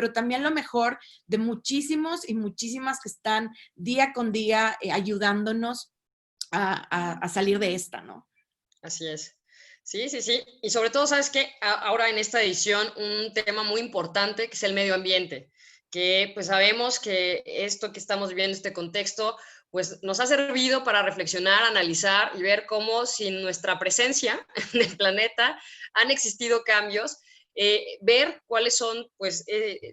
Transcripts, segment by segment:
pero también lo mejor de muchísimos y muchísimas que están día con día ayudándonos a salir de esta, ¿no? Así es. Sí, sí, sí. Y sobre todo, ¿sabes qué? Ahora en esta edición, un tema muy importante que es el medio ambiente, que pues sabemos que esto que estamos viviendo, este contexto, pues nos ha servido para reflexionar, analizar y ver cómo sin nuestra presencia en el planeta han existido cambios, ver cuáles son pues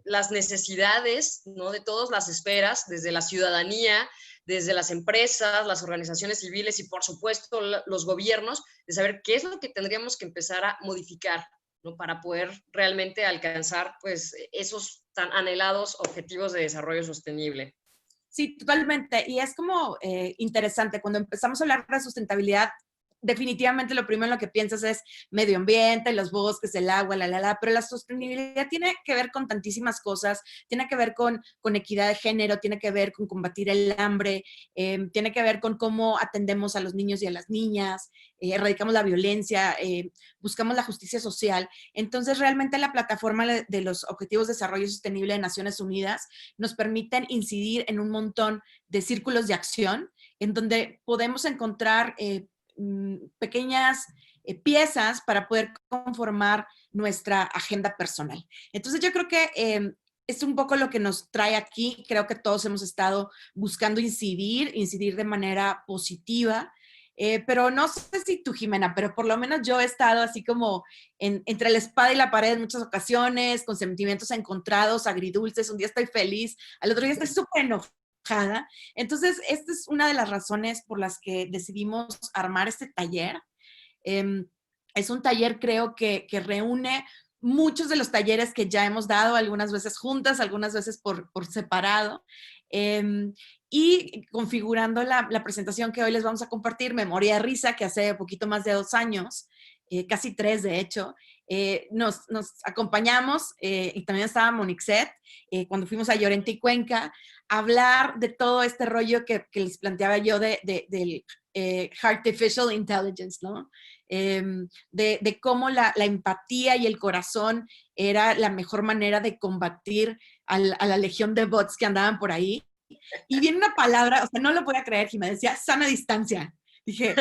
las necesidades, ¿no?, de todas las esferas, desde la ciudadanía, desde las empresas, las organizaciones civiles y por supuesto los gobiernos, de saber qué es lo que tendríamos que empezar a modificar, ¿no?, para poder realmente alcanzar pues esos tan anhelados objetivos de desarrollo sostenible. Sí, totalmente. Y es como interesante, cuando empezamos a hablar de sustentabilidad, definitivamente lo primero en lo que piensas es medio ambiente, los bosques, el agua, pero la sostenibilidad tiene que ver con tantísimas cosas, tiene que ver con equidad de género, tiene que ver con combatir el hambre, tiene que ver con cómo atendemos a los niños y a las niñas, erradicamos la violencia, buscamos la justicia social. Entonces, realmente la plataforma de los Objetivos de Desarrollo Sostenible de Naciones Unidas nos permiten incidir en un montón de círculos de acción en donde podemos encontrar pequeñas piezas para poder conformar nuestra agenda personal. Entonces yo creo que es un poco lo que nos trae aquí. Creo que todos hemos estado buscando incidir de manera positiva. Pero no sé si tú, Jimena, pero por lo menos yo he estado así como entre la espada y la pared en muchas ocasiones, con sentimientos encontrados, agridulces. Un día estoy feliz, al otro día estoy súper enojada. Entonces, esta es una de las razones por las que decidimos armar este taller. Es un taller, creo, que reúne muchos de los talleres que ya hemos dado, algunas veces juntas, algunas veces por separado. Y configurando la presentación que hoy les vamos a compartir, me moría de risa que hace poquito más de 2 años, casi 3 de hecho, nos acompañamos y también estaba Monixet cuando fuimos a Llorente y Cuenca a hablar de todo este rollo que les planteaba yo del Artificial Intelligence, ¿no? De cómo la empatía y el corazón era la mejor manera de combatir a la legión de bots que andaban por ahí. Y viene una palabra, o sea, no lo podía creer, y me decía sana distancia. Dije,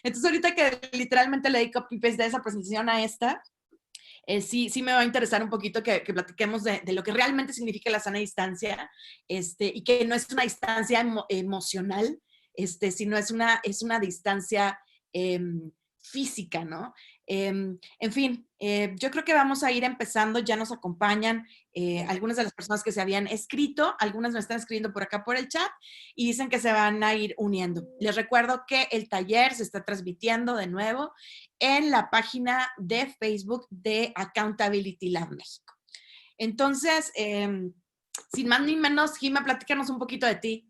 entonces ahorita que literalmente le di copy-paste de esa presentación a esta, sí me va a interesar un poquito que platiquemos de lo que realmente significa la sana distancia, y que no es una distancia emocional, sino es una distancia física, ¿no? En fin, yo creo que vamos a ir empezando, ya nos acompañan algunas de las personas que se habían escrito, algunas me están escribiendo por acá por el chat y dicen que se van a ir uniendo. Les recuerdo que el taller se está transmitiendo de nuevo en la página de Facebook de Accountability Lab México. Entonces, sin más ni menos, Jima, platícanos un poquito de ti.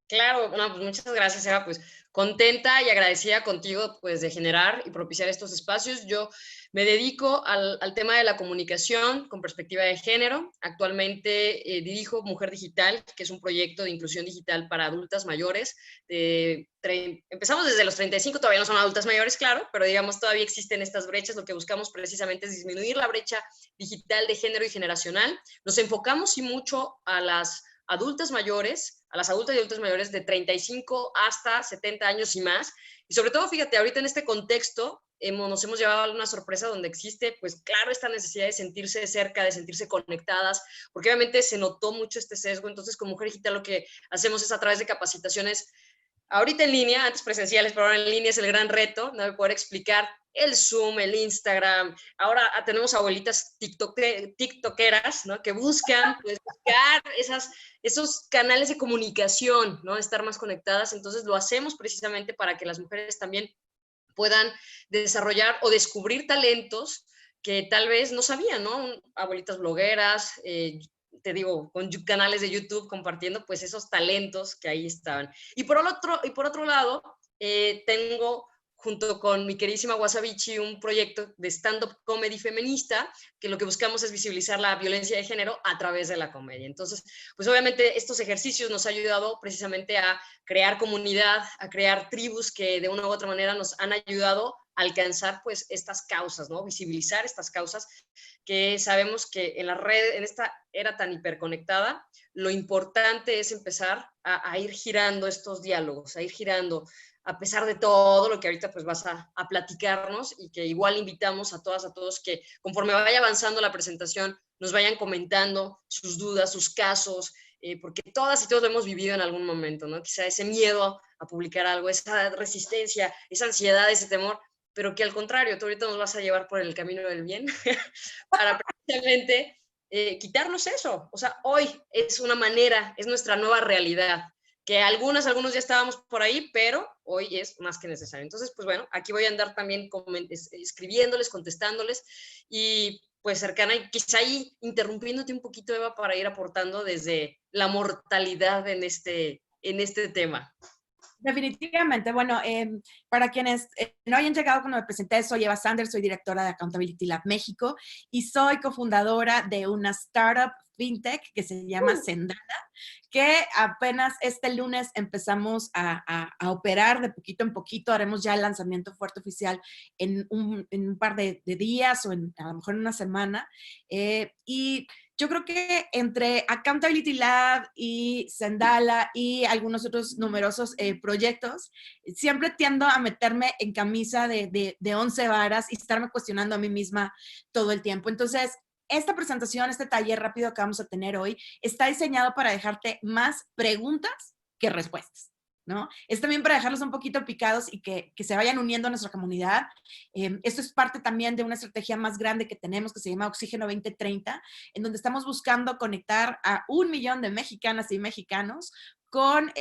Claro, no, pues muchas gracias, Eva, pues contenta y agradecida contigo, pues de generar y propiciar estos espacios. Yo me dedico al tema de la comunicación con perspectiva de género. Actualmente dirijo Mujer Digital, que es un proyecto de inclusión digital para adultas mayores. Empezamos desde los 35, todavía no son adultas mayores, claro, pero digamos todavía existen estas brechas. Lo que buscamos precisamente es disminuir la brecha digital de género y generacional. Nos enfocamos y mucho a las adultas mayores, a las adultas y adultos mayores de 35 hasta 70 años y más. Y sobre todo, fíjate, ahorita en este contexto nos hemos llevado a una sorpresa donde existe, pues claro, esta necesidad de sentirse cerca, de sentirse conectadas, porque obviamente se notó mucho este sesgo. Entonces, con Mujer Digital lo que hacemos es a través de capacitaciones, ahorita en línea, antes presenciales, pero ahora en línea es el gran reto, ¿no?, de poder explicar el Zoom, el Instagram. Ahora tenemos abuelitas tiktokeras, ¿no?, que buscan, pues, buscar esos canales de comunicación, ¿no?, estar más conectadas. Entonces lo hacemos precisamente para que las mujeres también puedan desarrollar o descubrir talentos que tal vez no sabían, ¿no? Abuelitas blogueras, te digo, con canales de YouTube compartiendo pues esos talentos que ahí estaban. Y por otro lado, tengo junto con mi queridísima Wasabichi un proyecto de stand-up comedy feminista, que lo que buscamos es visibilizar la violencia de género a través de la comedia. Entonces, pues obviamente estos ejercicios nos han ayudado precisamente a crear comunidad, a crear tribus que de una u otra manera nos han ayudado alcanzar pues estas causas, ¿no? Visibilizar estas causas que sabemos que en la red, en esta era tan hiperconectada, lo importante es empezar a ir girando estos diálogos, a ir girando a pesar de todo lo que ahorita pues vas a platicarnos y que igual invitamos a todas, a todos que conforme vaya avanzando la presentación nos vayan comentando sus dudas, sus casos, porque todas y todos lo hemos vivido en algún momento, ¿no? Quizá ese miedo a publicar algo, esa resistencia, esa ansiedad, ese temor, pero que al contrario, tú ahorita nos vas a llevar por el camino del bien para precisamente quitarnos eso. O sea, hoy es una manera, es nuestra nueva realidad, que algunos ya estábamos por ahí, pero hoy es más que necesario. Entonces, pues bueno, aquí voy a andar también escribiéndoles, contestándoles y pues cercana y quizá ahí interrumpiéndote un poquito, Eva, para ir aportando desde la mortalidad en este tema. Definitivamente. Bueno, para quienes no hayan llegado cuando me presenté, soy Eva Sanders, soy directora de Accountability Lab México y soy cofundadora de una startup fintech que se llama Sendala, que apenas este lunes empezamos a operar de poquito en poquito. Haremos ya el lanzamiento fuerte oficial en un par de días o a lo mejor en una semana. Y yo creo que entre Accountability Lab y Sendala y algunos otros numerosos proyectos, siempre tiendo a meterme en camisa de 11 varas y estarme cuestionando a mí misma todo el tiempo. Entonces, esta presentación, este taller rápido que vamos a tener hoy, está diseñado para dejarte más preguntas que respuestas, ¿no? Es también para dejarlos un poquito picados y que se vayan uniendo a nuestra comunidad. Esto es parte también de una estrategia más grande que tenemos que se llama Oxígeno 2030, en donde estamos buscando conectar a 1 millón de mexicanas y mexicanos con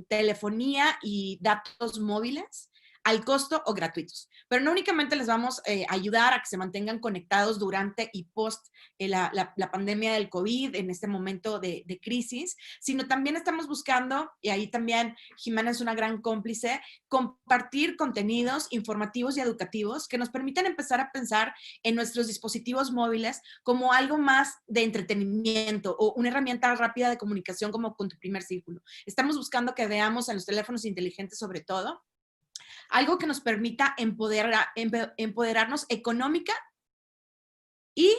telefonía y datos móviles al costo o gratuitos. Pero no únicamente les vamos a ayudar a que se mantengan conectados durante y post la pandemia del COVID, en este momento de crisis, sino también estamos buscando, y ahí también Jimena es una gran cómplice, compartir contenidos informativos y educativos que nos permitan empezar a pensar en nuestros dispositivos móviles como algo más de entretenimiento o una herramienta rápida de comunicación como con tu primer círculo. Estamos buscando que veamos en los teléfonos inteligentes sobre todo algo que nos permita empoderarnos económica y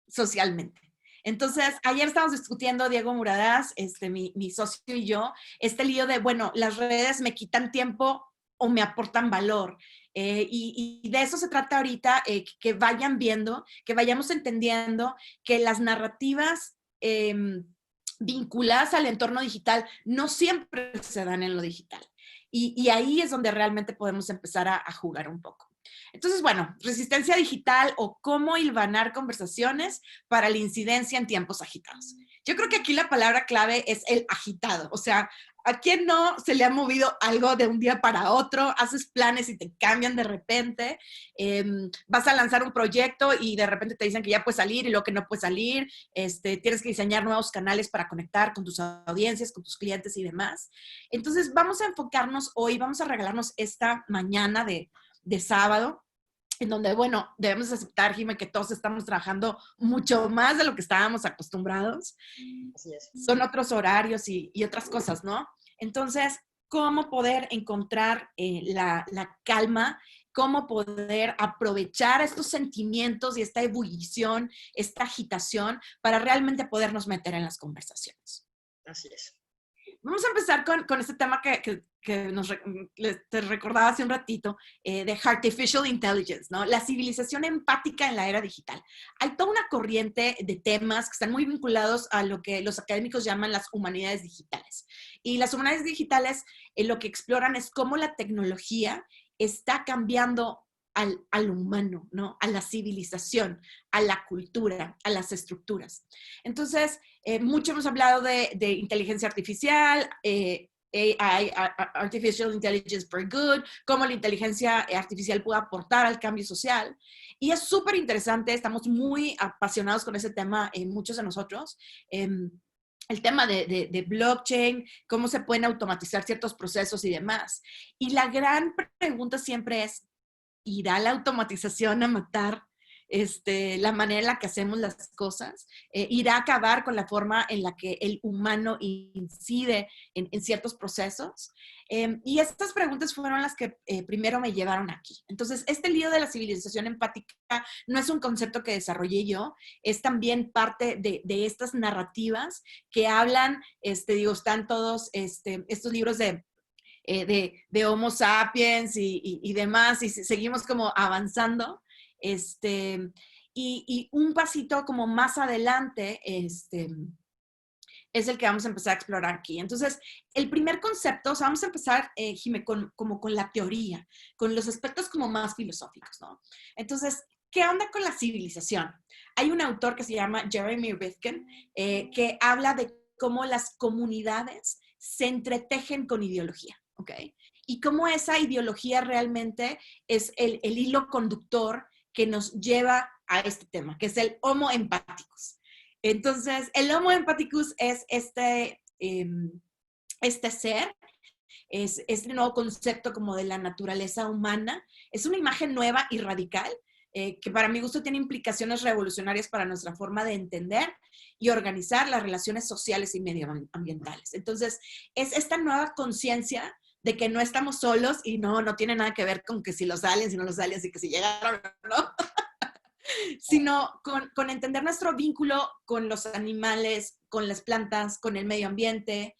socialmente. Entonces, ayer estábamos discutiendo, Diego Muradás, mi socio y yo, este lío de, bueno, las redes me quitan tiempo o me aportan valor. Y de eso se trata ahorita, que vayan viendo, que vayamos entendiendo que las narrativas vinculadas al entorno digital no siempre se dan en lo digital. Y ahí es donde realmente podemos empezar a jugar un poco. Entonces, bueno, resistencia digital o cómo hilvanar conversaciones para la incidencia en tiempos agitados. Yo creo que aquí la palabra clave es el agitado. O sea, ¿a quién no se le ha movido algo de un día para otro? Haces planes y te cambian de repente. Vas a lanzar un proyecto y de repente te dicen que ya puedes salir y luego que no puedes salir. Tienes que diseñar nuevos canales para conectar con tus audiencias, con tus clientes y demás. Entonces, vamos a enfocarnos hoy, vamos a regalarnos esta mañana de sábado, en donde, bueno, debemos aceptar, Jimé, que todos estamos trabajando mucho más de lo que estábamos acostumbrados. Así es. Son otros horarios y otras cosas, ¿no? Entonces, ¿cómo poder encontrar la calma? ¿Cómo poder aprovechar estos sentimientos y esta ebullición, esta agitación para realmente podernos meter en las conversaciones? Así es. Vamos a empezar con este tema que te recordaba hace un ratito, de Artificial Intelligence, ¿no? La civilización empática en la era digital. Hay toda una corriente de temas que están muy vinculados a lo que los académicos llaman las humanidades digitales. Y las humanidades digitales lo que exploran es cómo la tecnología está cambiando al humano, ¿no? A la civilización, a la cultura, a las estructuras. Entonces, mucho hemos hablado de inteligencia artificial, AI, Artificial Intelligence for Good, cómo la inteligencia artificial puede aportar al cambio social. Y es súper interesante, estamos muy apasionados con ese tema, muchos de nosotros. El tema de blockchain, cómo se pueden automatizar ciertos procesos y demás. Y la gran pregunta siempre es, ¿irá la automatización a matar la manera en la que hacemos las cosas, irá a acabar con la forma en la que el humano incide en ciertos procesos. Y estas preguntas fueron las que primero me llevaron aquí. Entonces, este lío de la civilización empática no es un concepto que desarrollé yo, es también parte de estas narrativas que hablan, están todos estos libros de Homo sapiens y demás, y seguimos como avanzando. Y un pasito como más adelante, es el que vamos a empezar a explorar aquí. Entonces, el primer concepto, o sea, vamos a empezar, Jimé, como con la teoría, con los aspectos como más filosóficos, ¿no? Entonces, ¿qué onda con la civilización? Hay un autor que se llama Jeremy Rifkin, que habla de cómo las comunidades se entretejen con ideología, ¿ok? Y cómo esa ideología realmente es el hilo conductor que nos lleva a este tema, que es el Homo empathicus. Entonces, el Homo empathicus es este ser, es este nuevo concepto como de la naturaleza humana. Es una imagen nueva y radical, que para mi gusto tiene implicaciones revolucionarias para nuestra forma de entender y organizar las relaciones sociales y medioambientales. Entonces, es esta nueva conciencia de que no estamos solos y no tiene nada que ver con que si los aliens, si no los aliens y que si llegaron o no, sino con entender nuestro vínculo con los animales, con las plantas, con el medio ambiente,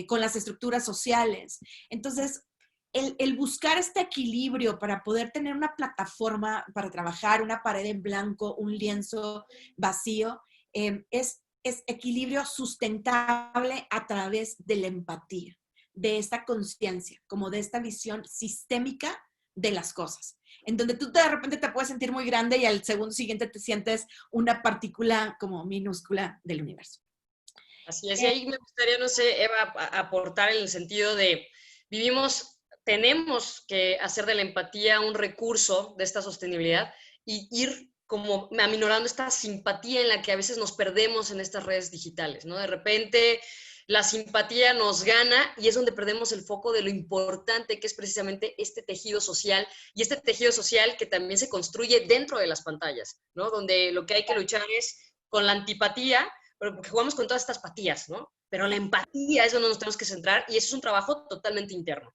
con las estructuras sociales. Entonces, el buscar este equilibrio para poder tener una plataforma para trabajar, una pared en blanco, un lienzo vacío, es equilibrio sustentable a través de la empatía, de esta conciencia, como de esta visión sistémica de las cosas, en donde tú de repente te puedes sentir muy grande y al segundo siguiente te sientes una partícula como minúscula del universo. Así es, y ahí me gustaría, no sé, Eva, aportar en el sentido de tenemos que hacer de la empatía un recurso de esta sostenibilidad y ir como aminorando esta simpatía en la que a veces nos perdemos en estas redes digitales, ¿no? De repente la simpatía nos gana y es donde perdemos el foco de lo importante que es precisamente este tejido social y este tejido social que también se construye dentro de las pantallas, ¿no? Donde lo que hay que luchar es con la antipatía, porque jugamos con todas estas patías, ¿no? Pero la empatía es donde nos tenemos que centrar y eso es un trabajo totalmente interno.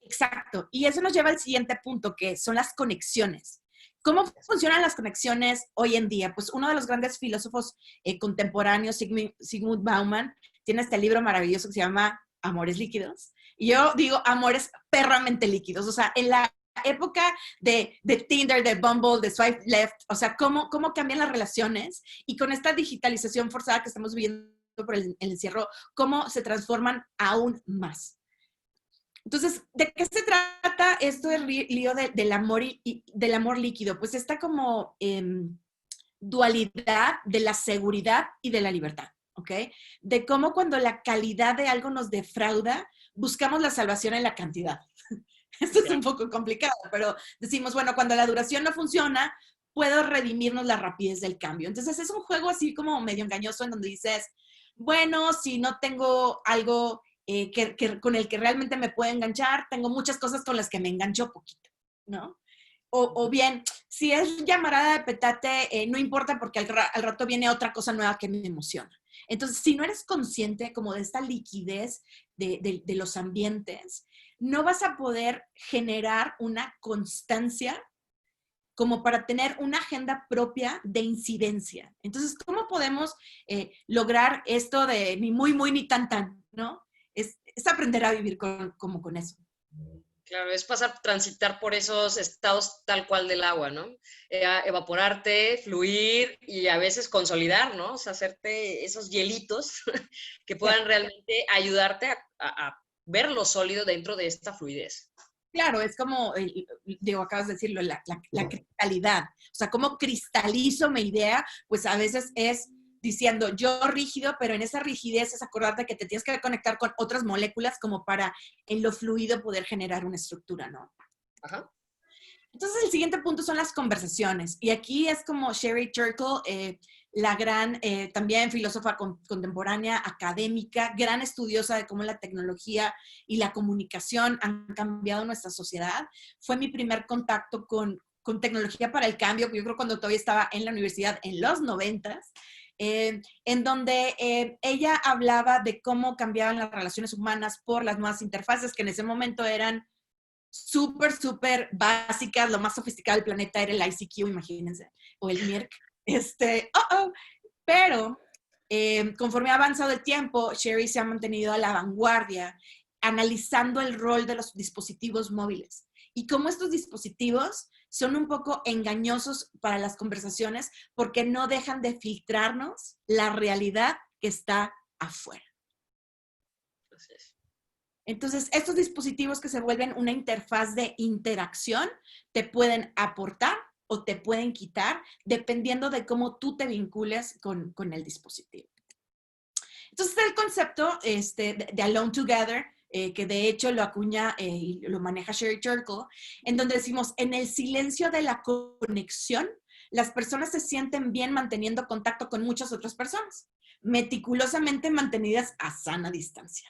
Exacto. Y eso nos lleva al siguiente punto, que son las conexiones. ¿Cómo funcionan las conexiones hoy en día? Pues uno de los grandes filósofos contemporáneos, Zygmunt Bauman, tiene este libro maravilloso que se llama Amores líquidos. Y yo digo amores perramente líquidos. O sea, en la época de Tinder, de Bumble, de Swipe Left, o sea, cómo cambian las relaciones y con esta digitalización forzada que estamos viviendo por el encierro, cómo se transforman aún más. Entonces, ¿de qué se trata esto del lío del amor líquido? Pues esta como dualidad de la seguridad y de la libertad, ¿ok? De cómo cuando la calidad de algo nos defrauda, buscamos la salvación en la cantidad. Esto es un poco complicado, pero decimos, bueno, cuando la duración no funciona, puedo redimirnos la rapidez del cambio. Entonces, es un juego así como medio engañoso en donde dices, bueno, si no tengo algo con el que realmente me puede enganchar, tengo muchas cosas con las que me engancho poquito, ¿no? O bien, si es llamarada de petate, no importa porque al rato viene otra cosa nueva que me emociona. Entonces, si no eres consciente como de esta liquidez de los ambientes, no vas a poder generar una constancia como para tener una agenda propia de incidencia. Entonces, ¿cómo podemos lograr esto de ni muy, muy, ni tan, tan, ¿no? Es aprender a vivir como con eso. Claro, es transitar por esos estados tal cual del agua, ¿no? Evaporarte, fluir y a veces consolidar, ¿no? O sea, hacerte esos hielitos que puedan realmente ayudarte a ver lo sólido dentro de esta fluidez. Claro, es como, digo, acabas de decirlo, la cristalidad. O sea, cómo cristalizo mi idea, pues a veces es diciendo yo rígido, pero en esa rigidez es acordarte que te tienes que conectar con otras moléculas como para en lo fluido poder generar una estructura, ¿no? Ajá. Entonces el siguiente punto son las conversaciones. Y aquí es como Sherry Turkle, la gran, también filósofa contemporánea, académica, gran estudiosa de cómo la tecnología y la comunicación han cambiado nuestra sociedad. Fue mi primer contacto con con tecnología para el cambio, yo creo cuando todavía estaba en la universidad en los 90s, en donde ella hablaba de cómo cambiaban las relaciones humanas por las nuevas interfaces, que en ese momento eran súper básicas, lo más sofisticado del planeta era el ICQ, imagínense, o el MIRC. Pero conforme ha avanzado el tiempo, Sherry se ha mantenido a la vanguardia, analizando el rol de los dispositivos móviles y cómo estos dispositivos son un poco engañosos para las conversaciones porque no dejan de filtrarnos la realidad que está afuera. Así es. Entonces, estos dispositivos que se vuelven una interfaz de interacción te pueden aportar o te pueden quitar dependiendo de cómo tú te vincules con el dispositivo. Entonces, el concepto de Alone Together, que de hecho lo acuña y lo maneja Sherry Turkle, en donde decimos, en el silencio de la conexión, las personas se sienten bien manteniendo contacto con muchas otras personas, meticulosamente mantenidas a sana distancia.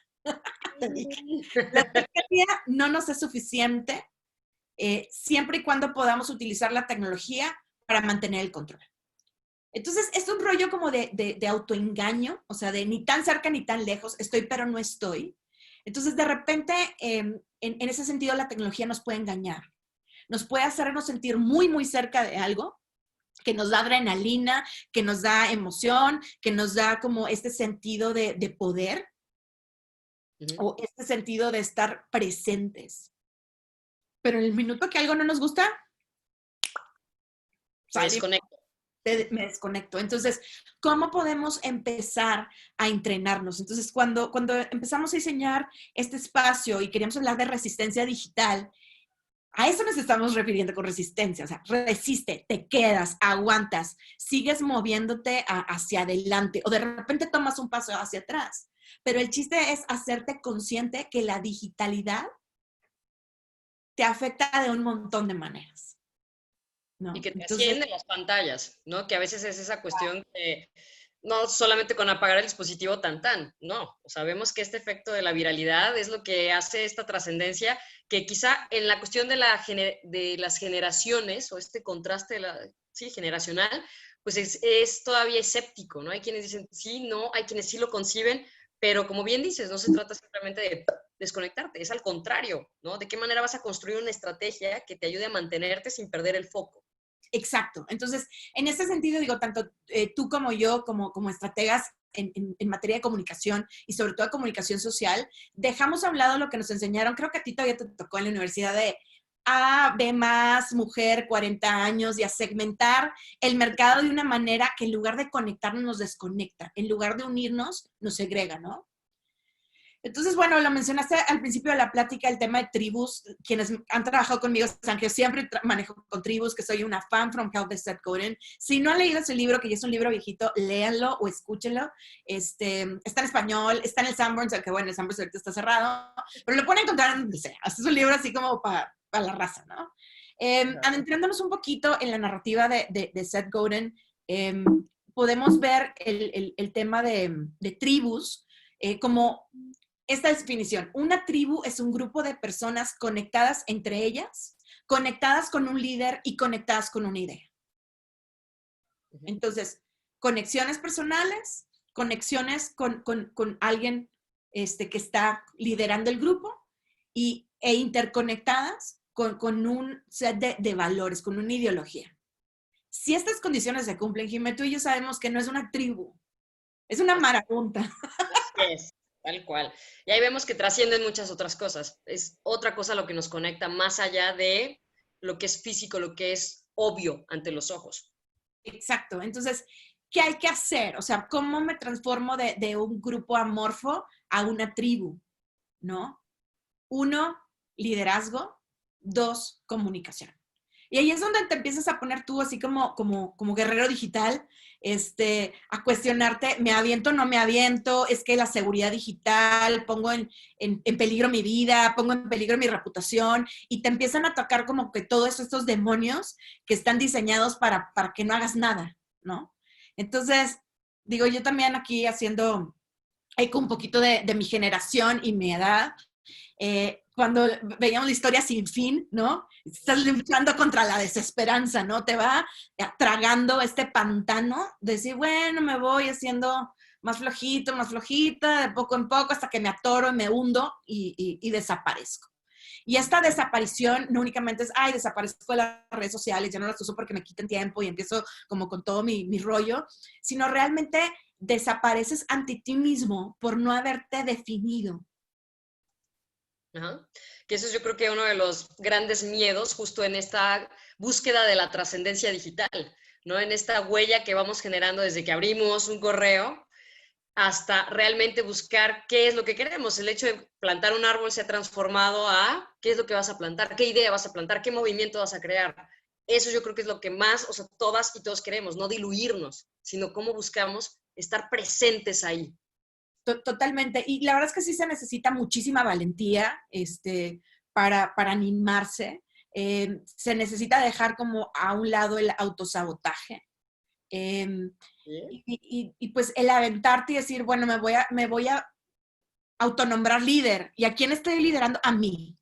La tecnología no nos es suficiente siempre y cuando podamos utilizar la tecnología para mantener el control. Entonces, es un rollo como de autoengaño, o sea, de ni tan cerca ni tan lejos, estoy pero no estoy. Entonces, de repente, en ese sentido, la tecnología nos puede engañar. Nos puede hacernos sentir muy cerca de algo, que nos da adrenalina, que nos da emoción, que nos da como este sentido de poder, o este sentido de estar presentes. Pero en el minuto que algo no nos gusta, me desconecto. Entonces, ¿cómo podemos empezar a entrenarnos? Entonces, cuando empezamos a diseñar este espacio y queríamos hablar de resistencia digital, a eso nos estamos refiriendo con resistencia. O sea, resiste, te quedas, aguantas, sigues moviéndote hacia adelante o de repente tomas un paso hacia atrás. Pero el chiste es hacerte consciente que la digitalidad te afecta de un montón de maneras, ¿no? Y que te ascienden las pantallas, ¿no? Que a veces es esa cuestión que no solamente con apagar el dispositivo no. O sea, vemos que este efecto de la viralidad es lo que hace esta trascendencia, que quizá en la cuestión de las generaciones, o este contraste generacional, pues es todavía escéptico, ¿no? Hay quienes dicen sí, no, hay quienes sí lo conciben, pero como bien dices, no se trata simplemente de desconectarte, es al contrario, ¿no? ¿De qué manera vas a construir una estrategia que te ayude a mantenerte sin perder el foco? Exacto. Entonces, en ese sentido, digo, tanto tú como yo, como estrategas en materia de comunicación y sobre todo de comunicación social, dejamos a un lado lo que nos enseñaron, creo que a ti todavía te tocó en la universidad de A, B más, mujer, 40 años, y a segmentar el mercado de una manera que en lugar de conectarnos nos desconecta, en lugar de unirnos nos segrega, ¿no? Entonces, bueno, lo mencionaste al principio de la plática, el tema de tribus. Quienes han trabajado conmigo saben que yo siempre manejo con tribus, que soy una fan from Hell de Seth Godin. Si no han leído ese libro, que ya es un libro viejito, léanlo o escúchenlo. Está en español, está en el Sanborns, aunque bueno, el Sanborns ahorita está cerrado, pero lo pueden encontrar en donde sea. Es un libro así como para la raza, ¿no? Adentrándonos un poquito en la narrativa de Seth Godin, podemos ver el tema de tribus como esta definición. Una tribu es un grupo de personas conectadas entre ellas, conectadas con un líder y conectadas con una idea. Entonces, conexiones personales, conexiones con alguien que está liderando el grupo e interconectadas con un set de valores, con una ideología. Si estas condiciones se cumplen, Jimé, tú y yo sabemos que no es una tribu, es una marabunta. Es. Tal cual. Y ahí vemos que trascienden muchas otras cosas. Es otra cosa lo que nos conecta más allá de lo que es físico, lo que es obvio ante los ojos. Exacto. Entonces, ¿qué hay que hacer? O sea, ¿cómo me transformo de un grupo amorfo a una tribu? ¿No? 1, liderazgo. 2, comunicación. Y ahí es donde te empiezas a poner tú así como guerrero digital, a cuestionarte, ¿me aviento o no me aviento? Es que la seguridad digital, pongo en peligro mi vida, pongo en peligro mi reputación, y te empiezan a tocar como que todos estos demonios que están diseñados para que no hagas nada, ¿no? Entonces, digo, yo también aquí haciendo eco un poquito de mi generación y mi edad, cuando veíamos la historia Sin Fin, ¿no? Estás luchando contra la desesperanza, ¿no? Te va tragando este pantano, de decir, bueno, me voy haciendo más flojito, más flojita, de poco en poco, hasta que me atoro y me hundo y desaparezco. Y esta desaparición no únicamente es, ay, desaparezco de las redes sociales, ya no las uso porque me quiten tiempo y empiezo como con todo mi rollo, sino realmente desapareces ante ti mismo por no haberte definido. Ajá. Que eso es, yo creo que uno de los grandes miedos justo en esta búsqueda de la trascendencia digital, ¿no? En esta huella que vamos generando desde que abrimos un correo hasta realmente buscar qué es lo que queremos. El hecho de plantar un árbol se ha transformado a qué es lo que vas a plantar, qué idea vas a plantar, qué movimiento vas a crear. Eso yo creo que es lo que más, o sea, todas y todos queremos, no diluirnos, sino cómo buscamos estar presentes ahí. Totalmente. Y la verdad es que sí se necesita muchísima valentía para animarse. Se necesita dejar como a un lado el autosabotaje. Y pues el aventarte y decir, bueno, me voy a autonombrar líder. ¿Y a quién estoy liderando? A mí.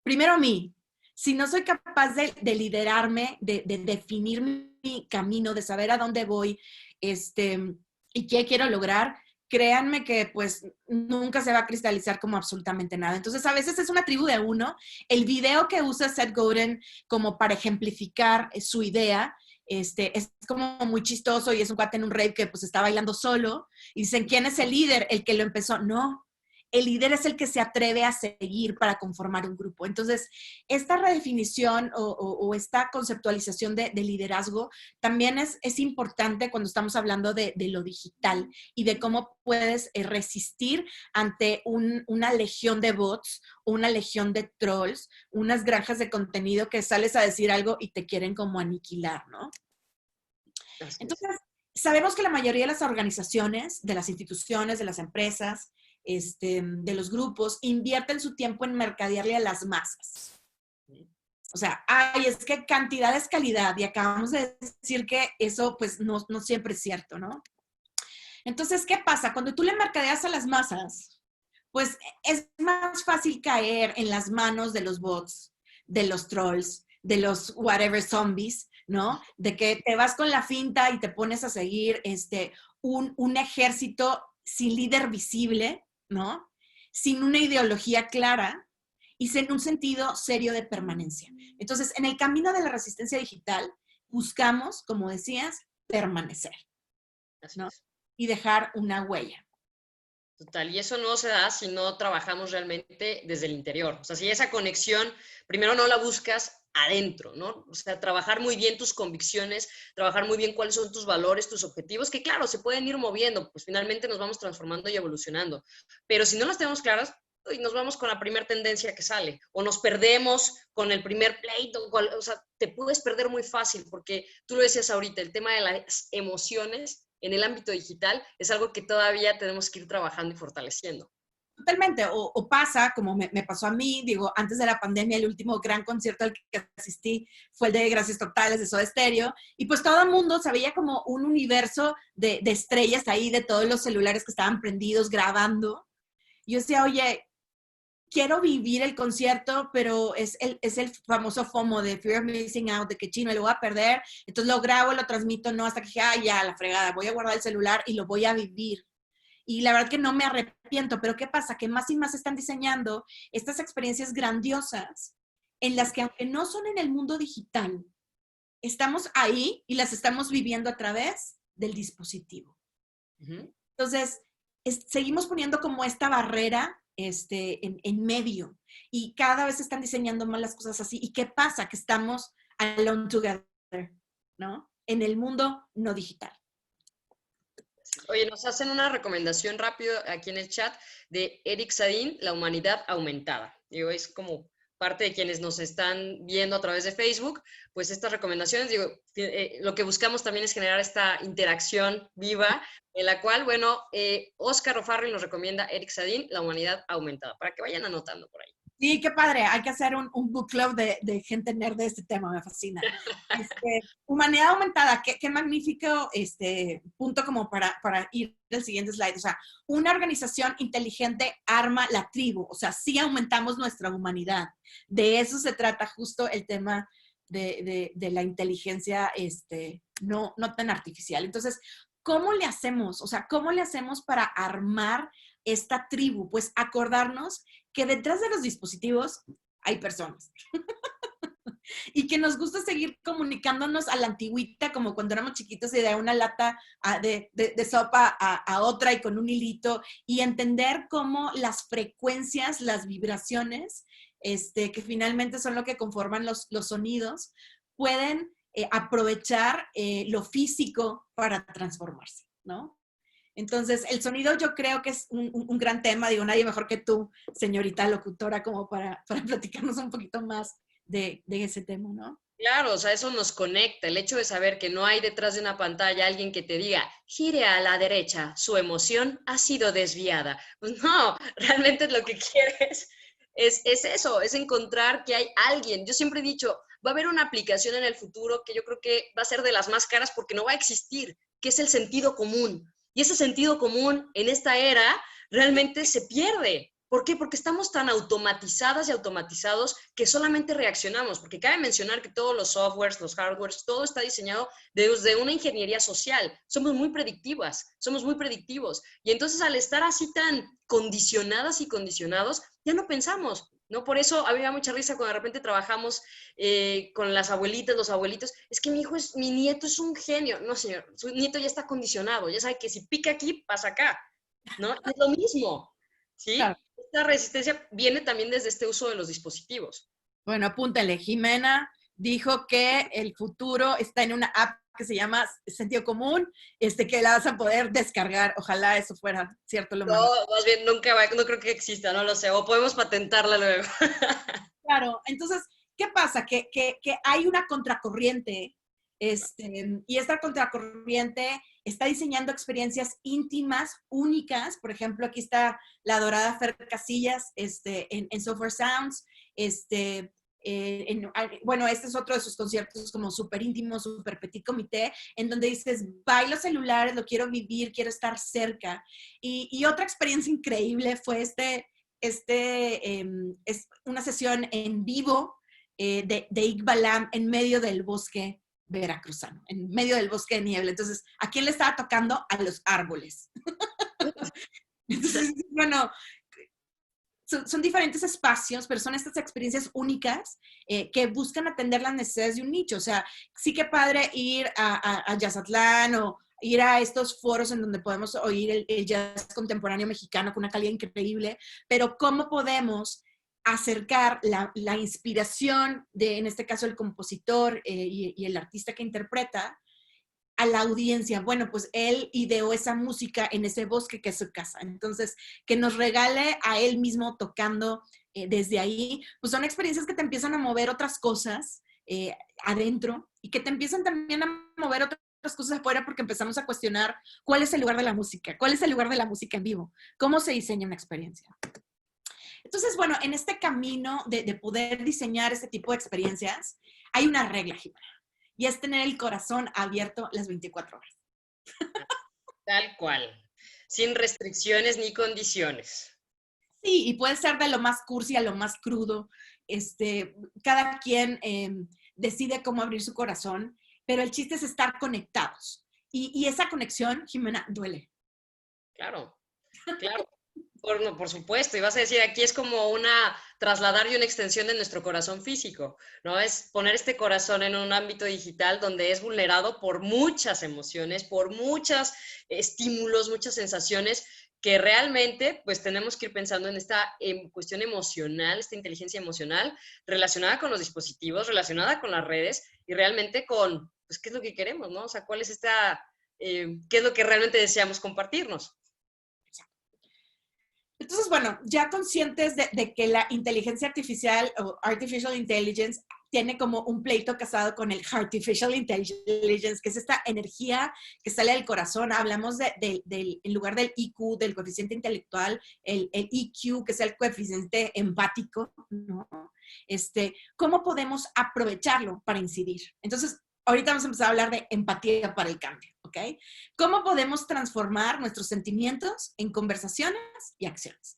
Primero a mí. Si no soy capaz de liderarme, de definir mi camino, de saber a dónde voy, y qué quiero lograr, créanme que pues nunca se va a cristalizar como absolutamente nada. Entonces a veces es una tribu de uno. El video que usa Seth Godin como para ejemplificar su idea, es como muy chistoso y es un cuate en un rave que pues está bailando solo y dicen, ¿quién es el líder? El que lo empezó. No, el líder es el que se atreve a seguir para conformar un grupo. Entonces, esta redefinición o esta conceptualización de liderazgo también es importante cuando estamos hablando de lo digital y de cómo puedes resistir ante una legión de bots, una legión de trolls, unas granjas de contenido que sales a decir algo y te quieren como aniquilar, ¿no? Entonces, sabemos que la mayoría de las organizaciones, de las instituciones, de las empresas, de los grupos, invierten su tiempo en mercadearle a las masas. O sea, ay, es que cantidad es calidad y acabamos de decir que eso pues no siempre es cierto, ¿no? Entonces, ¿qué pasa? Cuando tú le mercadeas a las masas, pues es más fácil caer en las manos de los bots, de los trolls, de los whatever zombies, ¿no? De que te vas con la finta y te pones a seguir un ejército sin líder visible, ¿no? Sin una ideología clara y sin un sentido serio de permanencia. Entonces, en el camino de la resistencia digital, buscamos, como decías, permanecer, ¿no? Y dejar una huella. Total, y eso no se da si no trabajamos realmente desde el interior. O sea, si esa conexión, primero no la buscas adentro, ¿no? O sea, trabajar muy bien tus convicciones, trabajar muy bien cuáles son tus valores, tus objetivos, que claro, se pueden ir moviendo, pues finalmente nos vamos transformando y evolucionando. Pero si no las tenemos claras, nos vamos con la primera tendencia que sale, o nos perdemos con el primer pleito, o sea, te puedes perder muy fácil, porque tú lo decías ahorita, el tema de las emociones en el ámbito digital es algo que todavía tenemos que ir trabajando y fortaleciendo. Totalmente, o pasa, como me pasó a mí, digo, antes de la pandemia, el último gran concierto al que asistí fue el de Gracias Totales de Soda Stereo, y pues todo el mundo se veía como un universo de estrellas ahí, de todos los celulares que estaban prendidos, grabando. Y yo decía, oye, quiero vivir el concierto, pero es el famoso FOMO de Fear of Missing Out, de que chino, lo voy a perder, entonces lo grabo, lo transmito, no, hasta que dije, ay, ya, la fregada, voy a guardar el celular y lo voy a vivir. Y la verdad que no me arrepiento, pero ¿qué pasa? Que más y más están diseñando estas experiencias grandiosas en las que aunque no son en el mundo digital, estamos ahí y las estamos viviendo a través del dispositivo. Entonces, seguimos poniendo como esta barrera en medio y cada vez están diseñando más las cosas así. ¿Y qué pasa? Que estamos alone together, ¿no? En el mundo no digital. Oye, nos hacen una recomendación rápido aquí en el chat de Eric Sadin, La humanidad aumentada. Digo, es como parte de quienes nos están viendo a través de Facebook, pues estas recomendaciones, digo, lo que buscamos también es generar esta interacción viva, en la cual, bueno, Oscar O'Farrill nos recomienda Eric Sadin, La humanidad aumentada, para que vayan anotando por ahí. Sí, qué padre. Hay que hacer un book club de gente nerd de este tema, me fascina. Humanidad aumentada, qué magnífico punto como para ir al siguiente slide. O sea, una organización inteligente arma la tribu. O sea, sí aumentamos nuestra humanidad. De eso se trata justo el tema de la inteligencia no tan artificial. Entonces, ¿cómo le hacemos? O sea, ¿cómo le hacemos para armar esta tribu? Pues acordarnos que detrás de los dispositivos hay personas y que nos gusta seguir comunicándonos a la antigüita, como cuando éramos chiquitos y de una lata de sopa a otra y con un hilito, y entender cómo las frecuencias, las vibraciones, que finalmente son lo que conforman los sonidos, pueden aprovechar lo físico para transformarse, ¿no? Entonces, el sonido yo creo que es un gran tema. Digo, nadie mejor que tú, señorita locutora, como para platicarnos un poquito más de ese tema, ¿no? Claro, o sea, eso nos conecta, el hecho de saber que no hay detrás de una pantalla alguien que te diga, gire a la derecha, su emoción ha sido desviada. Pues no, realmente lo que quieres es eso, es encontrar que hay alguien. Yo siempre he dicho, va a haber una aplicación en el futuro que yo creo que va a ser de las más caras porque no va a existir, que es el sentido común. Y ese sentido común en esta era realmente se pierde. ¿Por qué? Porque estamos tan automatizadas y automatizados que solamente reaccionamos, porque cabe mencionar que todos los softwares, los hardwares, todo está diseñado desde una ingeniería social. Somos muy predictivas, somos muy predictivos. Y entonces al estar así tan condicionadas y condicionados, ya no pensamos, ¿no? Por eso a mí me da mucha risa cuando de repente trabajamos con las abuelitas, los abuelitos, es que mi nieto es un genio. No, señor, su nieto ya está condicionado, ya sabe que si pica aquí, pasa acá, ¿no? Es lo mismo, ¿sí? Claro. Esta resistencia viene también desde este uso de los dispositivos. Bueno, apúntale. Jimena dijo que el futuro está en una app que se llama Sentido Común, que la vas a poder descargar. Ojalá eso fuera cierto lo No, más. más bien nunca va, no creo que exista, no lo sé, o podemos patentarla luego. Claro, entonces, ¿qué pasa? Que hay una contracorriente, y esta contracorriente está diseñando experiencias íntimas, únicas. Por ejemplo, aquí está la adorada Fer Casillas, en Software Sounds, bueno, este es otro de sus conciertos como súper íntimo, súper petit comité, en donde dices, bailo celulares, lo quiero vivir, quiero estar cerca. Y otra experiencia increíble fue es una sesión en vivo de Igbalam en medio del bosque veracruzano, en medio del bosque de niebla. Entonces, ¿a quién le estaba tocando? A los árboles. Entonces, bueno, son diferentes espacios, pero son estas experiencias únicas que buscan atender las necesidades de un nicho. O sea, sí que padre ir a Jazzatlán o ir a estos foros en donde podemos oír el jazz contemporáneo mexicano con una calidad increíble, pero ¿cómo podemos acercar la inspiración de, en este caso, el compositor y el artista que interpreta a la audiencia? Bueno, pues él ideó esa música en ese bosque que es su casa. Entonces, que nos regale a él mismo tocando desde ahí, pues son experiencias que te empiezan a mover otras cosas adentro y que te empiezan también a mover otras cosas afuera, porque empezamos a cuestionar cuál es el lugar de la música, cuál es el lugar de la música en vivo, cómo se diseña una experiencia. Entonces, bueno, en este camino de poder diseñar este tipo de experiencias, hay una regla, Jimena, y es tener el corazón abierto las 24 horas. Tal cual, sin restricciones ni condiciones. Sí, y puede ser de lo más cursi a lo más crudo. Cada quien decide cómo abrir su corazón, pero el chiste es estar conectados. Y esa conexión, Jimena, duele. Claro, claro. Por supuesto, y vas a decir, aquí es como trasladar y una extensión de nuestro corazón físico, ¿no? Es poner este corazón en un ámbito digital donde es vulnerado por muchas emociones, por muchos estímulos, muchas sensaciones que realmente pues tenemos que ir pensando en esta cuestión emocional, esta inteligencia emocional relacionada con los dispositivos, relacionada con las redes y realmente con, pues, qué es lo que queremos, ¿no? O sea, cuál es qué es lo que realmente deseamos compartirnos. Entonces, bueno, ya conscientes de que la inteligencia artificial o artificial intelligence tiene como un pleito casado con el Artificial Intelligence, que es esta energía que sale del corazón. Hablamos en lugar del IQ, del coeficiente intelectual, el EQ, que es el coeficiente empático, ¿no? ¿Cómo podemos aprovecharlo para incidir? Entonces, ahorita vamos a empezar a hablar de empatía para el cambio, ¿ok? ¿Cómo podemos transformar nuestros sentimientos en conversaciones y acciones?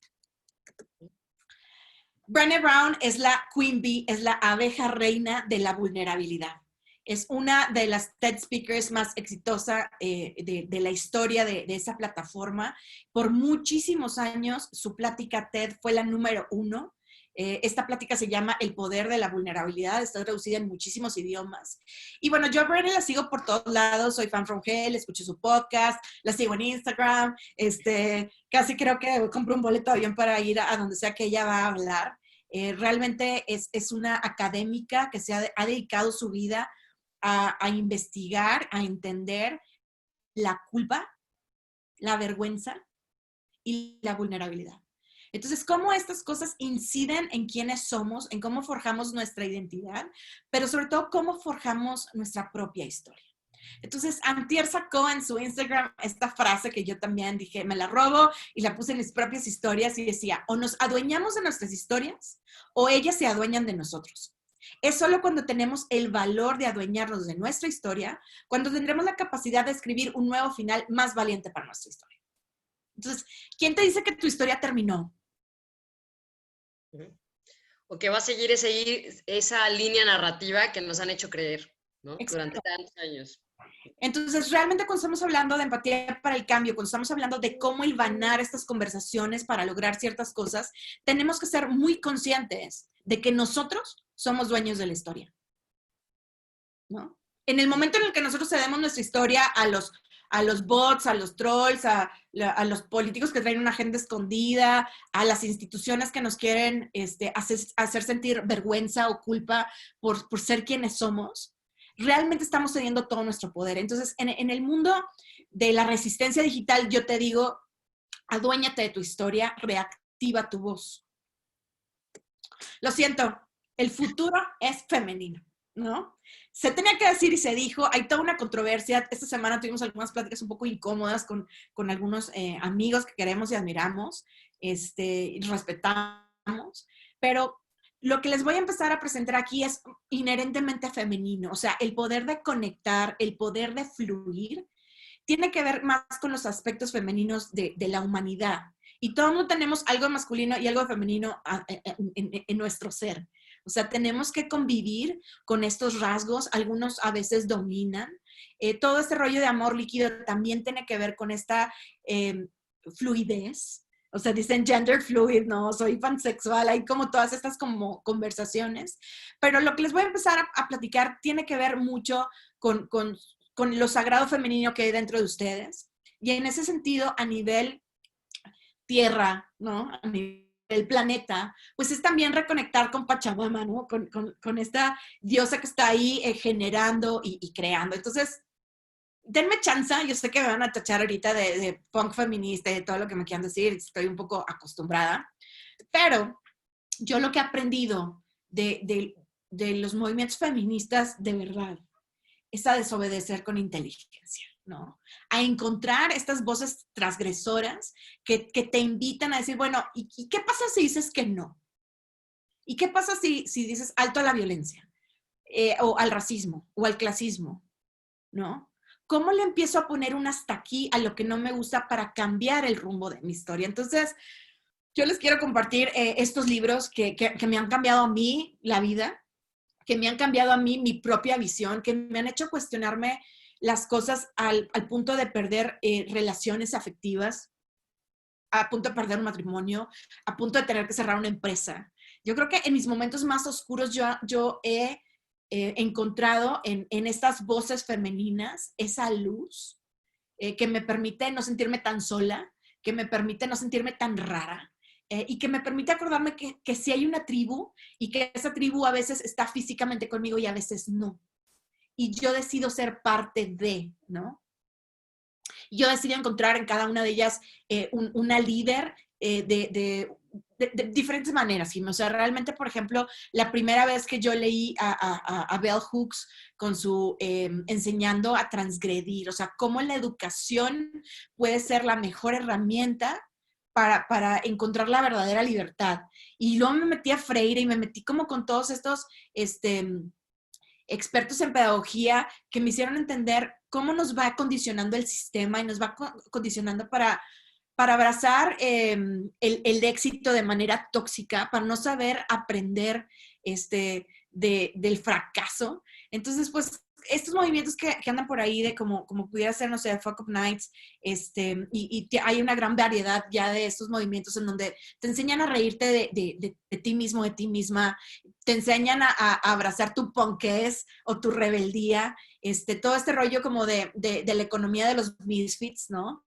Brené Brown es la queen bee, es la abeja reina de la vulnerabilidad. Es una de las TED Speakers más exitosas de la historia de esa plataforma. Por muchísimos años, su plática TED fue la número 1. Esta plática se llama El poder de la vulnerabilidad, está traducida en muchísimos idiomas. Y bueno, yo a Brené la sigo por todos lados, soy fan from hell, escucho su podcast, la sigo en Instagram, casi creo que compro un boleto de avión para ir a donde sea que ella va a hablar. Realmente es una académica que ha dedicado su vida a investigar, a entender la culpa, la vergüenza y la vulnerabilidad. Entonces, cómo estas cosas inciden en quiénes somos, en cómo forjamos nuestra identidad, pero sobre todo cómo forjamos nuestra propia historia. Entonces, antier sacó en su Instagram esta frase que yo también dije, me la robo y la puse en mis propias historias y decía, o nos adueñamos de nuestras historias o ellas se adueñan de nosotros. Es solo cuando tenemos el valor de adueñarnos de nuestra historia, cuando tendremos la capacidad de escribir un nuevo final más valiente para nuestra historia. Entonces, ¿quién te dice que tu historia terminó? O que va a seguir esa línea narrativa que nos han hecho creer, ¿no? Durante tantos años. Entonces, realmente cuando estamos hablando de empatía para el cambio, cuando estamos hablando de cómo hilvanar estas conversaciones para lograr ciertas cosas, tenemos que ser muy conscientes de que nosotros somos dueños de la historia, ¿no? En el momento en el que nosotros cedemos nuestra historia a los bots, a los trolls, a los políticos que traen una agenda escondida, a las instituciones que nos quieren hacer sentir vergüenza o culpa por ser quienes somos, realmente estamos cediendo todo nuestro poder. Entonces, en el mundo de la resistencia digital, yo te digo, aduéñate de tu historia, reactiva tu voz. Lo siento, el futuro es femenino, ¿no? Se tenía que decir y se dijo, hay toda una controversia. Esta semana tuvimos algunas pláticas un poco incómodas con algunos amigos que queremos y admiramos, y respetamos, pero lo que les voy a empezar a presentar aquí es inherentemente femenino, o sea, el poder de conectar, el poder de fluir, tiene que ver más con los aspectos femeninos de la humanidad. Y todos no tenemos algo masculino y algo femenino en nuestro ser. O sea, tenemos que convivir con estos rasgos, algunos a veces dominan. Todo este rollo de amor líquido también tiene que ver con esta fluidez. O sea, dicen gender fluid, no, soy pansexual, hay como todas estas como conversaciones. Pero lo que les voy a empezar a platicar tiene que ver mucho con lo sagrado femenino que hay dentro de ustedes. Y en ese sentido, a nivel tierra, ¿no? A nivel planeta, pues es también reconectar con Pachamama, ¿no? Con esta diosa que está ahí generando y creando. Entonces, denme chance, yo sé que me van a tachar ahorita de punk feminista y de todo lo que me quieran decir, estoy un poco acostumbrada, pero yo lo que he aprendido de los movimientos feministas de verdad es a desobedecer con inteligencia, ¿no? A encontrar estas voces transgresoras que te invitan a decir, bueno, ¿y qué pasa si dices que no? ¿Y qué pasa si dices alto a la violencia? O al racismo, o al clasismo, ¿no? ¿Cómo le empiezo a poner un hasta aquí a lo que no me gusta para cambiar el rumbo de mi historia? Entonces, yo les quiero compartir estos libros que me han cambiado a mí la vida, que me han cambiado a mí mi propia visión, que me han hecho cuestionarme las cosas al punto de perder relaciones afectivas, a punto de perder un matrimonio, a punto de tener que cerrar una empresa. Yo creo que en mis momentos más oscuros yo he encontrado en estas voces femeninas esa luz que me permite no sentirme tan sola, que me permite no sentirme tan rara, y que me permite acordarme que sí hay una tribu y que esa tribu a veces está físicamente conmigo y a veces no. Y yo decido ser parte de, ¿no? Yo decido encontrar en cada una de ellas una líder de de diferentes maneras, Jimmy. O sea, realmente, por ejemplo, la primera vez que yo leí a Bell Hooks con su enseñando a transgredir, o sea, cómo la educación puede ser la mejor herramienta para encontrar la verdadera libertad. Y luego me metí a Freire y me metí como con todos estos expertos en pedagogía que me hicieron entender cómo nos va condicionando el sistema y nos va condicionando para abrazar el éxito de manera tóxica, para no saber aprender del fracaso. Entonces, pues, estos movimientos que andan por ahí de como pudiera ser, no sé, Fuck Up Nights, hay una gran variedad ya de estos movimientos en donde te enseñan a reírte de ti mismo, de ti misma, te enseñan a abrazar tu punkés o tu rebeldía, todo este rollo como de la economía de los misfits, ¿no?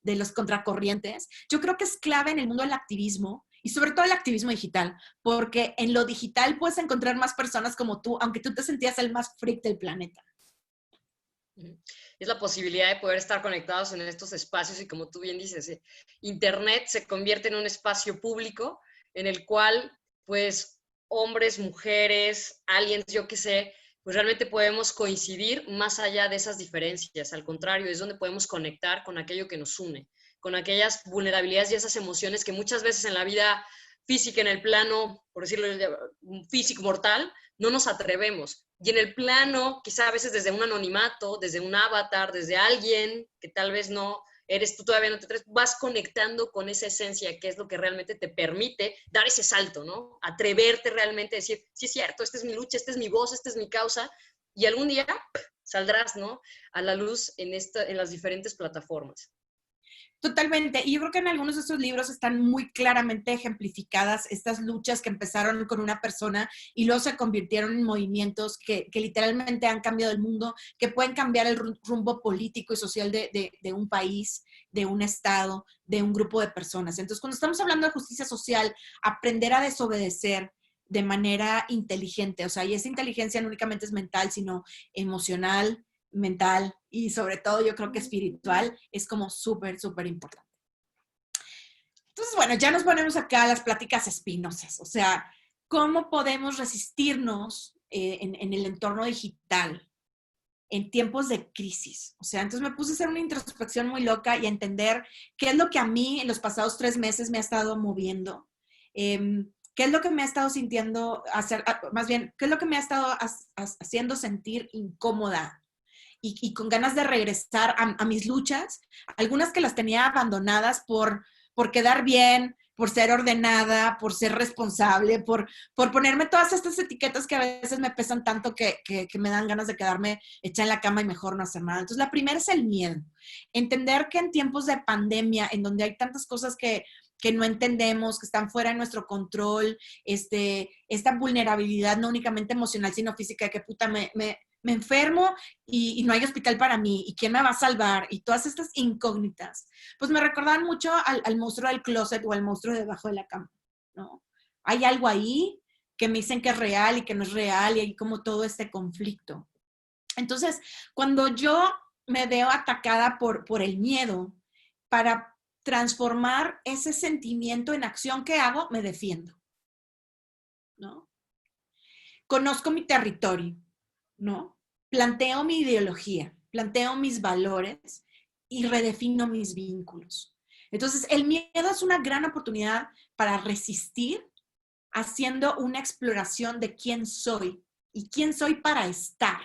De los contracorrientes, yo creo que es clave en el mundo del activismo y sobre todo el activismo digital, porque en lo digital puedes encontrar más personas como tú, aunque tú te sentías el más freak del planeta. Es la posibilidad de poder estar conectados en estos espacios y como tú bien dices, Internet se convierte en un espacio público en el cual, pues, hombres, mujeres, aliens, yo qué sé, pues realmente podemos coincidir más allá de esas diferencias. Al contrario, es donde podemos conectar con aquello que nos une, con aquellas vulnerabilidades y esas emociones que muchas veces en la vida física, en el plano, por decirlo, físico mortal, no nos atrevemos. Y en el plano, quizá a veces desde un anonimato, desde un avatar, desde alguien que tal vez no eres tú, todavía no te atreves, vas conectando con esa esencia que es lo que realmente te permite dar ese salto, ¿no? Atreverte realmente a decir, sí es cierto, esta es mi lucha, esta es mi voz, esta es mi causa, y algún día saldrás, ¿no? A la luz en las diferentes plataformas. Totalmente. Y yo creo que en algunos de estos libros están muy claramente ejemplificadas estas luchas que empezaron con una persona y luego se convirtieron en movimientos que literalmente han cambiado el mundo, que pueden cambiar el rumbo político y social de un país, de un estado, de un grupo de personas. Entonces, cuando estamos hablando de justicia social, aprender a desobedecer de manera inteligente, o sea, y esa inteligencia no únicamente es mental, sino emocional, mental y sobre todo yo creo que espiritual es como súper, súper importante. Entonces, bueno, ya nos ponemos acá a las pláticas espinosas, o sea, ¿cómo podemos resistirnos en el entorno digital en tiempos de crisis? O sea, entonces me puse a hacer una introspección muy loca y a entender qué es lo que a mí en los pasados 3 meses me ha estado moviendo, qué es lo que me ha estado sintiendo, más bien, qué es lo que me ha estado haciendo sentir incómoda y con ganas de regresar a mis luchas, algunas que las tenía abandonadas por quedar bien, por ser ordenada, por ser responsable, por ponerme todas estas etiquetas que a veces me pesan tanto que me dan ganas de quedarme hecha en la cama y mejor no hacer nada. Entonces, la primera es el miedo. Entender que en tiempos de pandemia, en donde hay tantas cosas que no entendemos, que están fuera de nuestro control, esta vulnerabilidad no únicamente emocional, sino física, que puta, me enfermo y no hay hospital para mí, y quién me va a salvar, y todas estas incógnitas, pues me recordaban mucho al monstruo del closet o al monstruo debajo de la cama, ¿no? Hay algo ahí que me dicen que es real y que no es real, y hay como todo este conflicto. Entonces, cuando yo me veo atacada por el miedo, para transformar ese sentimiento en acción que hago, me defiendo, ¿no? Conozco mi territorio, ¿no? Planteo mi ideología, planteo mis valores y redefino mis vínculos. Entonces, el miedo es una gran oportunidad para resistir haciendo una exploración de quién soy y quién soy para estar.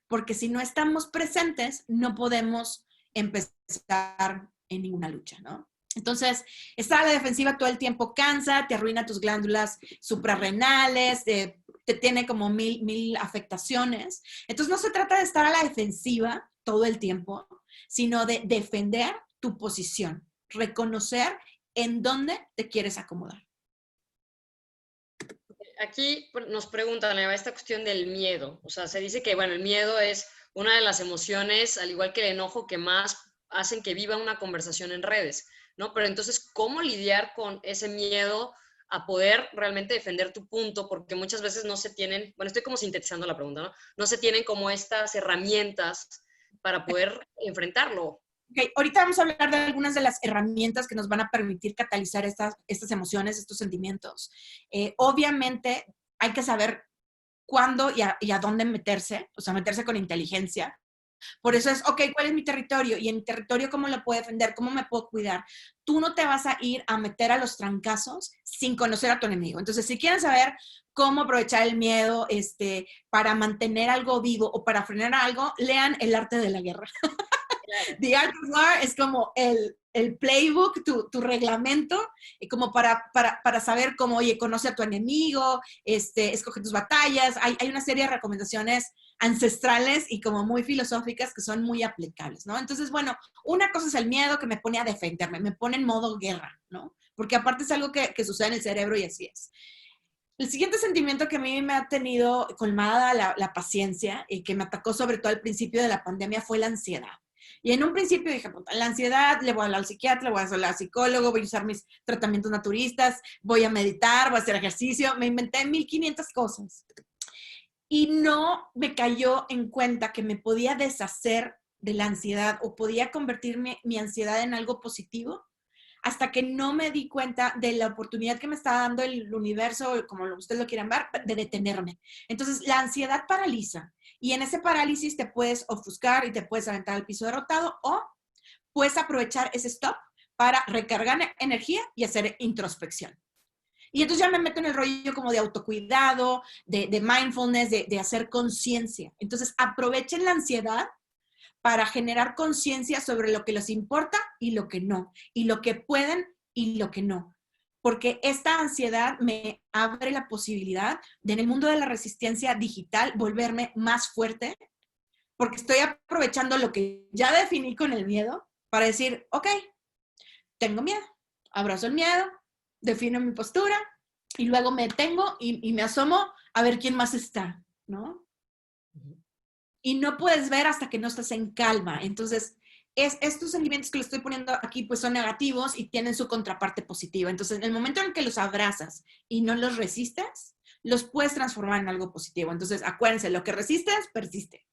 Porque si no estamos presentes, no podemos empezar en ninguna lucha, ¿no? Entonces, estar a la defensiva todo el tiempo cansa, te arruina tus glándulas suprarrenales, te tiene como mil afectaciones. Entonces, no se trata de estar a la defensiva todo el tiempo, sino de defender tu posición, reconocer en dónde te quieres acomodar. Aquí nos preguntan, Eva, esta cuestión del miedo. O sea, se dice que, bueno, el miedo es una de las emociones, al igual que el enojo, que más hacen que viva una conversación en redes, ¿no? Pero entonces, ¿cómo lidiar con ese miedo a poder realmente defender tu punto? Porque muchas veces no se tienen, bueno, estoy como sintetizando la pregunta, ¿no? No se tienen como estas herramientas para poder enfrentarlo. Ok, ahorita vamos a hablar de algunas de las herramientas que nos van a permitir catalizar estas emociones, estos sentimientos. Obviamente hay que saber cuándo y a dónde meterse, o sea, meterse con inteligencia. Por eso es, ok, ¿cuál es mi territorio? Y en mi territorio, ¿cómo lo puedo defender? ¿Cómo me puedo cuidar? Tú no te vas a ir a meter a los trancazos sin conocer a tu enemigo. Entonces, si quieren saber cómo aprovechar el miedo para mantener algo vivo o para frenar algo, lean El arte de la guerra. The Art of War es como el playbook, tu reglamento, como para saber cómo, oye, conoce a tu enemigo, escoge tus batallas. Hay una serie de recomendaciones ancestrales y como muy filosóficas que son muy aplicables, ¿no? Entonces, bueno, una cosa es el miedo que me pone a defenderme, me pone en modo guerra, ¿no? Porque aparte es algo que sucede en el cerebro y así es. El siguiente sentimiento que a mí me ha tenido colmada la paciencia y que me atacó sobre todo al principio de la pandemia fue la ansiedad. Y en un principio dije, puta, la ansiedad, le voy a hablar al psiquiatra, le voy a hablar al psicólogo, voy a usar mis tratamientos naturistas, voy a meditar, voy a hacer ejercicio. Me inventé 1500 cosas. Y no me cayó en cuenta que me podía deshacer de la ansiedad o podía convertir mi ansiedad en algo positivo hasta que no me di cuenta de la oportunidad que me estaba dando el universo, como ustedes lo quieran ver, de detenerme. Entonces, la ansiedad paraliza y en ese parálisis te puedes ofuscar y te puedes aventar al piso derrotado o puedes aprovechar ese stop para recargar energía y hacer introspección. Y entonces ya me meto en el rollo como de autocuidado, de mindfulness, de hacer conciencia. Entonces, aprovechen la ansiedad para generar conciencia sobre lo que les importa y lo que no, y lo que pueden y lo que no. Porque esta ansiedad me abre la posibilidad de en el mundo de la resistencia digital volverme más fuerte, porque estoy aprovechando lo que ya definí con el miedo para decir, ok, tengo miedo, abrazo el miedo, defino mi postura y luego me detengo y me asomo a ver quién más está, ¿no? Y no puedes ver hasta que no estás en calma. Entonces, estos sentimientos que le estoy poniendo aquí pues son negativos y tienen su contraparte positiva. Entonces, en el momento en que los abrazas y no los resistes, los puedes transformar en algo positivo. Entonces, acuérdense, lo que resistes, persiste.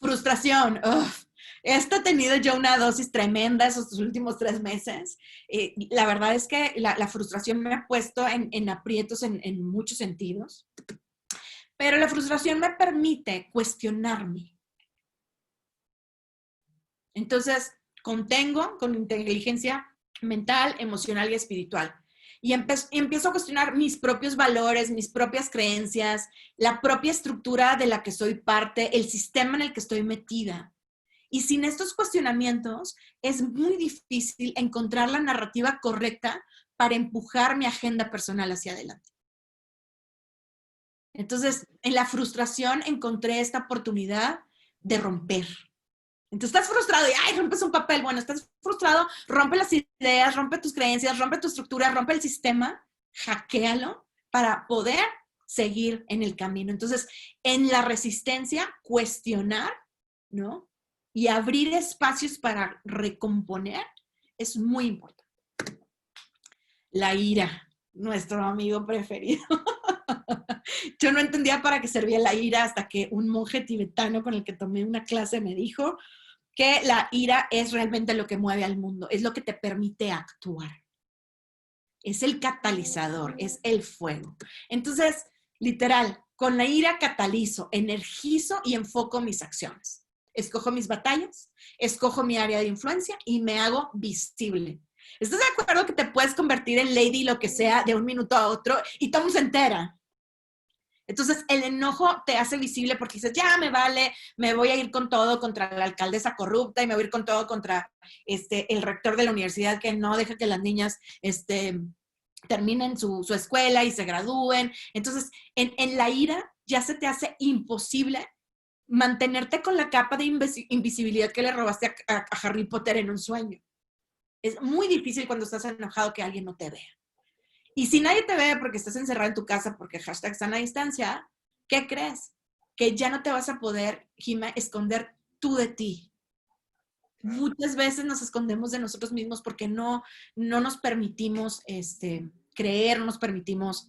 Frustración. Uf. Esto he tenido yo una dosis tremenda esos últimos 3 meses. La verdad es que la frustración me ha puesto en aprietos en muchos sentidos. Pero la frustración me permite cuestionarme. Entonces, contengo con inteligencia mental, emocional y espiritual. Y empiezo a cuestionar mis propios valores, mis propias creencias, la propia estructura de la que soy parte, el sistema en el que estoy metida. Y sin estos cuestionamientos es muy difícil encontrar la narrativa correcta para empujar mi agenda personal hacia adelante. Entonces, en la frustración encontré esta oportunidad de romper. Entonces estás frustrado y ¡ay! Rompes un papel. Bueno, estás frustrado, rompe las ideas, rompe tus creencias, rompe tu estructura, rompe el sistema, hackéalo para poder seguir en el camino. Entonces, en la resistencia, cuestionar, ¿no? Y abrir espacios para recomponer es muy importante. La ira, nuestro amigo preferido. Yo no entendía para qué servía la ira hasta que un monje tibetano con el que tomé una clase me dijo que la ira es realmente lo que mueve al mundo, es lo que te permite actuar. Es el catalizador, es el fuego. Entonces, literal, con la ira catalizo, energizo y enfoco mis acciones. Escojo mis batallas, escojo mi área de influencia y me hago visible. ¿Estás de acuerdo que te puedes convertir en lady lo que sea de un minuto a otro y todo se entera? Entonces, el enojo te hace visible porque dices, ya me vale, me voy a ir con todo contra la alcaldesa corrupta y me voy a ir con todo contra el rector de la universidad que no deja que las niñas terminen su escuela y se gradúen. Entonces, en la ira ya se te hace imposible mantenerte con la capa de invisibilidad que le robaste a Harry Potter en un sueño. Es muy difícil cuando estás enojado que alguien no te vea. Y si nadie te ve porque estás encerrado en tu casa, porque hashtag sana distancia, ¿qué crees? Que ya no te vas a poder, Jima, esconder tú de ti. Muchas veces nos escondemos de nosotros mismos porque no nos permitimos creer, no nos permitimos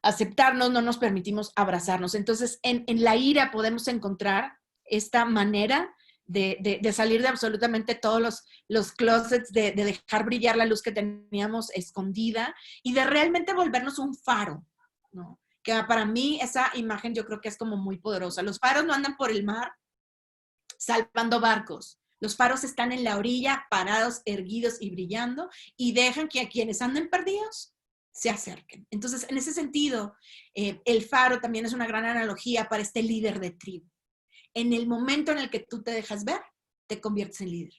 aceptarnos, no nos permitimos abrazarnos. Entonces, en la ira podemos encontrar esta manera de salir de absolutamente todos los closets, de dejar brillar la luz que teníamos escondida y de realmente volvernos un faro, ¿no? Que para mí esa imagen yo creo que es como muy poderosa. Los faros no andan por el mar salvando barcos. Los faros están en la orilla, parados, erguidos y brillando, y dejan que a quienes anden perdidos se acerquen. Entonces, en ese sentido, el faro también es una gran analogía para este líder de tribu. En el momento en el que tú te dejas ver, te conviertes en líder.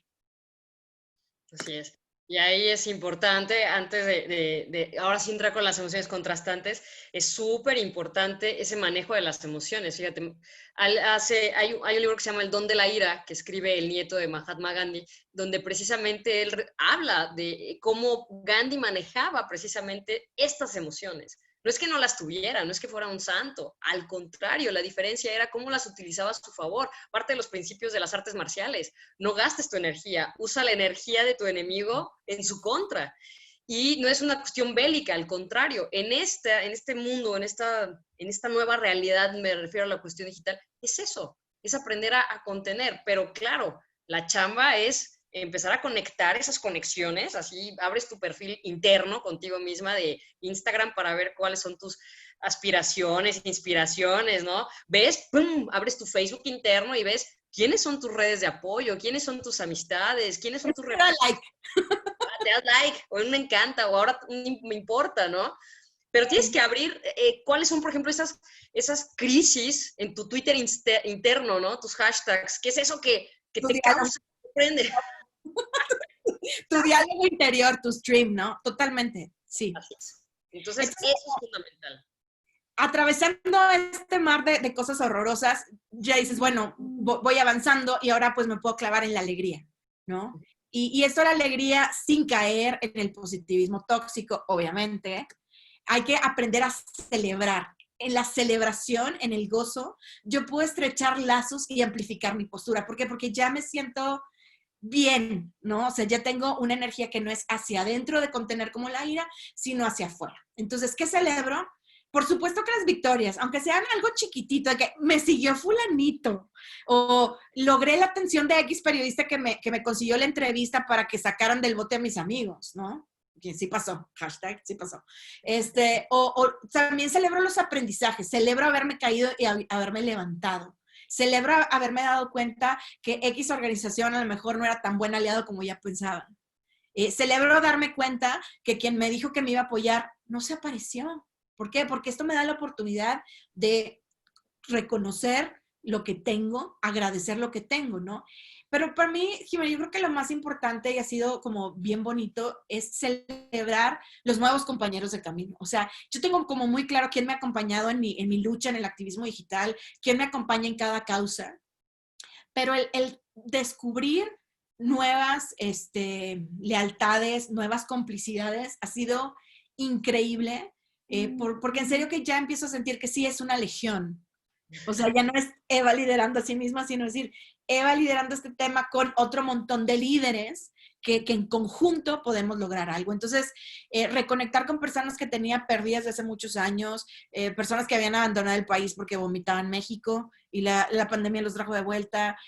Así es. Y ahí es importante, antes ahora sí entrar con las emociones contrastantes, es súper importante ese manejo de las emociones. Fíjate, hay un libro que se llama El don de la ira, que escribe el nieto de Mahatma Gandhi, donde precisamente él habla de cómo Gandhi manejaba precisamente estas emociones. No es que no las tuviera, no es que fuera un santo, al contrario, la diferencia era cómo las utilizaba a su favor, parte de los principios de las artes marciales. No gastes tu energía, usa la energía de tu enemigo en su contra. Y no es una cuestión bélica, al contrario, en este mundo, en esta nueva realidad, me refiero a la cuestión digital, es eso, es aprender a contener, pero claro, la chamba es empezar a conectar esas conexiones, así abres tu perfil interno contigo misma de Instagram para ver cuáles son tus aspiraciones, inspiraciones, ¿no? Ves, ¡pum!, abres tu Facebook interno y ves quiénes son tus redes de apoyo, quiénes son tus amistades, quiénes son tus... Te das like. Te das like, o me encanta, o ahora me importa, ¿no? Pero tienes que abrir cuáles son, por ejemplo, esas crisis en tu Twitter interno, ¿no? Tus hashtags. ¿Qué es eso que te causa, te prende? Tu diálogo interior, tu stream, ¿no? Totalmente, sí. Así es. Entonces, eso es fundamental. Atravesando este mar de cosas horrorosas, ya dices, bueno, voy avanzando y ahora pues me puedo clavar en la alegría, ¿no? Y esto la alegría sin caer en el positivismo tóxico, obviamente. Hay que aprender a celebrar. En la celebración, en el gozo, yo puedo estrechar lazos y amplificar mi postura. ¿Por qué? Porque ya me siento bien, ¿no? O sea, ya tengo una energía que no es hacia adentro de contener como la ira, sino hacia afuera. Entonces, ¿qué celebro? Por supuesto que las victorias, aunque sean algo chiquitito, de que me siguió fulanito, o logré la atención de X periodista que me consiguió la entrevista para que sacaran del bote a mis amigos, ¿no? Que sí pasó, hashtag, sí pasó. O también celebro los aprendizajes, celebro haberme caído y haberme levantado. Celebro haberme dado cuenta que X organización a lo mejor no era tan buen aliado como ya pensaba. Celebro darme cuenta que quien me dijo que me iba a apoyar no se apareció. ¿Por qué? Porque esto me da la oportunidad de reconocer lo que tengo, agradecer lo que tengo, ¿no? Pero para mí, Jimena, yo creo que lo más importante y ha sido como bien bonito es celebrar los nuevos compañeros de camino. O sea, yo tengo como muy claro quién me ha acompañado en mi lucha en el activismo digital, quién me acompaña en cada causa, pero el descubrir nuevas lealtades, nuevas complicidades ha sido increíble, porque en serio que ya empiezo a sentir que sí es una legión. O sea, ya no es Eva liderando a sí misma, sino decir, Eva liderando este tema con otro montón de líderes que en conjunto podemos lograr algo. Entonces, reconectar con personas que tenía perdidas desde hace muchos años, personas que habían abandonado el país porque vomitaban México y la pandemia los trajo de vuelta,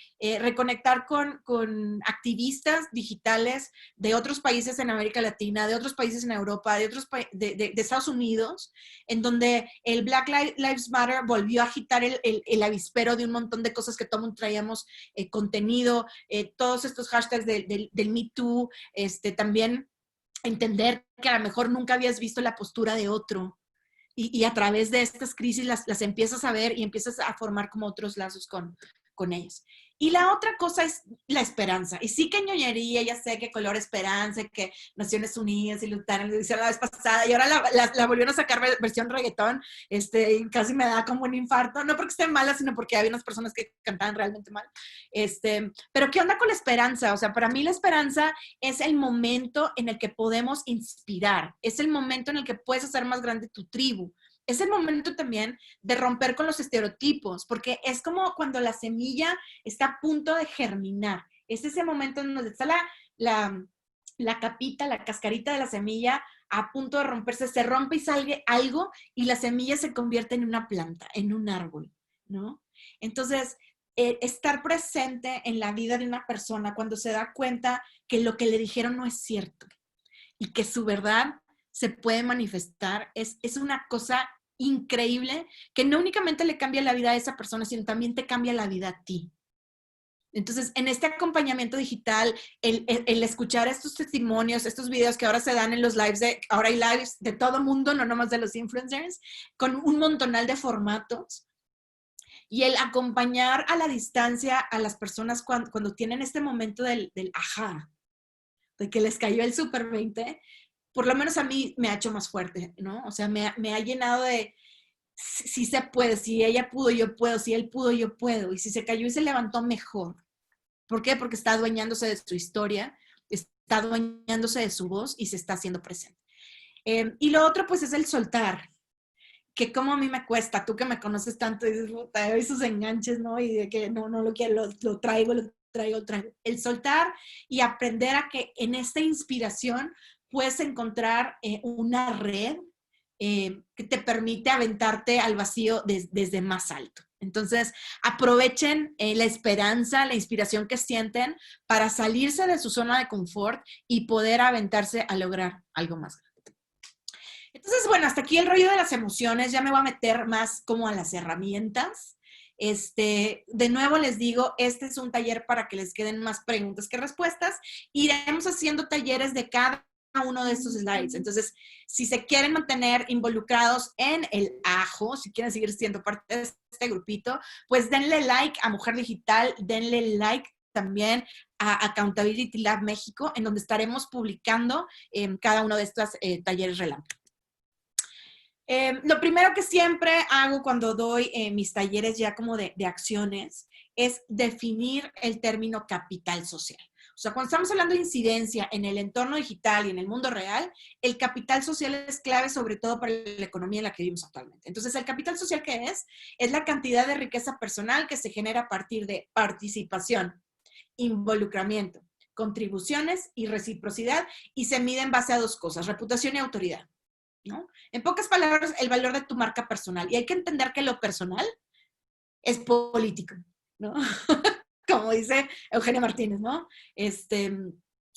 reconectar con activistas digitales de otros países en América Latina, de otros países en Europa, de Estados Unidos, en donde el Black Lives Matter volvió a agitar el avispero de un montón de cosas que todo mundo traíamos contenido, todos estos hashtags del Me Too, también entender que a lo mejor nunca habías visto la postura de otro y a través de estas crisis las empiezas a ver y empiezas a formar como otros lazos con ellos. Y la otra cosa es la esperanza. Y sí que ñoñería, ya sé que color esperanza, que Naciones Unidas y Lután, lo hicieron la vez pasada, y ahora la volvieron a sacar versión reggaetón, y casi me da como un infarto, no porque estén malas, sino porque había unas personas que cantaban realmente mal. Pero ¿qué onda con la esperanza? O sea, para mí la esperanza es el momento en el que podemos inspirar, es el momento en el que puedes hacer más grande tu tribu. Es el momento también de romper con los estereotipos, porque es como cuando la semilla está a punto de germinar. Es ese momento en donde está la capita, la cascarita de la semilla a punto de romperse, se rompe y sale algo y la semilla se convierte en una planta, en un árbol, ¿no? Entonces, estar presente en la vida de una persona cuando se da cuenta que lo que le dijeron no es cierto y que su verdad se puede manifestar, es una cosa increíble que no únicamente le cambia la vida a esa persona, sino también te cambia la vida a ti. Entonces, en este acompañamiento digital, el escuchar estos testimonios, estos videos que ahora se dan en los lives, ahora hay lives de todo mundo, no nomás de los influencers, con un montonal de formatos, y el acompañar a la distancia a las personas cuando tienen este momento del ajá, de que les cayó el super 20, por lo menos a mí me ha hecho más fuerte, ¿no? O sea, me ha llenado de, si se puede, si ella pudo, yo puedo, si él pudo, yo puedo, y si se cayó y se levantó, mejor. ¿Por qué? Porque está adueñándose de su historia, está adueñándose de su voz y se está haciendo presente. Y lo otro, pues, es el soltar, que como a mí me cuesta, tú que me conoces tanto, y dices, puta, esos enganches, ¿no? Y de que no lo quiero, lo traigo. El soltar y aprender a que en esta inspiración puedes encontrar una red que te permite aventarte al vacío desde más alto. Entonces, aprovechen la esperanza, la inspiración que sienten para salirse de su zona de confort y poder aventarse a lograr algo más grande. Entonces, bueno, hasta aquí el rollo de las emociones. Ya me voy a meter más como a las herramientas. De nuevo les digo, este es un taller para que les queden más preguntas que respuestas. Iremos haciendo talleres de cada uno de estos slides. Entonces, si se quieren mantener involucrados en el ajo, si quieren seguir siendo parte de este grupito, pues denle like a Mujer Digital, denle like también a Accountability Lab México, en donde estaremos publicando cada uno de estos talleres relámpago. Lo primero que siempre hago cuando doy mis talleres ya como de acciones es definir el término capital social. O sea, cuando estamos hablando de incidencia en el entorno digital y en el mundo real, el capital social es clave sobre todo para la economía en la que vivimos actualmente. Entonces, ¿el capital social qué es? Es la cantidad de riqueza personal que se genera a partir de participación, involucramiento, contribuciones y reciprocidad, y se mide en base a dos cosas, reputación y autoridad, ¿no? En pocas palabras, el valor de tu marca personal. Y hay que entender que lo personal es político, ¿no? Como dice Eugenia Martínez, ¿no?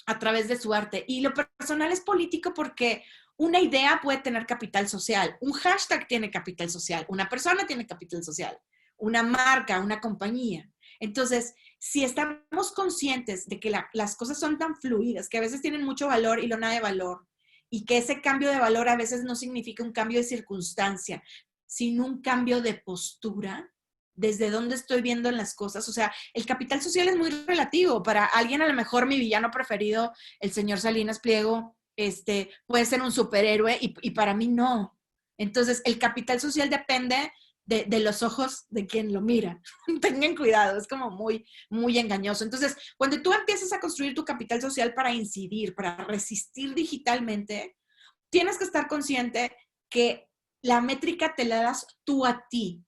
A través de su arte. Y lo personal es político porque una idea puede tener capital social, un hashtag tiene capital social, una persona tiene capital social, una marca, una compañía. Entonces, si estamos conscientes de que las cosas son tan fluidas, que a veces tienen mucho valor y lo nada de valor, y que ese cambio de valor a veces no significa un cambio de circunstancia, sino un cambio de postura, desde dónde estoy viendo las cosas. O sea, el capital social es muy relativo. Para alguien, a lo mejor, mi villano preferido, el señor Salinas Pliego, puede ser un superhéroe y para mí no. Entonces, el capital social depende de los ojos de quien lo mira. Tengan cuidado, es como muy, muy engañoso. Entonces, cuando tú empiezas a construir tu capital social para incidir, para resistir digitalmente, tienes que estar consciente que la métrica te la das tú a ti.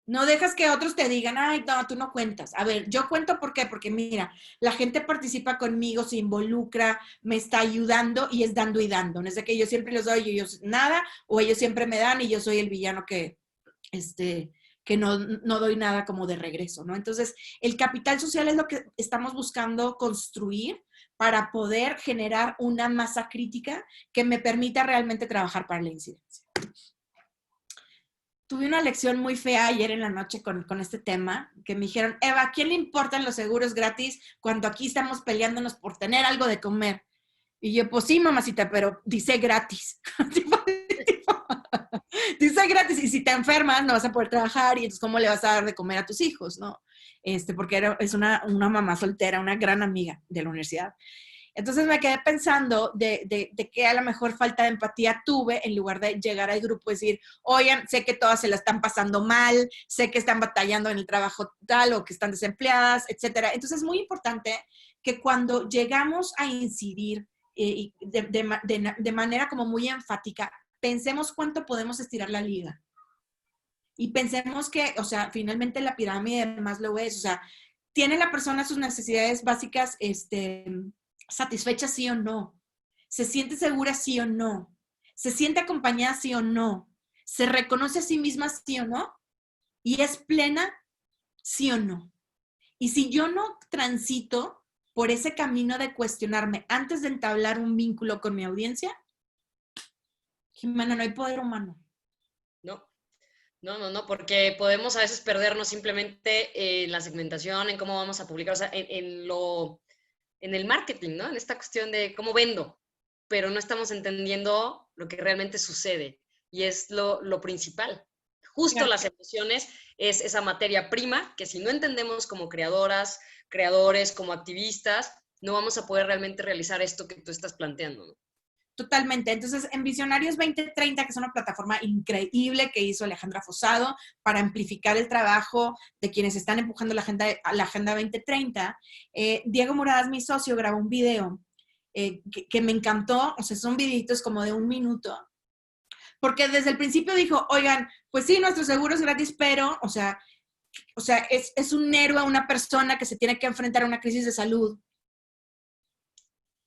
No dejas que otros te digan, ay, no, tú no cuentas. A ver, yo cuento, ¿por qué? Porque mira, la gente participa conmigo, se involucra, me está ayudando y es dando y dando. No es de que yo siempre les doy y ellos nada, o ellos siempre me dan y yo soy el villano que no doy nada como de regreso, ¿no? Entonces, el capital social es lo que estamos buscando construir para poder generar una masa crítica que me permita realmente trabajar para la incidencia. Tuve una lección muy fea ayer en la noche con este tema, que me dijeron, Eva, ¿a quién le importan los seguros gratis cuando aquí estamos peleándonos por tener algo de comer? Y yo, pues sí, mamacita, pero dice gratis. Dice gratis, y si te enfermas no vas a poder trabajar, y entonces ¿cómo le vas a dar de comer a tus hijos, no? Porque es una mamá soltera, una gran amiga de la universidad. Entonces me quedé pensando de que a lo mejor falta de empatía tuve en lugar de llegar al grupo y decir, oigan, sé que todas se la están pasando mal, sé que están batallando en el trabajo tal o que están desempleadas, etcétera. Entonces es muy importante que cuando llegamos a incidir de manera como muy enfática, pensemos cuánto podemos estirar la liga. Y pensemos que, o sea, finalmente la pirámide de Maslow es, o sea, ¿tiene la persona sus necesidades básicas satisfecha sí o no? ¿Se siente segura sí o no? ¿Se siente acompañada sí o no? ¿Se reconoce a sí misma sí o no? ¿Y es plena ¿Sí o no? Y si yo no transito por ese camino de cuestionarme antes de entablar un vínculo con mi audiencia, Jimena, no hay poder humano. No, no, porque podemos a veces perdernos simplemente en la segmentación, en cómo vamos a publicar, o sea, en el marketing, ¿no? En esta cuestión de cómo vendo, pero no estamos entendiendo lo que realmente sucede y es lo principal. Justo Claro. las emociones es esa materia prima que si no entendemos como creadoras, creadores, como activistas, no vamos a poder realmente realizar esto que tú estás planteando, ¿no? Totalmente. Entonces, en Visionarios 2030, que es una plataforma increíble que hizo Alejandra Fosado para amplificar el trabajo de quienes están empujando la Agenda 2030, Diego Muradas, mi socio, grabó un video que me encantó. O sea, son videitos como de 1 minuto, porque desde el principio dijo, oigan, pues sí, nuestro seguro es gratis, pero, o sea es un héroe, una persona que se tiene que enfrentar a una crisis de salud.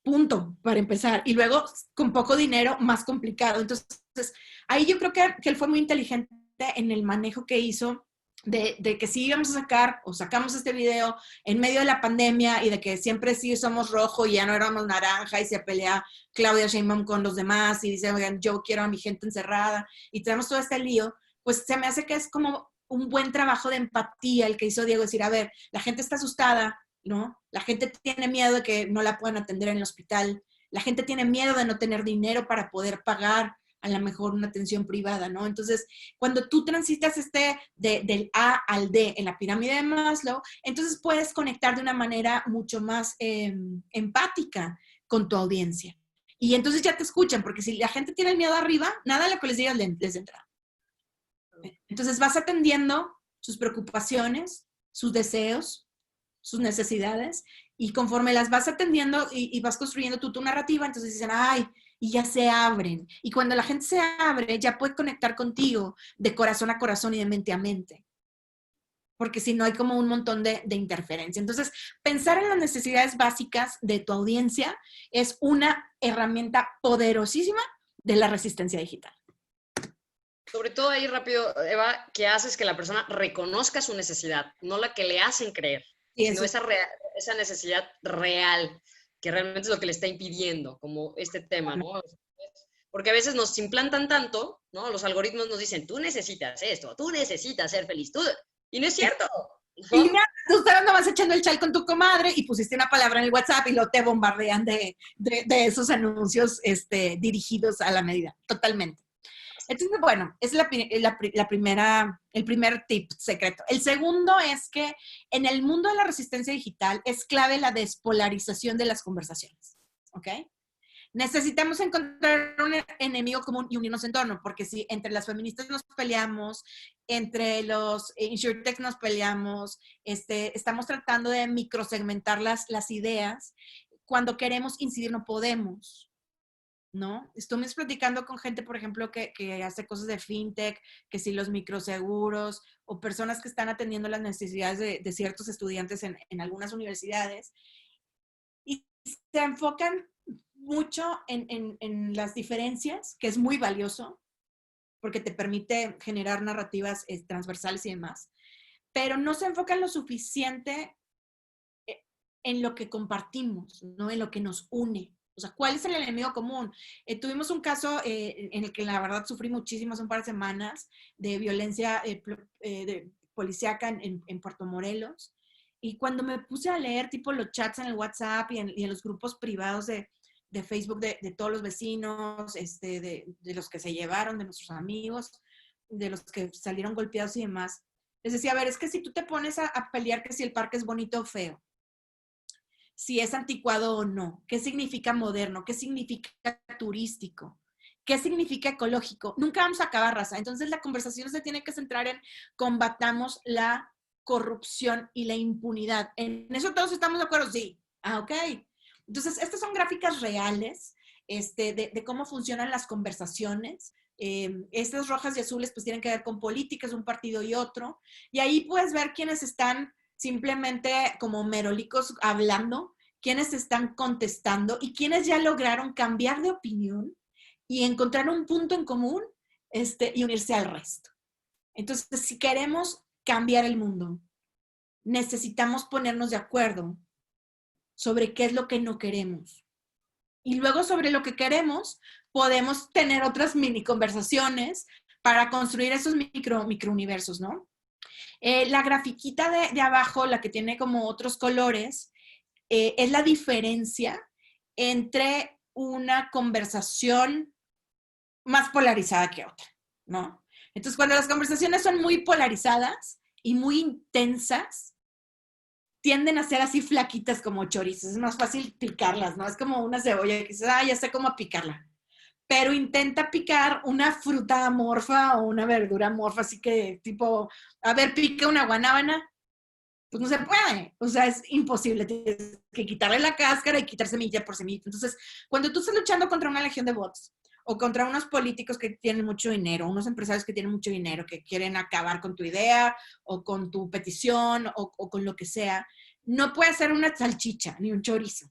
Punto, para empezar. Y luego, con poco dinero, más complicado. Entonces, ahí yo creo que él fue muy inteligente en el manejo que hizo de que sí íbamos a sacar o sacamos este video en medio de la pandemia y de que siempre sí somos rojo y ya no éramos naranja y se pelea Claudia Sheinbaum con los demás y dice, oigan, yo quiero a mi gente encerrada y tenemos todo este lío, pues se me hace que es como un buen trabajo de empatía el que hizo Diego, decir, a ver, la gente está asustada, ¿no? La gente tiene miedo de que no la puedan atender en el hospital, la gente tiene miedo de no tener dinero para poder pagar a lo mejor una atención privada, ¿no? Entonces, cuando tú transitas del A al D en la pirámide de Maslow, entonces puedes conectar de una manera mucho más empática con tu audiencia. Y entonces ya te escuchan, porque si la gente tiene el miedo arriba, nada de lo que les digas les entra. Entonces vas atendiendo sus preocupaciones, sus deseos, sus necesidades, y conforme las vas atendiendo y vas construyendo tu narrativa, entonces dicen, ay, y ya se abren. Y cuando la gente se abre, ya puede conectar contigo de corazón a corazón y de mente a mente. Porque si no hay como un montón de interferencia. Entonces, pensar en las necesidades básicas de tu audiencia es una herramienta poderosísima de la resistencia digital. Sobre todo ahí rápido, Eva, que haces que la persona reconozca su necesidad, no la que le hacen creer, Sí, sino eso. esa necesidad real, que realmente es lo que le está impidiendo, como este tema, ¿no? Porque a veces nos implantan tanto, ¿no? Los algoritmos nos dicen, tú necesitas esto, tú necesitas ser feliz, tú... Y no es cierto, ¿no? Y ya, tú no vas echando el chal con tu comadre y pusiste una palabra en el WhatsApp y lo te bombardean de esos anuncios dirigidos a la medida. Totalmente. Entonces, bueno, es el primer tip secreto. El segundo es que en el mundo de la resistencia digital es clave la despolarización de las conversaciones, ¿ok? Necesitamos encontrar un enemigo común y unirnos en torno, porque si entre las feministas nos peleamos, entre los insurtechs nos peleamos, estamos tratando de microsegmentar las ideas, cuando queremos incidir no podemos, ¿no? Estuvimos platicando con gente, por ejemplo, que hace cosas de fintech, que si los microseguros, o personas que están atendiendo las necesidades de ciertos estudiantes en algunas universidades, y se enfocan mucho en las diferencias, que es muy valioso, porque te permite generar narrativas transversales y demás, pero no se enfocan lo suficiente en lo que compartimos, no en lo que nos une. O sea, ¿cuál es el enemigo común? Tuvimos un caso en el que la verdad sufrí muchísimo hace un par de semanas de violencia policíaca en Puerto Morelos. Y cuando me puse a leer tipo los chats en el WhatsApp y en los grupos privados de Facebook de todos los vecinos, de los que se llevaron, de nuestros amigos, de los que salieron golpeados y demás, les decía, a ver, es que si tú te pones a pelear que si el parque es bonito o feo, si es anticuado o no, qué significa moderno, qué significa turístico, qué significa ecológico. Nunca vamos a acabar, raza. Entonces la conversación se tiene que centrar en combatamos la corrupción y la impunidad. ¿En eso todos estamos de acuerdo? Sí. Ah, ok. Entonces, estas son gráficas reales de cómo funcionan las conversaciones. Estas rojas y azules pues tienen que ver con políticas, un partido y otro. Y ahí puedes ver quiénes están simplemente como merolicos hablando, quienes están contestando y quienes ya lograron cambiar de opinión y encontrar un punto en común y unirse al resto. Entonces, si queremos cambiar el mundo, necesitamos ponernos de acuerdo sobre qué es lo que no queremos. Y luego sobre lo que queremos, podemos tener otras mini conversaciones para construir esos microuniversos, ¿no? La grafiquita de abajo, la que tiene como otros colores, es la diferencia entre una conversación más polarizada que otra, ¿no? Entonces, cuando las conversaciones son muy polarizadas y muy intensas, tienden a ser así flaquitas como chorizos. Es más fácil picarlas, ¿no? Es como una cebolla que dices, ya sé cómo picarla. Pero intenta picar una fruta amorfa o una verdura amorfa, así que tipo, a ver, pica una guanábana, pues no se puede, o sea, es imposible, tienes que quitarle la cáscara y quitar semilla por semilla. Entonces, cuando tú estás luchando contra una legión de bots o contra unos políticos que tienen mucho dinero, unos empresarios que tienen mucho dinero, que quieren acabar con tu idea o con tu petición o con lo que sea, no puede ser una salchicha ni un chorizo.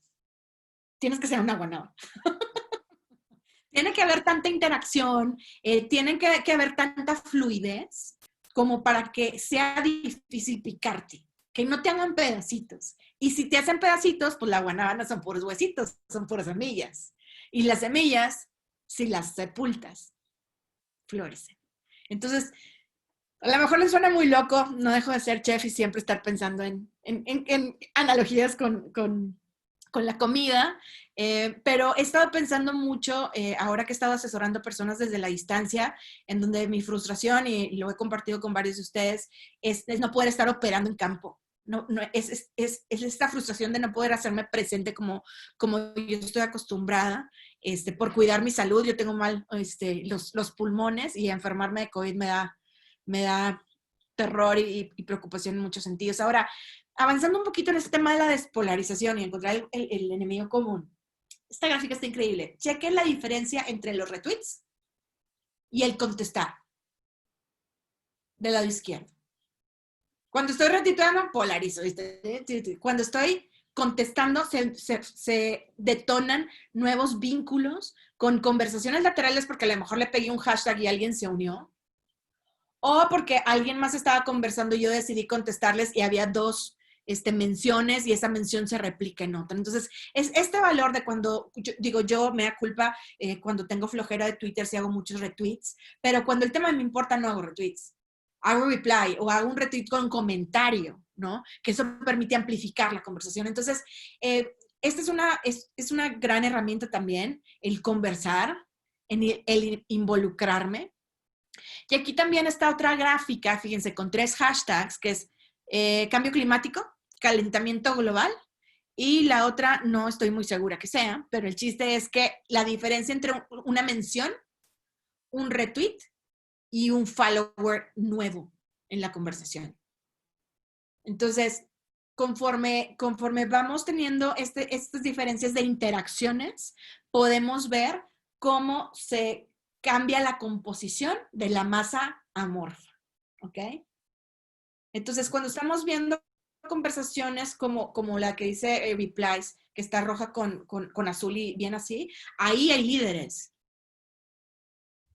Tienes que ser una guanábana. Tiene que haber tanta interacción, tiene que haber tanta fluidez como para que sea difícil picarte, que no te hagan pedacitos. Y si te hacen pedacitos, pues la guanábana son puros huesitos, son puras semillas. Y las semillas, si las sepultas, florecen. Entonces, a lo mejor les suena muy loco, no dejo de ser chef y siempre estar pensando en analogías con la comida, pero he estado pensando mucho, ahora que he estado asesorando personas desde la distancia, en donde mi frustración, y lo he compartido con varios de ustedes, es no poder estar operando en campo. Es esta frustración de no poder hacerme presente como yo estoy acostumbrada, por cuidar mi salud. Yo tengo mal los pulmones y enfermarme de COVID me da terror y preocupación en muchos sentidos. Ahora, avanzando un poquito en este tema de la despolarización y encontrar el enemigo común. Esta gráfica está increíble. Chequen la diferencia entre los retweets y el contestar del lado izquierdo. Cuando estoy retuiteando, polarizo, ¿viste? Cuando estoy contestando, se detonan nuevos vínculos con conversaciones laterales porque a lo mejor le pegué un hashtag y alguien se unió. O porque alguien más estaba conversando y yo decidí contestarles y había dos menciones y esa mención se replica en otra. Entonces, es este valor de cuando, yo me da culpa cuando tengo flojera de Twitter si hago muchos retweets, pero cuando el tema me importa no hago retweets. Hago reply o hago un retweet con comentario, ¿no? Que eso permite amplificar la conversación. Entonces, esta es una gran herramienta también, el conversar, el involucrarme. Y aquí también está otra gráfica, fíjense, con 3 hashtags, que es cambio climático, calentamiento global, y la otra no estoy muy segura que sea, pero el chiste es que la diferencia entre una mención, un retweet y un follower nuevo en la conversación. Entonces, conforme vamos teniendo estas diferencias de interacciones, podemos ver cómo se cambia la composición de la masa amorfa, ¿ok? Entonces, cuando estamos viendo conversaciones como la que dice replies, que está roja con azul y bien así, ahí hay líderes.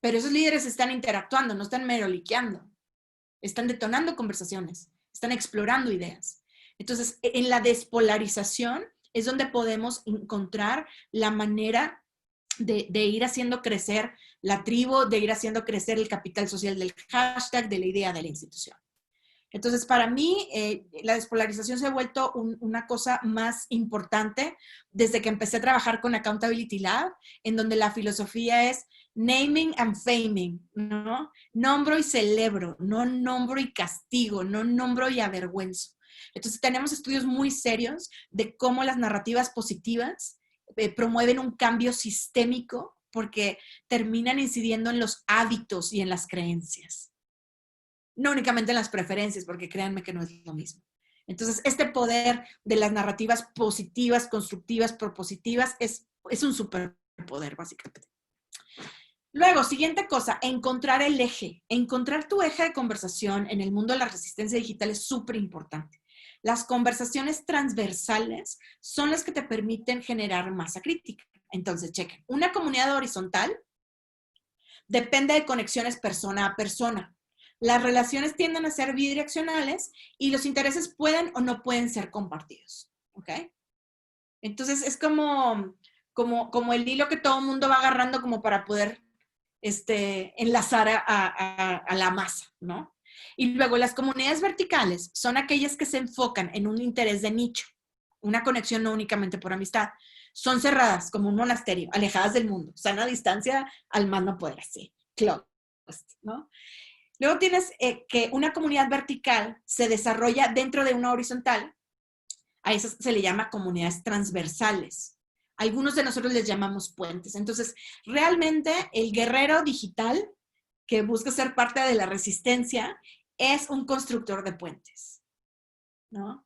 Pero esos líderes están interactuando, no están meroliqueando. Están detonando conversaciones, están explorando ideas. Entonces, en la despolarización es donde podemos encontrar la manera de ir haciendo crecer la tribu, de ir haciendo crecer el capital social del hashtag, de la idea de la institución. Entonces, para mí, la despolarización se ha vuelto una cosa más importante desde que empecé a trabajar con Accountability Lab, en donde la filosofía es naming and faming, ¿no? Nombro y celebro, no nombro y castigo, no nombro y avergüenzo. Entonces, tenemos estudios muy serios de cómo las narrativas positivas promueven un cambio sistémico porque terminan incidiendo en los hábitos y en las creencias. No únicamente en las preferencias, porque créanme que no es lo mismo. Entonces, este poder de las narrativas positivas, constructivas, propositivas, es un superpoder, básicamente. Luego, siguiente cosa, encontrar el eje. Encontrar tu eje de conversación en el mundo de la resistencia digital es súper importante. Las conversaciones transversales son las que te permiten generar masa crítica. Entonces, chequen, una comunidad horizontal depende de conexiones persona a persona. Las relaciones tienden a ser bidireccionales y los intereses pueden o no pueden ser compartidos. ¿Ok? Entonces es como el hilo que todo el mundo va agarrando como para poder enlazar a la masa, ¿no? Y luego las comunidades verticales son aquellas que se enfocan en un interés de nicho, una conexión no únicamente por amistad. Son cerradas como un monasterio, alejadas del mundo, sana distancia al más no poder, así, closed, ¿no? Luego tienes que una comunidad vertical se desarrolla dentro de una horizontal. A eso se le llama comunidades transversales. Algunos de nosotros les llamamos puentes. Entonces, realmente el guerrero digital que busca ser parte de la resistencia es un constructor de puentes, ¿no?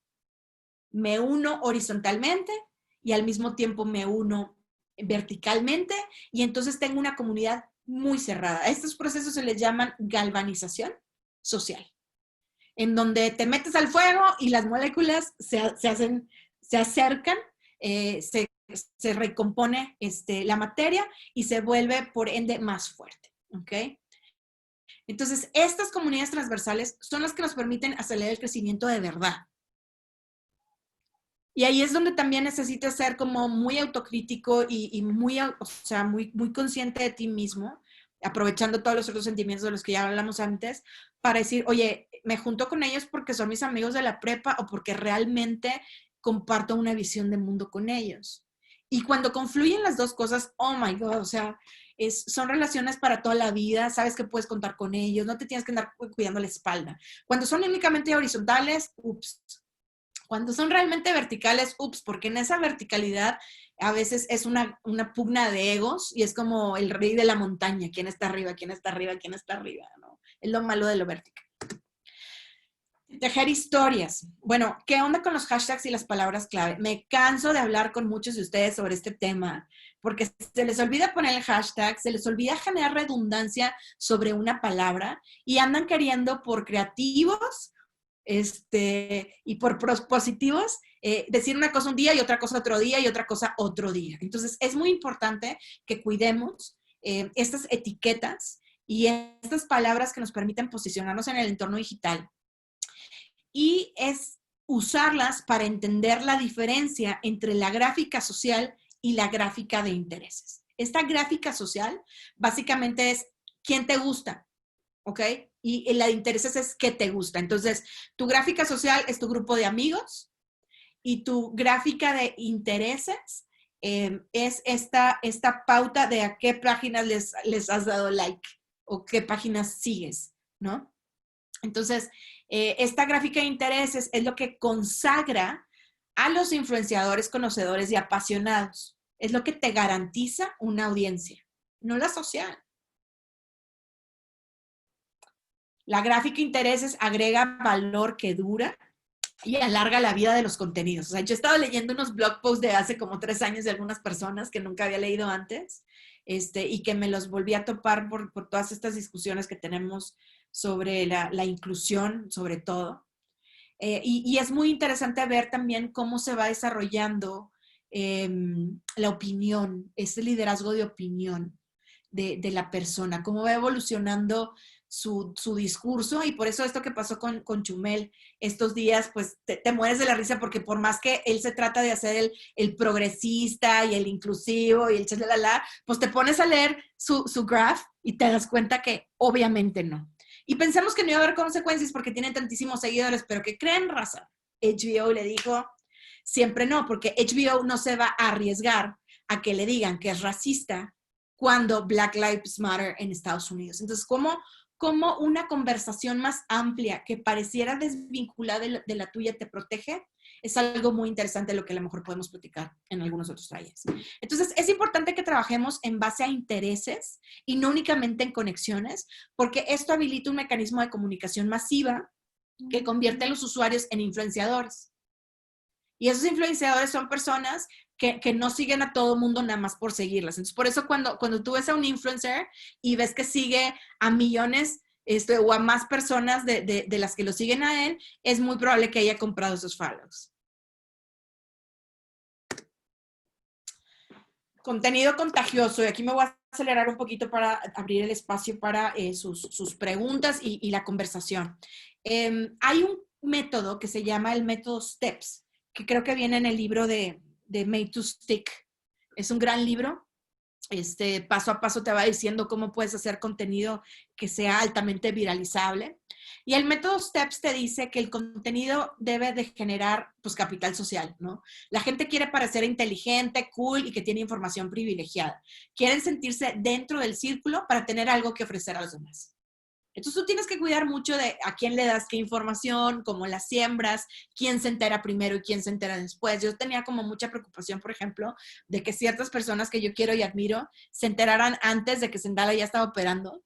Me uno horizontalmente y al mismo tiempo me uno verticalmente y entonces tengo una comunidad muy cerrada. A estos procesos se les llaman galvanización social, en donde te metes al fuego y las moléculas se acercan, se recompone la materia y se vuelve, por ende, más fuerte. ¿Ok? Entonces, estas comunidades transversales son las que nos permiten acelerar el crecimiento de verdad. Y ahí es donde también necesitas ser como muy autocrítico y muy, o sea, muy consciente de ti mismo, aprovechando todos los otros sentimientos de los que ya hablamos antes, para decir, oye, me junto con ellos porque son mis amigos de la prepa o porque realmente comparto una visión de mundo con ellos. Y cuando confluyen las dos cosas, oh my God, o sea, son relaciones para toda la vida, sabes que puedes contar con ellos, no te tienes que andar cuidando la espalda. Cuando son únicamente horizontales, ups. Cuando son realmente verticales, ups, porque en esa verticalidad a veces es una pugna de egos y es como el rey de la montaña, quién está arriba, quién está arriba, quién está arriba, ¿no? Es lo malo de lo vertical. Tejer historias. Bueno, ¿qué onda con los hashtags y las palabras clave? Me canso de hablar con muchos de ustedes sobre este tema, porque se les olvida poner el hashtag, se les olvida generar redundancia sobre una palabra y andan queriendo por creativos y por positivos, decir una cosa un día y otra cosa otro día y otra cosa otro día. Entonces, es muy importante que cuidemos estas etiquetas y estas palabras que nos permiten posicionarnos en el entorno digital. Y es usarlas para entender la diferencia entre la gráfica social y la gráfica de intereses. Esta gráfica social básicamente es quién te gusta, ¿ok? Y la de intereses es qué te gusta. Entonces, tu gráfica social es tu grupo de amigos y tu gráfica de intereses es esta pauta de a qué páginas les has dado like o qué páginas sigues, ¿no? Entonces, esta gráfica de intereses es lo que consagra a los influenciadores, conocedores y apasionados. Es lo que te garantiza una audiencia, no la social. La gráfica de intereses agrega valor que dura y alarga la vida de los contenidos. O sea, yo he estado leyendo unos blog posts de hace como 3 años de algunas personas que nunca había leído antes, y que me los volví a topar por todas estas discusiones que tenemos sobre la inclusión, sobre todo. Y es muy interesante ver también cómo se va desarrollando la opinión, ese liderazgo de opinión de la persona, cómo va evolucionando su discurso, y por eso esto que pasó con Chumel estos días, pues te mueres de la risa, porque por más que él se trata de hacer el progresista y el inclusivo y el chalala, pues te pones a leer su graph y te das cuenta que obviamente no. Y pensamos que no iba a haber consecuencias porque tienen tantísimos seguidores, pero ¿qué creen, raza? HBO le dijo, siempre no, porque HBO no se va a arriesgar a que le digan que es racista cuando Black Lives Matter en Estados Unidos. Entonces, ¿cómo una conversación más amplia que pareciera desvinculada de la tuya te protege? Es algo muy interesante lo que a lo mejor podemos platicar en algunos otros talleres. Entonces, es importante que trabajemos en base a intereses y no únicamente en conexiones, porque esto habilita un mecanismo de comunicación masiva que convierte a los usuarios en influenciadores. Y esos influenciadores son personas que no siguen a todo mundo nada más por seguirlas. Entonces, por eso cuando tú ves a un influencer y ves que sigue a millones o a más personas de las que lo siguen a él, es muy probable que haya comprado esos follows. Contenido contagioso. Y aquí me voy a acelerar un poquito para abrir el espacio para sus preguntas y la conversación. Hay un método que se llama el método STEPS, que creo que viene en el libro de Made to Stick. Es un gran libro. Paso a paso te va diciendo cómo puedes hacer contenido que sea altamente viralizable. Y el método STEPS te dice que el contenido debe de generar, pues, capital social, ¿no? La gente quiere parecer inteligente, cool y que tiene información privilegiada. Quieren sentirse dentro del círculo para tener algo que ofrecer a los demás. Entonces tú tienes que cuidar mucho de a quién le das qué información, cómo la siembras, quién se entera primero y quién se entera después. Yo tenía como mucha preocupación, por ejemplo, de que ciertas personas que yo quiero y admiro se enteraran antes de que Zendaya ya estaba operando,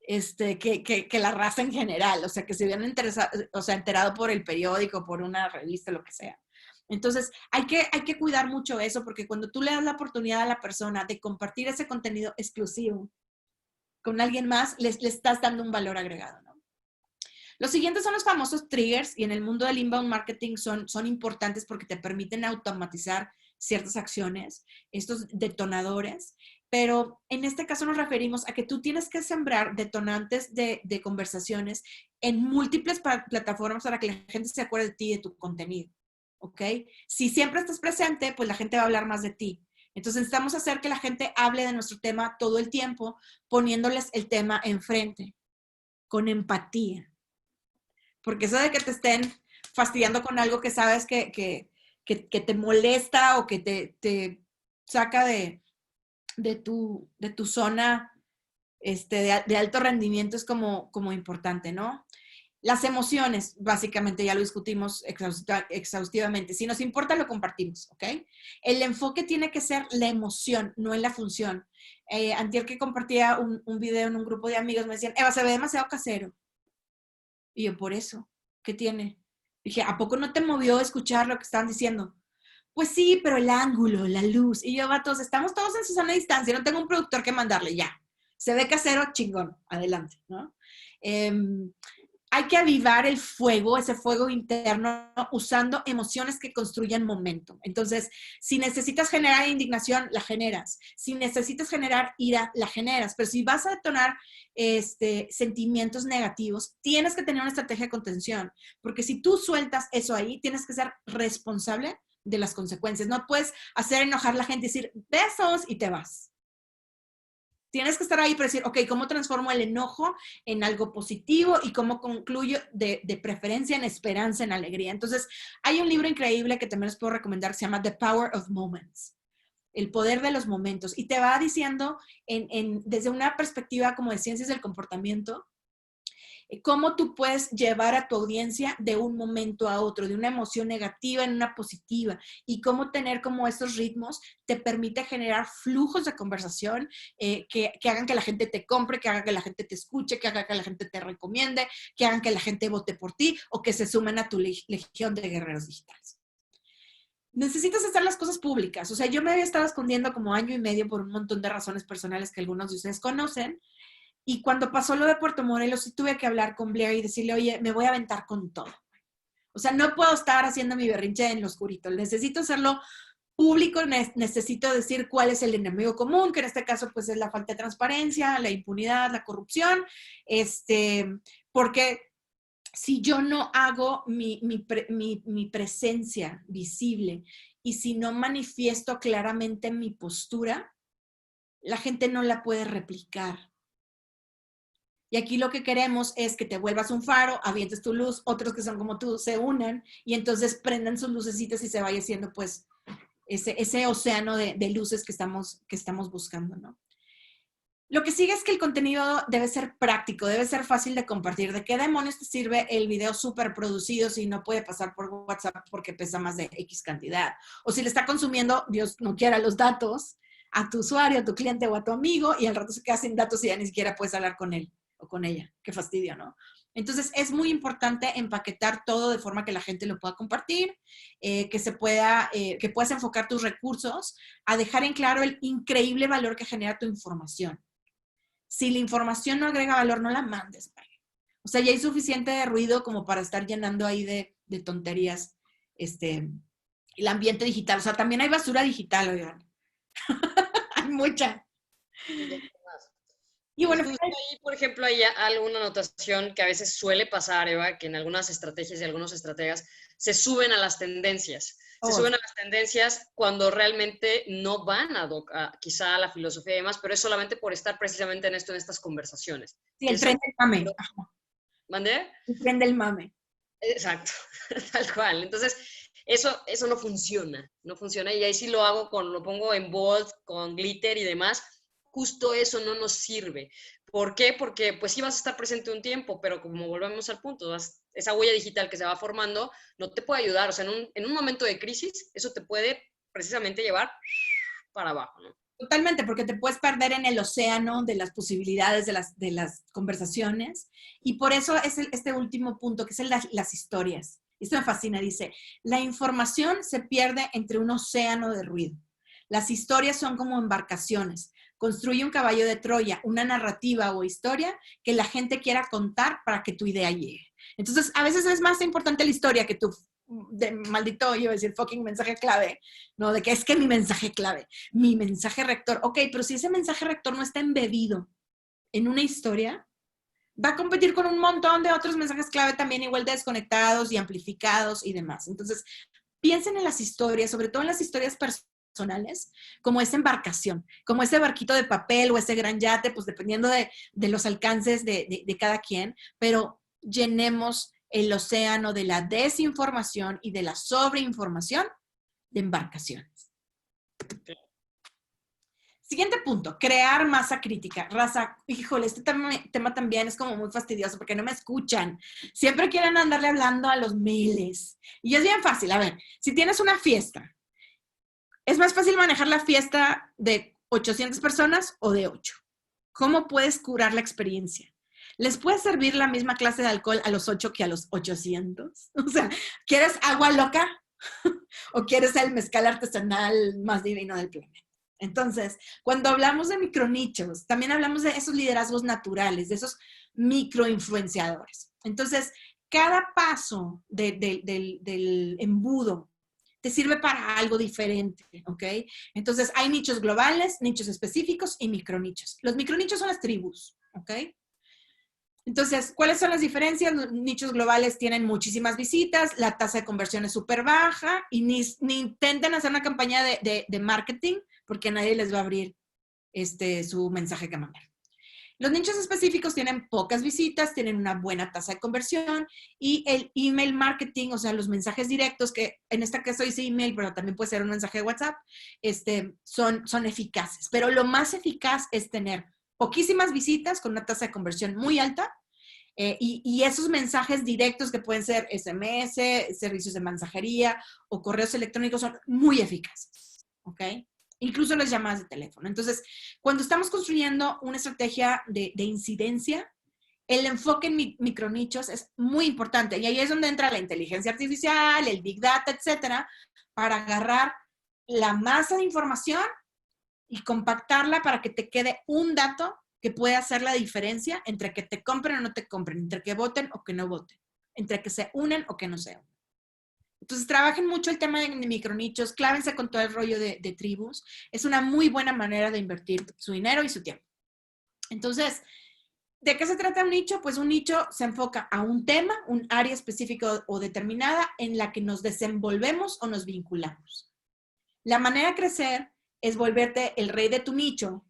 que la raza en general, o sea, que se hubieran enterado por el periódico, por una revista, lo que sea. Entonces, hay que cuidar mucho eso, porque cuando tú le das la oportunidad a la persona de compartir ese contenido exclusivo con alguien más, le estás dando un valor agregado, ¿no? Los siguientes son los famosos triggers y en el mundo del inbound marketing son importantes porque te permiten automatizar ciertas acciones, estos detonadores, pero en este caso nos referimos a que tú tienes que sembrar detonantes de conversaciones en múltiples plataformas para que la gente se acuerde de ti y de tu contenido, ¿ok? Si siempre estás presente, pues la gente va a hablar más de ti. Entonces necesitamos hacer que la gente hable de nuestro tema todo el tiempo, poniéndoles el tema enfrente, con empatía. Porque eso de que te estén fastidiando con algo que sabes que te molesta o que te saca de tu zona de alto rendimiento es como importante, ¿no? Las emociones, básicamente ya lo discutimos exhaustivamente. Si nos importa, lo compartimos, ¿ok? El enfoque tiene que ser la emoción, no en la función. Antier que compartía un video en un grupo de amigos, me decían, Eva, se ve demasiado casero. Y yo, por eso, ¿qué tiene? Dije, ¿a poco no te movió escuchar lo que estaban diciendo? Pues sí, pero el ángulo, la luz. Y yo, vatos, estamos todos en su zona de distancia, no tengo un productor que mandarle, ya. Se ve casero, chingón, adelante, ¿no? Hay que avivar el fuego, ese fuego interno, usando emociones que construyan momentum. Entonces, si necesitas generar indignación, la generas. Si necesitas generar ira, la generas. Pero si vas a detonar sentimientos negativos, tienes que tener una estrategia de contención. Porque si tú sueltas eso ahí, tienes que ser responsable de las consecuencias. No puedes hacer enojar a la gente y decir, besos y te vas. Tienes que estar ahí para decir, ok, ¿cómo transformo el enojo en algo positivo y cómo concluyo de preferencia en esperanza, en alegría? Entonces, hay un libro increíble que también les puedo recomendar que se llama The Power of Moments, el poder de los momentos. Y te va diciendo desde una perspectiva como de ciencias del comportamiento, cómo tú puedes llevar a tu audiencia de un momento a otro, de una emoción negativa en una positiva, y cómo tener como estos ritmos te permite generar flujos de conversación que hagan que la gente te compre, que hagan que la gente te escuche, que hagan que la gente te recomiende, que hagan que la gente vote por ti o que se sumen a tu legión de guerreros digitales. Necesitas hacer las cosas públicas. O sea, yo me había estado escondiendo como año y medio por un montón de razones personales que algunos de ustedes conocen. Y cuando pasó lo de Puerto Morelos, sí tuve que hablar con Blair y decirle, oye, me voy a aventar con todo. O sea, no puedo estar haciendo mi berrinche en lo oscurito. Necesito hacerlo público, necesito decir cuál es el enemigo común, que en este caso pues es la falta de transparencia, la impunidad, la corrupción, porque si yo no hago mi presencia visible y si no manifiesto claramente mi postura, la gente no la puede replicar. Y aquí lo que queremos es que te vuelvas un faro, avientes tu luz, otros que son como tú se unan y entonces prendan sus lucecitas y se vaya haciendo pues ese océano de luces que estamos buscando, ¿no? Lo que sigue es que el contenido debe ser práctico, debe ser fácil de compartir. ¿De qué demonios te sirve el video súper producido si no puede pasar por WhatsApp porque pesa más de X cantidad? O si le está consumiendo, Dios no quiera, los datos a tu usuario, a tu cliente o a tu amigo y al rato se queda sin datos y ya ni siquiera puedes hablar con él o con ella. Qué fastidio, ¿no? Entonces, es muy importante empaquetar todo de forma que la gente lo pueda compartir, que puedas enfocar tus recursos a dejar en claro el increíble valor que genera tu información. Si la información no agrega valor, no la mandes. O sea, ya hay suficiente ruido como para estar llenando ahí de tonterías el ambiente digital. O sea, también hay basura digital, oigan. Hay mucha. Y ya está más. Y Y bueno, justo ahí, por ejemplo, hay alguna anotación que a veces suele pasar, Eva, que en algunas estrategias y algunos estrategas se suben a las tendencias. Se oh, suben a las tendencias cuando realmente no van quizá a la filosofía y demás, pero es solamente por estar precisamente en esto, en estas conversaciones. sí, Que el eso, tren del mame. Ajá, ¿mandé? el tren del mame. Exacto, tal cual. Entonces, eso no funciona, no funciona. Y ahí sí lo pongo en bold, con glitter y demás. Justo eso no nos sirve. ¿Por qué? Porque pues sí vas a estar presente un tiempo, pero como volvemos al punto, esa huella digital que se va formando no te puede ayudar. O sea, en un momento de crisis, eso te puede precisamente llevar para abajo, ¿no? Totalmente, porque te puedes perder en el océano de las posibilidades de las conversaciones. Y por eso es este último punto, que es las historias. Esto me fascina, dice, la información se pierde entre un océano de ruido. Las historias son como embarcaciones. Construye un caballo de Troya, una narrativa o historia que la gente quiera contar para que tu idea llegue. Entonces, a veces es más importante la historia que tu maldito, iba a decir fucking mensaje clave, ¿no? De que es que mi mensaje clave, mi mensaje rector. Ok, pero si ese mensaje rector no está embebido en una historia, va a competir con un montón de otros mensajes clave también igual de desconectados y amplificados y demás. Entonces, piensen en las historias, sobre todo en las historias personales, como esa embarcación, como ese barquito de papel o ese gran yate, pues dependiendo de los alcances de cada quien, pero llenemos el océano de la desinformación y de la sobreinformación de embarcaciones. Siguiente punto, crear masa crítica. Raza, híjole, este tema también es como muy fastidioso porque no me escuchan. Siempre quieren andarle hablando a los miles. Y es bien fácil, a ver, si tienes una fiesta, ¿es más fácil manejar la fiesta de 800 personas o de 8? ¿Cómo puedes curar la experiencia? ¿Les puede servir la misma clase de alcohol a los 8 que a los 800? O sea, ¿quieres agua loca o quieres el mezcal artesanal más divino del planeta? Entonces, cuando hablamos de micronichos, también hablamos de esos liderazgos naturales, de esos microinfluenciadores. Entonces, cada paso del embudo te sirve para algo diferente, ¿ok? Entonces, hay nichos globales, nichos específicos y micronichos. Los micronichos son las tribus, ¿ok? Entonces, ¿cuáles son las diferencias? Los nichos globales tienen muchísimas visitas, la tasa de conversión es súper baja y ni intenten hacer una campaña de marketing porque nadie les va a abrir su mensaje que mandar. Los nichos específicos tienen pocas visitas, tienen una buena tasa de conversión y el email marketing, o sea, los mensajes directos, que en este caso dice email, pero también puede ser un mensaje de WhatsApp, son eficaces. Pero lo más eficaz es tener poquísimas visitas con una tasa de conversión muy alta y esos mensajes directos que pueden ser SMS, servicios de mensajería o correos electrónicos son muy eficaces, ¿ok? Incluso las llamadas de teléfono. Entonces, cuando estamos construyendo una estrategia de incidencia, el enfoque en micronichos es muy importante. Y ahí es donde entra la inteligencia artificial, el big data, etcétera, para agarrar la masa de información y compactarla para que te quede un dato que puede hacer la diferencia entre que te compren o no te compren, entre que voten o que no voten, entre que se unen o que no se unen. Entonces, trabajen mucho el tema de micronichos, clávense con todo el rollo de tribus. Es una muy buena manera de invertir su dinero y su tiempo. Entonces, ¿de qué se trata un nicho? Pues un nicho se enfoca a un tema, un área específica o determinada en la que nos desenvolvemos o nos vinculamos. La manera de crecer es volverte el rey de tu nicho,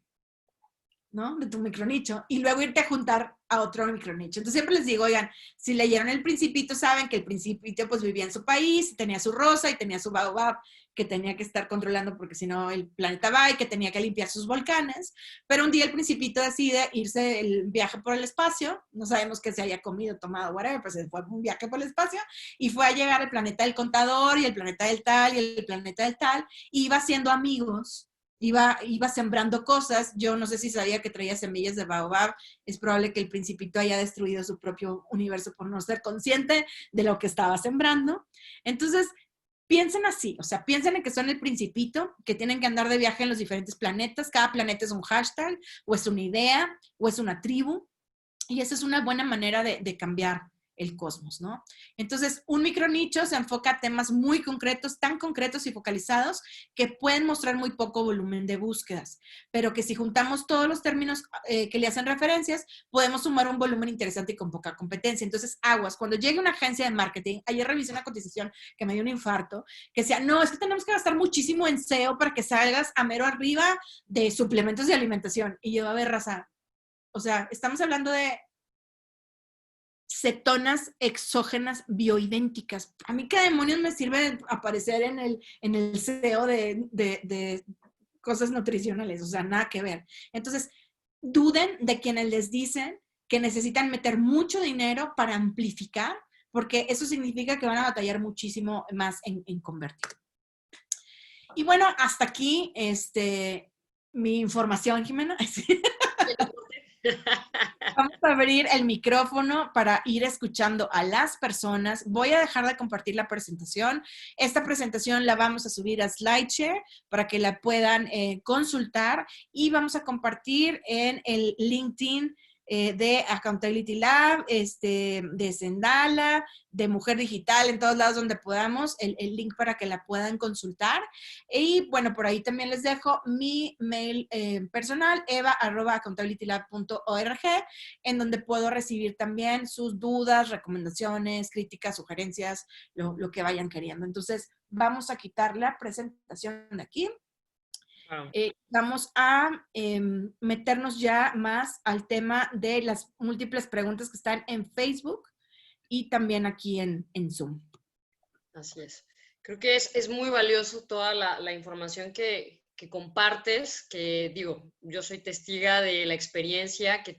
¿no? De tu micronicho, y luego irte a juntar a otro micronicho. Entonces siempre les digo, oigan, si leyeron El Principito, saben que el Principito pues vivía en su país, tenía su rosa y tenía su baobab que tenía que estar controlando porque si no el planeta va y que tenía que limpiar sus volcanes, pero un día el Principito decide irse el viaje por el espacio, no sabemos qué se haya comido, tomado, whatever, pues se fue un viaje por el espacio y fue a llegar al planeta del contador y el planeta del tal y el planeta del tal, y iba haciendo amigos. Iba sembrando cosas. Yo no sé si sabía que traía semillas de baobab. Es probable que el Principito haya destruido su propio universo por no ser consciente de lo que estaba sembrando. Entonces, piensen así, o sea, piensen en que son el Principito, que tienen que andar de viaje en los diferentes planetas. Cada planeta es un hashtag, o es una idea, o es una tribu. Y esa es una buena manera de cambiar el cosmos, ¿no? Entonces, un micronicho se enfoca a temas muy concretos, tan concretos y focalizados que pueden mostrar muy poco volumen de búsquedas, pero que si juntamos todos los términos que le hacen referencias, podemos sumar un volumen interesante y con poca competencia. Entonces, aguas, cuando llegue una agencia de marketing, ayer revisé una cotización que me dio un infarto, que decía, no, es que tenemos que gastar muchísimo en SEO para que salgas a mero arriba de suplementos de alimentación. Y yo, a ver, raza, o sea, estamos hablando de cetonas exógenas bioidénticas. A mí, ¿qué demonios me sirve aparecer en el SEO de cosas nutricionales? O sea, nada que ver. Entonces, duden de quienes les dicen que necesitan meter mucho dinero para amplificar, porque eso significa que van a batallar muchísimo más en convertir. Y bueno, hasta aquí mi información, Jimena. Vamos a abrir el micrófono para ir escuchando a las personas. Voy a dejar de compartir la presentación. Esta presentación la vamos a subir a SlideShare para que la puedan consultar y vamos a compartir en el LinkedIn de Accountability Lab, de Sendala, de Mujer Digital, en todos lados donde podamos, el link para que la puedan consultar. Y bueno, por ahí también les dejo mi mail personal, eva@accountabilitylab.org, en donde puedo recibir también sus dudas, recomendaciones, críticas, sugerencias, lo que vayan queriendo. Entonces, vamos a quitar la presentación de aquí. Vamos a meternos ya más al tema de las múltiples preguntas que están en Facebook y también aquí en Zoom. Así es. Creo que es muy valioso toda la información que compartes, que digo, yo soy testiga de la experiencia que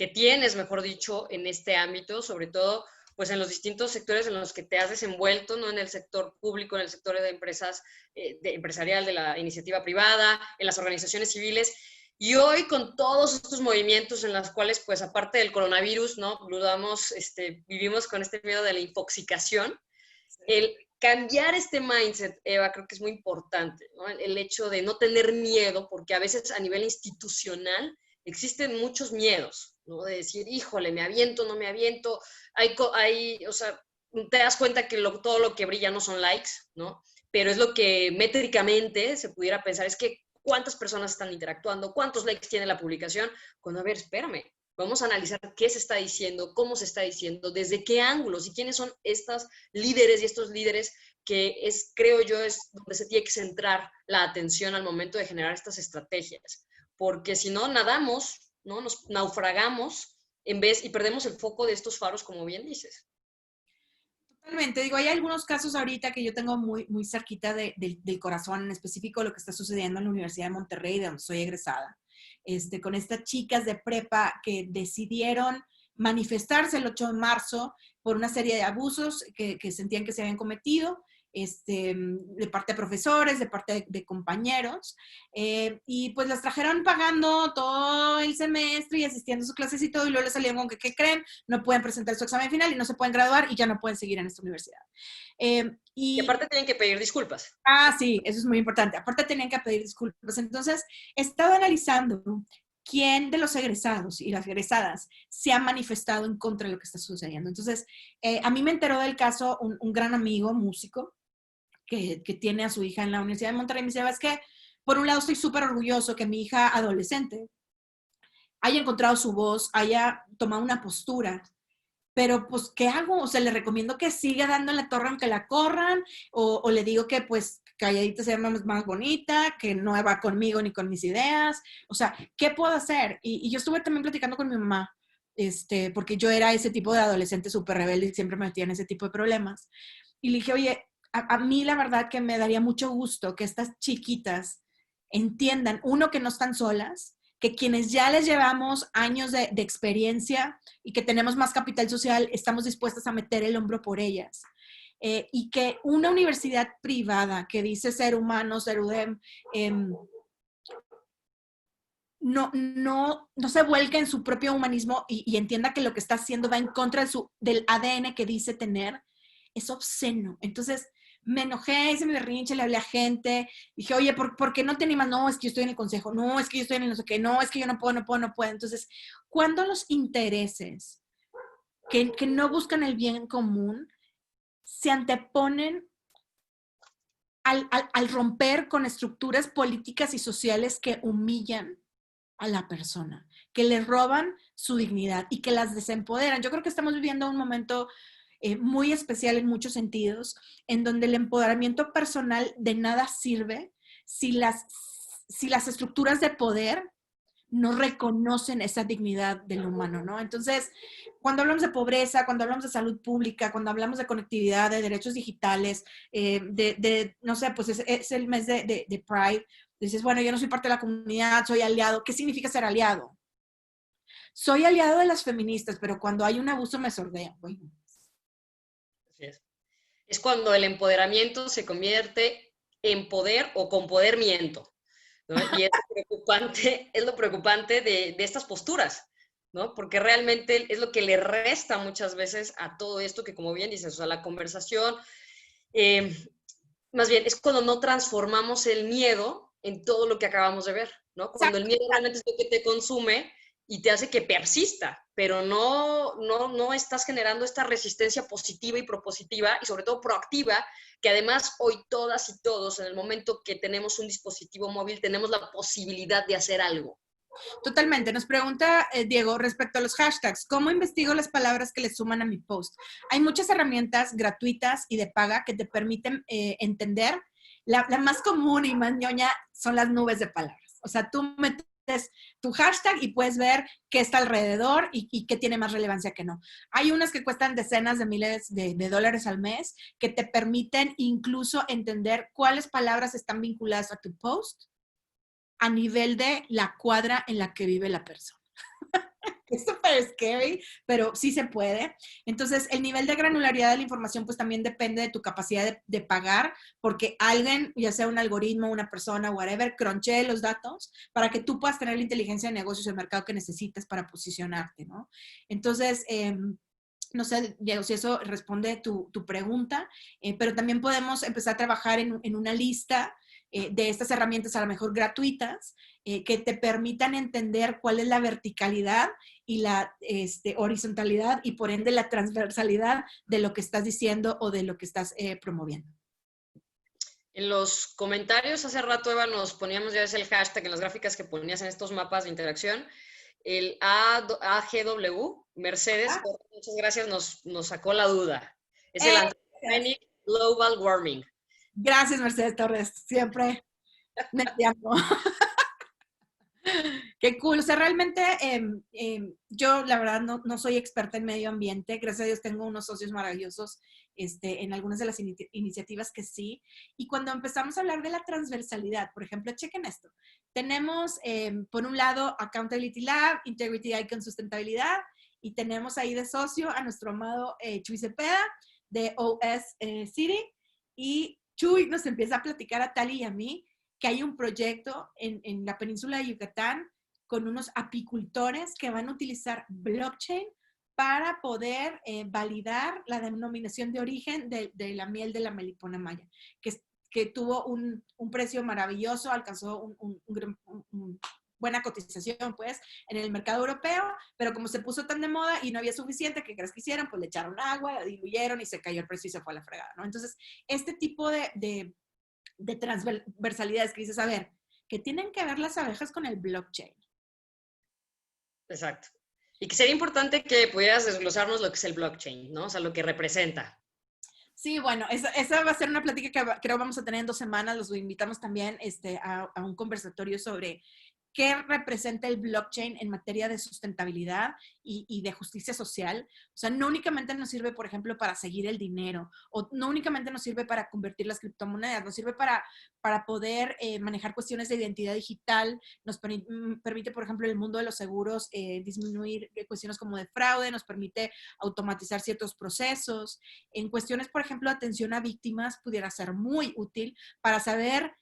tienes, mejor dicho, en este ámbito, sobre todo pues en los distintos sectores en los que te has desenvuelto, ¿no? En el sector público, en el sector de empresas, empresarial, de la iniciativa privada, en las organizaciones civiles. Y hoy con todos estos movimientos en los cuales, pues aparte del coronavirus, ¿no? Vivimos con este miedo de la infoxicación. El cambiar este mindset, Eva, creo que es muy importante, ¿no? El hecho de no tener miedo, porque a veces a nivel institucional existen muchos miedos, ¿no? De decir, híjole, me aviento, no me aviento. O sea, te das cuenta que todo lo que brilla no son likes, ¿no? Pero es lo que métricamente se pudiera pensar, es que cuántas personas están interactuando, cuántos likes tiene la publicación, cuando, a ver, espérame, vamos a analizar qué se está diciendo, cómo se está diciendo, desde qué ángulos y quiénes son estas líderes y estos líderes que creo yo, es donde se tiene que centrar la atención al momento de generar estas estrategias. Porque si no, nadamos, ¿no? Nos naufragamos y perdemos el foco de estos faros, como bien dices. Totalmente. Digo, hay algunos casos ahorita que yo tengo muy, muy cerquita del corazón, en específico lo que está sucediendo en la Universidad de Monterrey, de donde soy egresada, con estas chicas de prepa que decidieron manifestarse el 8 de marzo por una serie de abusos que sentían que se habían cometido, de parte de profesores, de parte de compañeros, y pues las trajeron pagando todo el semestre y asistiendo a sus clases y todo, y luego les salieron con que, ¿qué creen? No pueden presentar su examen final y no se pueden graduar y ya no pueden seguir en esta universidad. Y aparte tienen que pedir disculpas. Ah, sí, eso es muy importante. Aparte tenían que pedir disculpas. Entonces, he estado analizando quién de los egresados y las egresadas se ha manifestado en contra de lo que está sucediendo. Entonces, a mí me enteró del caso un gran amigo, músico, que tiene a su hija en la Universidad de Monterrey. Me dice, es que, por un lado, estoy súper orgulloso que mi hija adolescente haya encontrado su voz, haya tomado una postura, pero pues, ¿qué hago? O sea, le recomiendo que siga dando en la torre aunque la corran, o le digo que pues calladita sea más bonita, que no va conmigo ni con mis ideas. O sea, ¿qué puedo hacer? Y yo estuve también platicando con mi mamá, porque yo era ese tipo de adolescente súper rebelde y siempre me metía en ese tipo de problemas. Y le dije, oye, a mí la verdad que me daría mucho gusto que estas chiquitas entiendan, uno, que no están solas, que quienes ya les llevamos años de experiencia y que tenemos más capital social, estamos dispuestas a meter el hombro por ellas. Y que una universidad privada que dice ser humano, ser UDEM, no se vuelque en su propio humanismo y entienda que lo que está haciendo va en contra del ADN que dice tener, es obsceno. Entonces, me enojé, hice mi berrinche, le hablé a gente, dije, oye, ¿por qué no te animas? No, es que yo estoy en el consejo, no, es que yo estoy en el no sé qué, no, es que yo no puedo. Entonces, cuando los intereses que no buscan el bien común, se anteponen al romper con estructuras políticas y sociales que humillan a la persona, que le roban su dignidad y que las desempoderan. Yo creo que estamos viviendo un momento muy especial en muchos sentidos, en donde el empoderamiento personal de nada sirve si las estructuras de poder no reconocen esa dignidad del humano, ¿no? Entonces, cuando hablamos de pobreza, cuando hablamos de salud pública, cuando hablamos de conectividad, de derechos digitales, no sé, pues es el mes de Pride, dices, bueno, yo no soy parte de la comunidad, soy aliado. ¿Qué significa ser aliado? Soy aliado de las feministas, pero cuando hay un abuso me sordeo. Bueno. Así es. Es cuando el empoderamiento se convierte en poder o con podermiento, ¿no? Y es lo preocupante de estas posturas, ¿no? Porque realmente es lo que le resta muchas veces a todo esto que, como bien dices, o sea, la conversación, eh, más bien, es cuando no transformamos el miedo en todo lo que acabamos de ver, ¿no? Cuando el miedo realmente es lo que te consume y te hace que persista, pero no estás generando esta resistencia positiva y propositiva y sobre todo proactiva, que además hoy todas y todos, en el momento que tenemos un dispositivo móvil, tenemos la posibilidad de hacer algo. Totalmente. Nos pregunta Diego respecto a los hashtags. ¿Cómo investigo las palabras que le suman a mi post? Hay muchas herramientas gratuitas y de paga que te permiten entender. La más común y más ñoña son las nubes de palabras. O sea, tú metes tu hashtag y puedes ver qué está alrededor y qué tiene más relevancia que no. Hay unas que cuestan decenas de miles de dólares al mes que te permiten incluso entender cuáles palabras están vinculadas a tu post a nivel de la cuadra en la que vive la persona. Es súper scary, pero sí se puede. Entonces, el nivel de granularidad de la información pues también depende de tu capacidad de pagar, porque alguien, ya sea un algoritmo, una persona, whatever, crunchee los datos para que tú puedas tener la inteligencia de negocios y el mercado que necesitas para posicionarte, ¿no? Entonces, no sé, Diego, si eso responde tu pregunta, pero también podemos empezar a trabajar en una lista de estas herramientas a lo mejor gratuitas que te permitan entender cuál es la verticalidad y la horizontalidad y por ende la transversalidad de lo que estás diciendo o de lo que estás promoviendo. En los comentarios hace rato, Eva, nos poníamos ya ves el hashtag en las gráficas que ponías en estos mapas de interacción. El AGW, Mercedes, muchas gracias, nos sacó la duda. Es el Anthropogenic Global Warming. Gracias, Mercedes Torres. Siempre me llamo. Qué cool. O sea, realmente yo la verdad no soy experta en medio ambiente. Gracias a Dios tengo unos socios maravillosos en algunas de las iniciativas que sí. Y cuando empezamos a hablar de la transversalidad, por ejemplo, chequen esto. Tenemos, por un lado, Accountability Lab, Integrity Icon Sustentabilidad, y tenemos ahí de socio a nuestro amado Chuy Cepeda de OS City. Y Chuy nos empieza a platicar a Tali y a mí que hay un proyecto en la península de Yucatán con unos apicultores que van a utilizar blockchain para poder validar la denominación de origen de la miel de la melipona maya, que tuvo un precio maravilloso, alcanzó buena cotización, pues, en el mercado europeo, pero como se puso tan de moda y no había suficiente, ¿qué crees que hicieron? Pues le echaron agua, la diluyeron y se cayó el precio y se fue a la fregada, ¿no? Entonces, este tipo de transversalidades que dices, a ver, ¿qué tienen que ver las abejas con el blockchain? Exacto. Y que sería importante que pudieras desglosarnos lo que es el blockchain, ¿no? O sea, lo que representa. Sí, bueno, esa va a ser una plática que creo vamos a tener en 2 semanas. Los invitamos también a un conversatorio sobre qué representa el blockchain en materia de sustentabilidad y de justicia social. O sea, no únicamente nos sirve, por ejemplo, para seguir el dinero, o no únicamente nos sirve para convertir las criptomonedas, nos sirve para poder manejar cuestiones de identidad digital, nos permite, por ejemplo, en el mundo de los seguros, disminuir cuestiones como de fraude, nos permite automatizar ciertos procesos. En cuestiones, por ejemplo, de atención a víctimas, pudiera ser muy útil para saber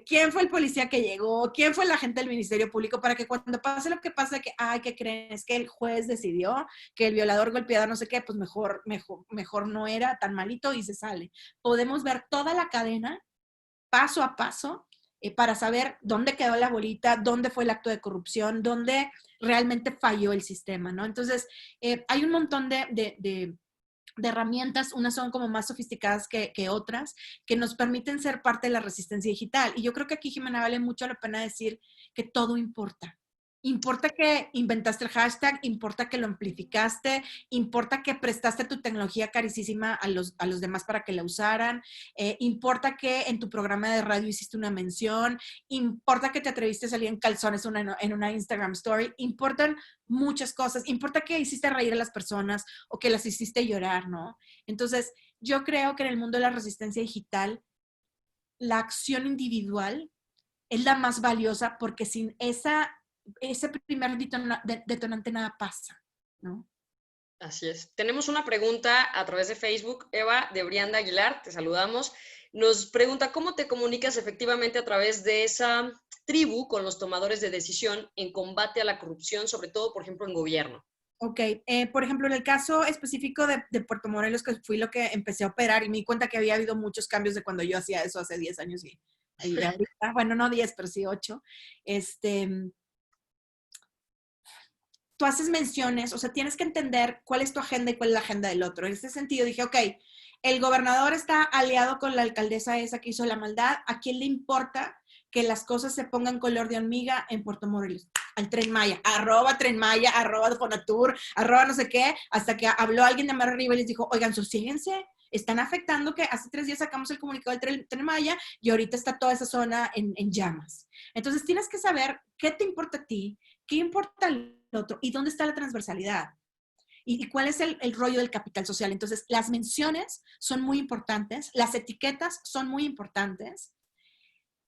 quién fue el policía que llegó, quién fue el agente del Ministerio Público, para que cuando pase lo que pasa, que, ay, ¿qué creen? Es que el juez decidió que el violador golpeador no sé qué, pues mejor no era tan malito y se sale. Podemos ver toda la cadena, paso a paso, para saber dónde quedó la bolita, dónde fue el acto de corrupción, dónde realmente falló el sistema, ¿no? Entonces, hay un montón de herramientas, unas son como más sofisticadas que otras, que nos permiten ser parte de la resistencia digital. Y yo creo que aquí, Jimena, vale mucho la pena decir que todo importa. Importa que inventaste el hashtag, importa que lo amplificaste, importa que prestaste tu tecnología carísima a los demás para que la usaran, importa que en tu programa de radio hiciste una mención, importa que te atreviste a salir en calzones en una Instagram story, importan muchas cosas, importa que hiciste reír a las personas o que las hiciste llorar, ¿no? Entonces, yo creo que en el mundo de la resistencia digital, la acción individual es la más valiosa porque sin ese primer detonante nada pasa, ¿no? Así es. Tenemos una pregunta a través de Facebook, Eva, de Brianda Aguilar, te saludamos. Nos pregunta, ¿cómo te comunicas efectivamente a través de esa tribu con los tomadores de decisión en combate a la corrupción, sobre todo, por ejemplo, en gobierno? Ok, por ejemplo, en el caso específico de Puerto Morelos, que fui lo que empecé a operar y me di cuenta que había habido muchos cambios de cuando yo hacía eso hace 10 años y de ahorita, bueno, no 10, pero sí 8. Tú haces menciones, o sea, tienes que entender cuál es tu agenda y cuál es la agenda del otro. En este sentido dije, ok, el gobernador está aliado con la alcaldesa esa que hizo la maldad, ¿a quién le importa que las cosas se pongan color de hormiga en Puerto Morelos? Al Tren Maya, arroba Fonatur, arroba no sé qué, hasta que habló alguien de más arriba y les dijo, oigan, sosíguense, están afectando que hace 3 días sacamos el comunicado del Tren Maya y ahorita está toda esa zona en llamas. Entonces tienes que saber qué te importa a ti, qué importa al otro y dónde está la transversalidad y cuál es el rollo del capital social. Entonces, las menciones son muy importantes, las etiquetas son muy importantes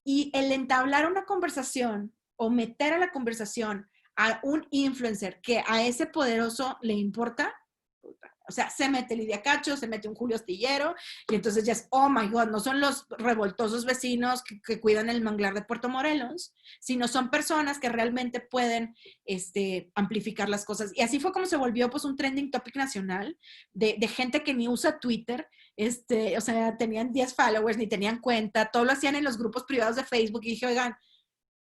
y el entablar una conversación o meter a la conversación a un influencer que a ese poderoso le importa, o sea, se mete Lidia Cacho, se mete un Julio Astillero, y entonces ya es, oh my God, no son los revoltosos vecinos que cuidan el manglar de Puerto Morelos, sino son personas que realmente pueden amplificar las cosas. Y así fue como se volvió pues un trending topic nacional de gente que ni usa Twitter, o sea, tenían 10 followers, ni tenían cuenta, todo lo hacían en los grupos privados de Facebook, y dije, oigan,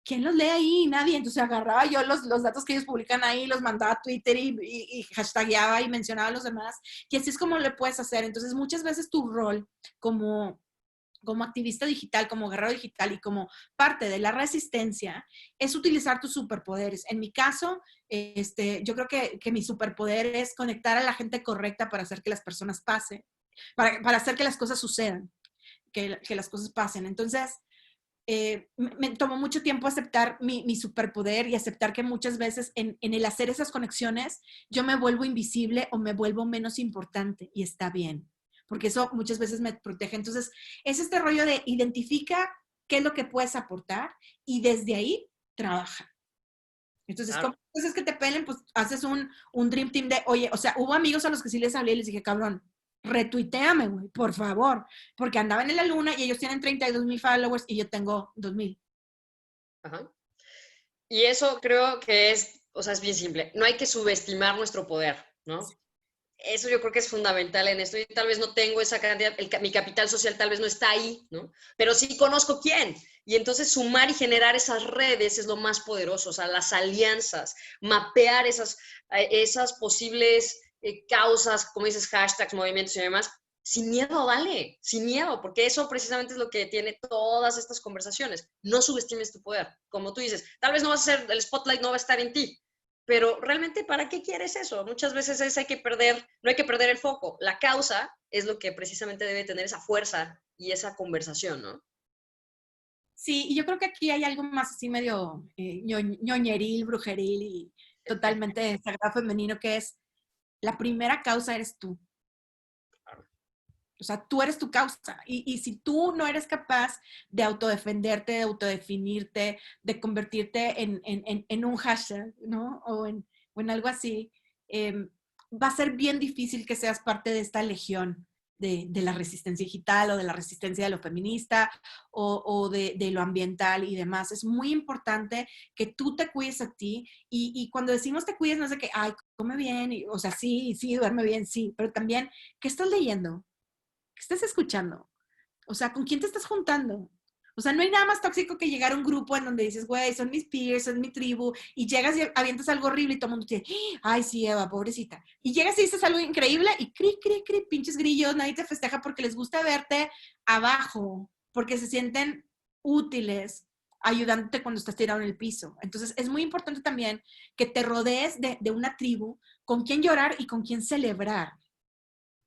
¿quién los lee ahí? Nadie. Entonces agarraba yo los datos que ellos publican ahí, los mandaba a Twitter y hashtagueaba y mencionaba a los demás. Y así es como le puedes hacer. Entonces muchas veces tu rol como activista digital, como guerrero digital y como parte de la resistencia es utilizar tus superpoderes. En mi caso, yo creo que mi superpoder es conectar a la gente correcta para hacer que las personas pasen, para hacer que las cosas sucedan, que las cosas pasen. Entonces, me tomó mucho tiempo aceptar mi superpoder y aceptar que muchas veces en el hacer esas conexiones yo me vuelvo invisible o me vuelvo menos importante y está bien, porque eso muchas veces me protege. Entonces, es este rollo de identifica qué es lo que puedes aportar y desde ahí trabaja. Entonces, como Claro. cosas que te pelen, pues haces un dream team de, oye, o sea, hubo amigos a los que sí les hablé y les dije, cabrón, retuiteame, güey, por favor, porque andaban en la luna y ellos tienen 32,000 followers y yo tengo 2,000. Ajá. Y eso creo que es, o sea, es bien simple. No hay que subestimar nuestro poder, ¿no? Eso yo creo que es fundamental en esto. Yo tal vez no tengo esa cantidad, mi capital social tal vez no está ahí, ¿no? Pero sí conozco quién. Y entonces sumar y generar esas redes es lo más poderoso, o sea, las alianzas, mapear esas posibles causas, como dices, hashtags, movimientos y demás, sin miedo, dale, sin miedo, porque eso precisamente es lo que tiene todas estas conversaciones. No subestimes tu poder. Como tú dices, tal vez no vas a ser, el spotlight no va a estar en ti, pero realmente, ¿para qué quieres eso? Muchas veces no hay que perder el foco. La causa es lo que precisamente debe tener esa fuerza y esa conversación, ¿no? Sí, y yo creo que aquí hay algo más así medio ñoñeril, brujeril y totalmente sagrado femenino, que es la primera causa eres tú. O sea, tú eres tu causa. Y si tú no eres capaz de autodefenderte, de autodefinirte, de convertirte en un hashtag, ¿no? O en algo así, va a ser bien difícil que seas parte de esta legión de la resistencia digital o de la resistencia de lo feminista o de lo ambiental y demás. Es muy importante que tú te cuides a ti y cuando decimos te cuides, no es de que, ay, come bien, o sea, sí, sí, duerme bien, sí, pero también, ¿qué estás leyendo? ¿Qué estás escuchando? O sea, ¿con quién te estás juntando? O sea, no hay nada más tóxico que llegar a un grupo en donde dices, güey, son mis peers, son mi tribu, y llegas y avientas algo horrible y todo el mundo te dice, ay, sí, Eva, pobrecita. Y llegas y dices algo increíble y cri, pinches grillos, nadie te festeja porque les gusta verte abajo, porque se sienten útiles ayudándote cuando estás tirado en el piso. Entonces, es muy importante también que te rodees de una tribu con quien llorar y con quien celebrar.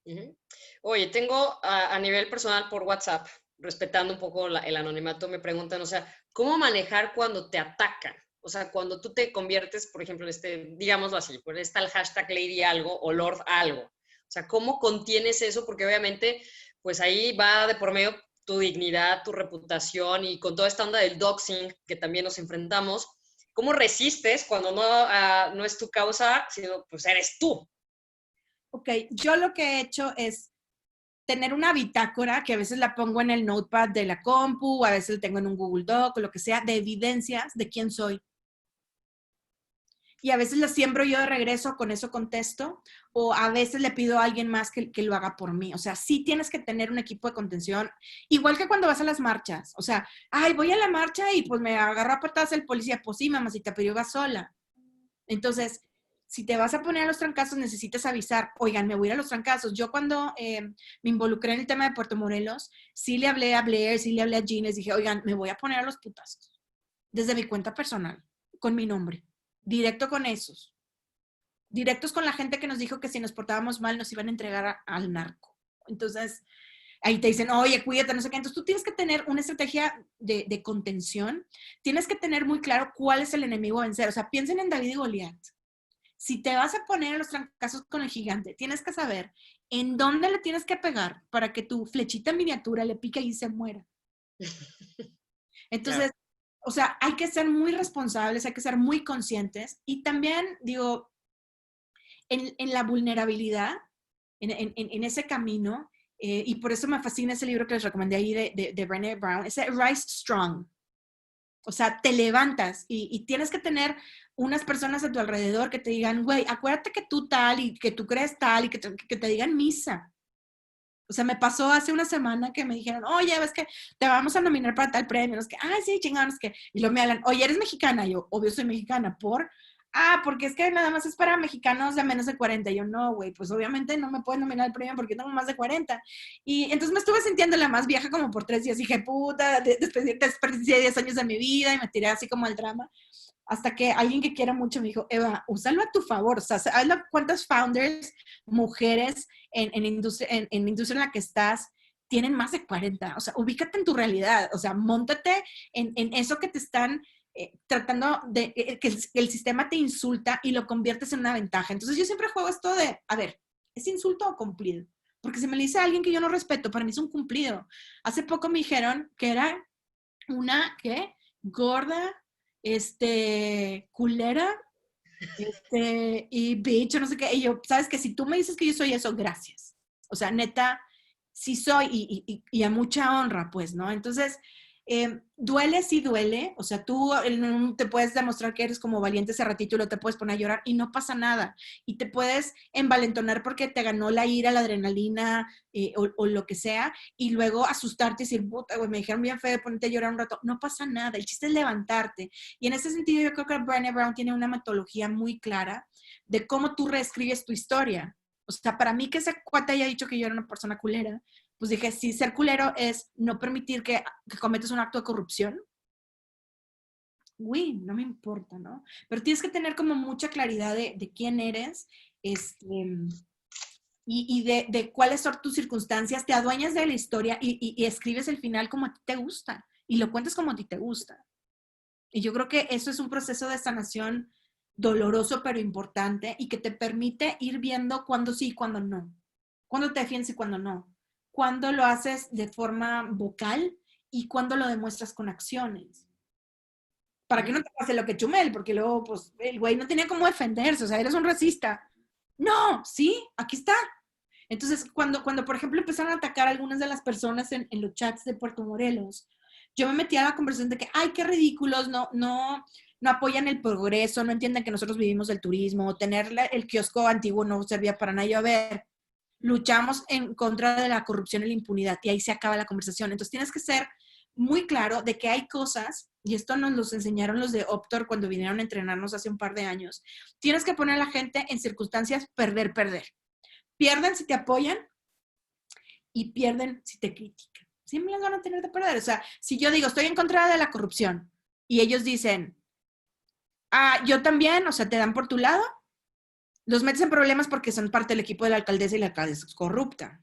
Ujú. Oye, tengo a nivel personal por WhatsApp, respetando un poco el anonimato, me preguntan, o sea, ¿cómo manejar cuando te atacan? O sea, cuando tú te conviertes, por ejemplo, en digámoslo así, pues está el hashtag Lady algo o Lord algo. O sea, ¿cómo contienes eso? Porque obviamente, pues ahí va de por medio tu dignidad, tu reputación y con toda esta onda del doxing que también nos enfrentamos, ¿cómo resistes cuando no es tu causa, sino pues eres tú? Ok, yo lo que he hecho es tener una bitácora, que a veces la pongo en el notepad de la compu, o a veces la tengo en un Google Doc, o lo que sea, de evidencias de quién soy. Y a veces la siembro yo de regreso, con eso contesto, o a veces le pido a alguien más que lo haga por mí. O sea, sí tienes que tener un equipo de contención, igual que cuando vas a las marchas. O sea, ay, voy a la marcha y pues me agarró a patadas el policía. Pues sí, mamacita, pero yo iba sola. Entonces, si te vas a poner a los trancazos, necesitas avisar, oigan, me voy a ir a los trancazos. Yo cuando me involucré en el tema de Puerto Morelos, sí le hablé a Blair, sí le hablé a Jean, les dije, oigan, me voy a poner a los putazos. Desde mi cuenta personal, con mi nombre. Directo con esos. Directos con la gente que nos dijo que si nos portábamos mal nos iban a entregar al narco. Entonces, ahí te dicen, oye, cuídate, no sé qué. Entonces, tú tienes que tener una estrategia de contención. Tienes que tener muy claro cuál es el enemigo a vencer. O sea, piensen en David y Goliat. Si te vas a poner a los trancazos con el gigante, tienes que saber en dónde le tienes que pegar para que tu flechita en miniatura le pique y se muera. Entonces, Claro. o sea, hay que ser muy responsables, hay que ser muy conscientes y también, digo, en la vulnerabilidad, en ese camino, y por eso me fascina ese libro que les recomendé ahí de Brené Brown, ese Rise Strong. O sea, te levantas y tienes que tener unas personas a tu alrededor que te digan, güey, acuérdate que tú tal y que tú crees tal y que te digan misa. O sea, me pasó hace una semana que me dijeron, oye, ves que te vamos a nominar para tal premio. No es que, ay, sí, chingados, que. Y luego me hablan, oye, ¿eres mexicana? Y yo, obvio, soy mexicana. ¿Por? Ah, porque es que nada más es para mexicanos de menos de 40. Y yo, no, güey, pues obviamente no me pueden nominar el premio porque tengo más de 40. Y entonces me estuve sintiendo la más vieja como por 3 días. Y dije, puta, desperdicié 10 años de mi vida y me tiré así como al drama. Hasta que alguien que quiera mucho me dijo, Eva, úsalo a tu favor. O sea, ¿sabes cuántas founders, mujeres en industria en la que estás, tienen más de 40? O sea, ubícate en tu realidad. O sea, móntate en eso que te están tratando de, que el sistema te insulta y lo conviertes en una ventaja. Entonces yo siempre juego esto de, a ver, ¿es insulto o cumplido? Porque si me lo dice alguien que yo no respeto, para mí es un cumplido. Hace poco me dijeron que era una, ¿qué? Gorda, culera, y bicho, no sé qué. Y yo, sabes que si tú me dices que yo soy eso, gracias. O sea, neta, sí soy y a mucha honra, pues, ¿no? Entonces, duele, sí duele. O sea, tú te puedes demostrar que eres como valiente ese ratito y lo te puedes poner a llorar y no pasa nada. Y te puedes envalentonar porque te ganó la ira, la adrenalina o lo que sea. Y luego asustarte y decir, puta, güey, me dijeron bien feo, ponerte a llorar un rato. No pasa nada. El chiste es levantarte. Y en ese sentido, yo creo que Brené Brown tiene una metodología muy clara de cómo tú reescribes tu historia. O sea, para mí que ese cuate haya dicho que yo era una persona culera, pues dije, si ser culero es no permitir que cometas un acto de corrupción, uy, no me importa, ¿no? Pero tienes que tener como mucha claridad de quién eres, y de cuáles son tus circunstancias, te adueñas de la historia y escribes el final como a ti te gusta y lo cuentas como a ti te gusta. Y yo creo que eso es un proceso de sanación doloroso pero importante y que te permite ir viendo cuándo sí y cuándo no, cuándo te defiendes y cuándo no, cuándo lo haces de forma vocal y cuándo lo demuestras con acciones. Para que no te pase lo que Chumel, porque luego, pues, el güey no tenía cómo defenderse, o sea, eres un racista. No, sí, aquí está. Entonces, cuando por ejemplo, empezaron a atacar a algunas de las personas en los chats de Puerto Morelos, yo me metí a la conversación de que, ay, qué ridículos, no apoyan el progreso, no entienden que nosotros vivimos del turismo, tener el kiosco antiguo no servía para nada. Yo, a ver, luchamos en contra de la corrupción y la impunidad, y ahí se acaba la conversación. Entonces, tienes que ser muy claro de que hay cosas, y esto nos los enseñaron los de Optor cuando vinieron a entrenarnos hace un par de años, tienes que poner a la gente en circunstancias perder, perder. Pierden si te apoyan y pierden si te critican. Siempre las van a tener de perder. O sea, si yo digo, estoy en contra de la corrupción, y ellos dicen, yo también, o sea, te dan por tu lado, los metes en problemas porque son parte del equipo de la alcaldesa y la alcaldesa es corrupta.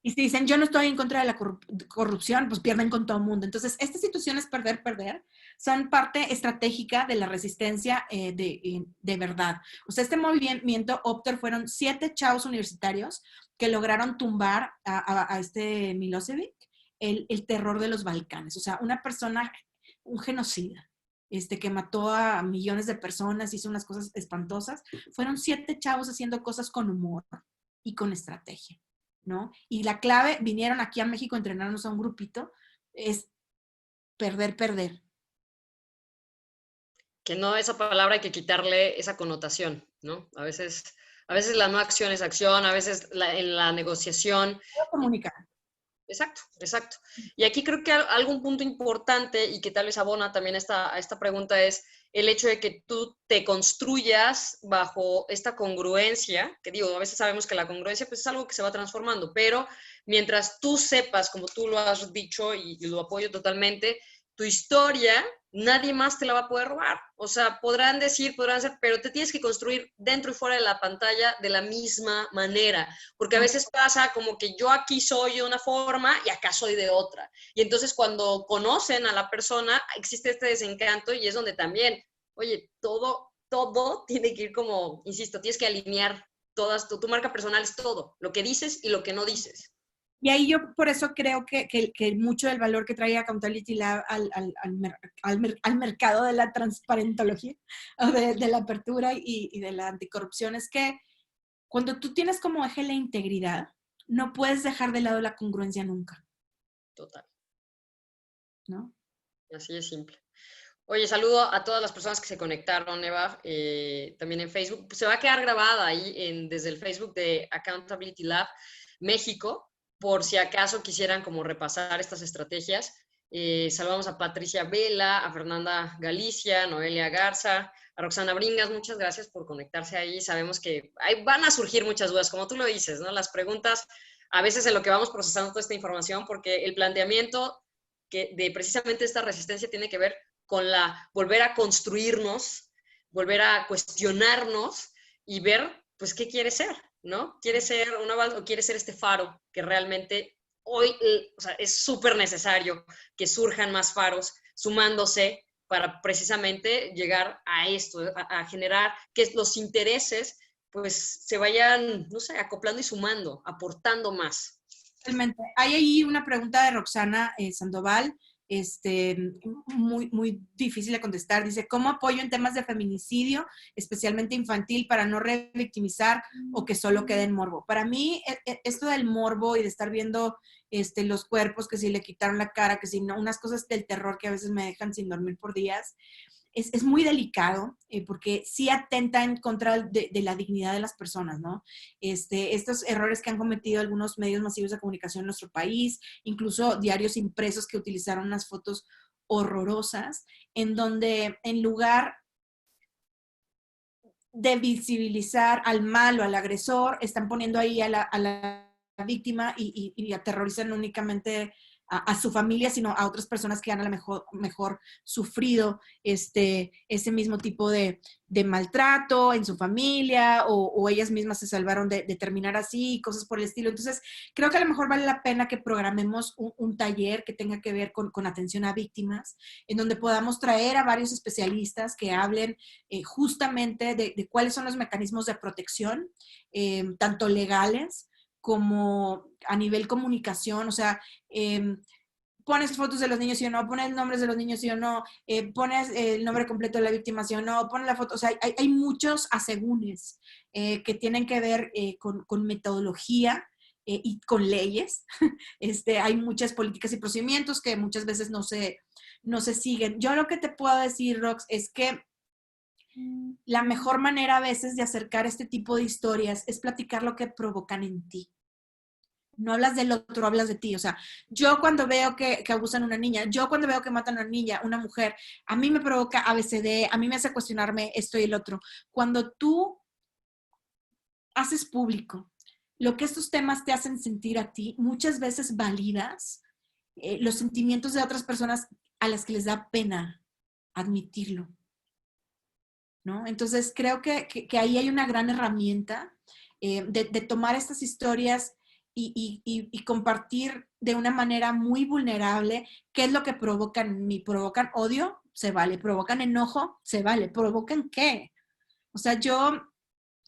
Y si dicen, yo no estoy en contra de la corrupción, pues pierden con todo el mundo. Entonces, estas situaciones perder, perder, son parte estratégica de la resistencia de verdad. O sea, este movimiento Optor fueron 7 chavos universitarios que lograron tumbar a este Milosevic el terror de los Balcanes. O sea, una persona, un genocida, que mató a millones de personas, hizo unas cosas espantosas. Fueron 7 chavos haciendo cosas con humor y con estrategia, ¿no? Y la clave, vinieron aquí a México a entrenarnos a un grupito, es perder, perder. Que no, esa palabra hay que quitarle esa connotación, ¿no? A veces la no acción es acción, a veces en la negociación. Comunicar. Exacto, exacto. Y aquí creo que algún punto importante y que tal vez abona también a esta pregunta es el hecho de que tú te construyas bajo esta congruencia, que digo, a veces sabemos que la congruencia pues es algo que se va transformando, pero mientras tú sepas, como tú lo has dicho y lo apoyo totalmente, tu historia, nadie más te la va a poder robar. O sea, podrán decir, podrán hacer, pero te tienes que construir dentro y fuera de la pantalla de la misma manera, porque a veces pasa como que yo aquí soy de una forma y acá soy de otra. Y entonces cuando conocen a la persona, existe este desencanto y es donde también, oye, todo tiene que ir como, insisto, tienes que alinear todas, tu marca personal es todo, lo que dices y lo que no dices. Y ahí yo por eso creo que mucho del valor que trae Accountability Lab al mercado de la transparentología, o de la apertura y de la anticorrupción, es que cuando tú tienes como eje la integridad, no puedes dejar de lado la congruencia nunca. Total. ¿No? Así es simple. Oye, saludo a todas las personas que se conectaron, Eva, también en Facebook. Se va a quedar grabada ahí desde el Facebook de Accountability Lab México, por si acaso quisieran como repasar estas estrategias. Saludamos a Patricia Vela, a Fernanda Galicia, Noelia Garza, a Roxana Bringas. Muchas gracias por conectarse ahí. Sabemos que ahí van a surgir muchas dudas, como tú lo dices, ¿no? Las preguntas, a veces en lo que vamos procesando toda esta información, porque el planteamiento de precisamente esta resistencia tiene que ver con volver a construirnos, volver a cuestionarnos y ver, pues, qué quiere ser, ¿no? ¿Quiere ser una banda o quiere ser este faro que realmente hoy, o sea, es súper necesario que surjan más faros sumándose para precisamente llegar a esto, a generar que los intereses, pues, se vayan, no sé, acoplando y sumando, aportando más. Realmente. Hay ahí una pregunta de Roxana Sandoval, muy difícil de contestar. Dice, ¿cómo apoyo en temas de feminicidio, especialmente infantil, para no revictimizar o que solo quede en morbo? Para mí, esto del morbo y de estar viendo los cuerpos, que si le quitaron la cara, que si no, unas cosas del terror que a veces me dejan sin dormir por días, es muy delicado porque sí atenta en contra de la dignidad de las personas, ¿no? Estos errores que han cometido algunos medios masivos de comunicación en nuestro país, incluso diarios impresos que utilizaron unas fotos horrorosas, en donde en lugar de visibilizar al malo, al agresor, están poniendo ahí a la víctima y aterrorizan únicamente a su familia, sino a otras personas que han a lo mejor sufrido ese mismo tipo de maltrato en su familia o ellas mismas se salvaron de terminar así, cosas por el estilo. Entonces, creo que a lo mejor vale la pena que programemos un taller que tenga que ver con atención a víctimas, en donde podamos traer a varios especialistas que hablen justamente de cuáles son los mecanismos de protección, tanto legales como a nivel comunicación, o sea, pones fotos de los niños sí o no, pones nombres de los niños sí o no, pones el nombre completo de la víctima sí o no, pones la foto, o sea, hay muchos asegúnes que tienen que ver con metodología y con leyes. Hay muchas políticas y procedimientos que muchas veces no se siguen. Yo lo que te puedo decir, Rox, es que la mejor manera a veces de acercar este tipo de historias es platicar lo que provocan en ti. No hablas del otro, hablas de ti. O sea, yo cuando veo que abusan a una niña, yo cuando veo que matan a una niña, una mujer, a mí me provoca ABCD, a mí me hace cuestionarme esto y el otro. Cuando tú haces público lo que estos temas te hacen sentir a ti, muchas veces validas los sentimientos de otras personas a las que les da pena admitirlo, ¿no? Entonces creo que ahí hay una gran herramienta de tomar estas historias y compartir de una manera muy vulnerable qué es lo que provocan. ¿Provocan odio? Se vale. ¿Provocan enojo? Se vale. ¿Provocan qué? O sea, yo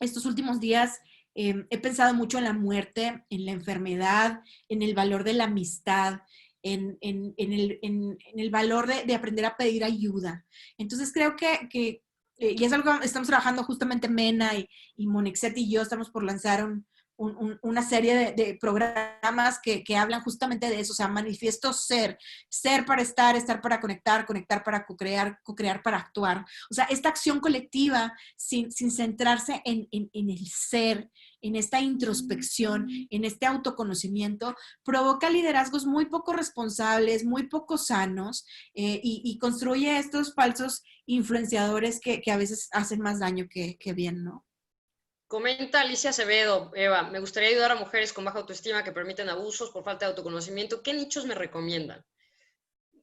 estos últimos días he pensado mucho en la muerte, en la enfermedad, en el valor de la amistad, en el valor de aprender a pedir ayuda. Entonces creo y es algo que estamos trabajando justamente Mena y Monixet y yo estamos por lanzar una serie de programas que hablan justamente de eso, o sea, manifiesto ser para estar para conectar, conectar para co-crear para actuar. O sea, esta acción colectiva sin centrarse en el ser, en esta introspección, en este autoconocimiento, provoca liderazgos muy poco responsables, muy poco sanos y construye estos falsos influenciadores que a veces hacen más daño que bien, ¿no? Comenta Alicia Acevedo, Eva, me gustaría ayudar a mujeres con baja autoestima que permiten abusos por falta de autoconocimiento. ¿Qué nichos me recomiendan?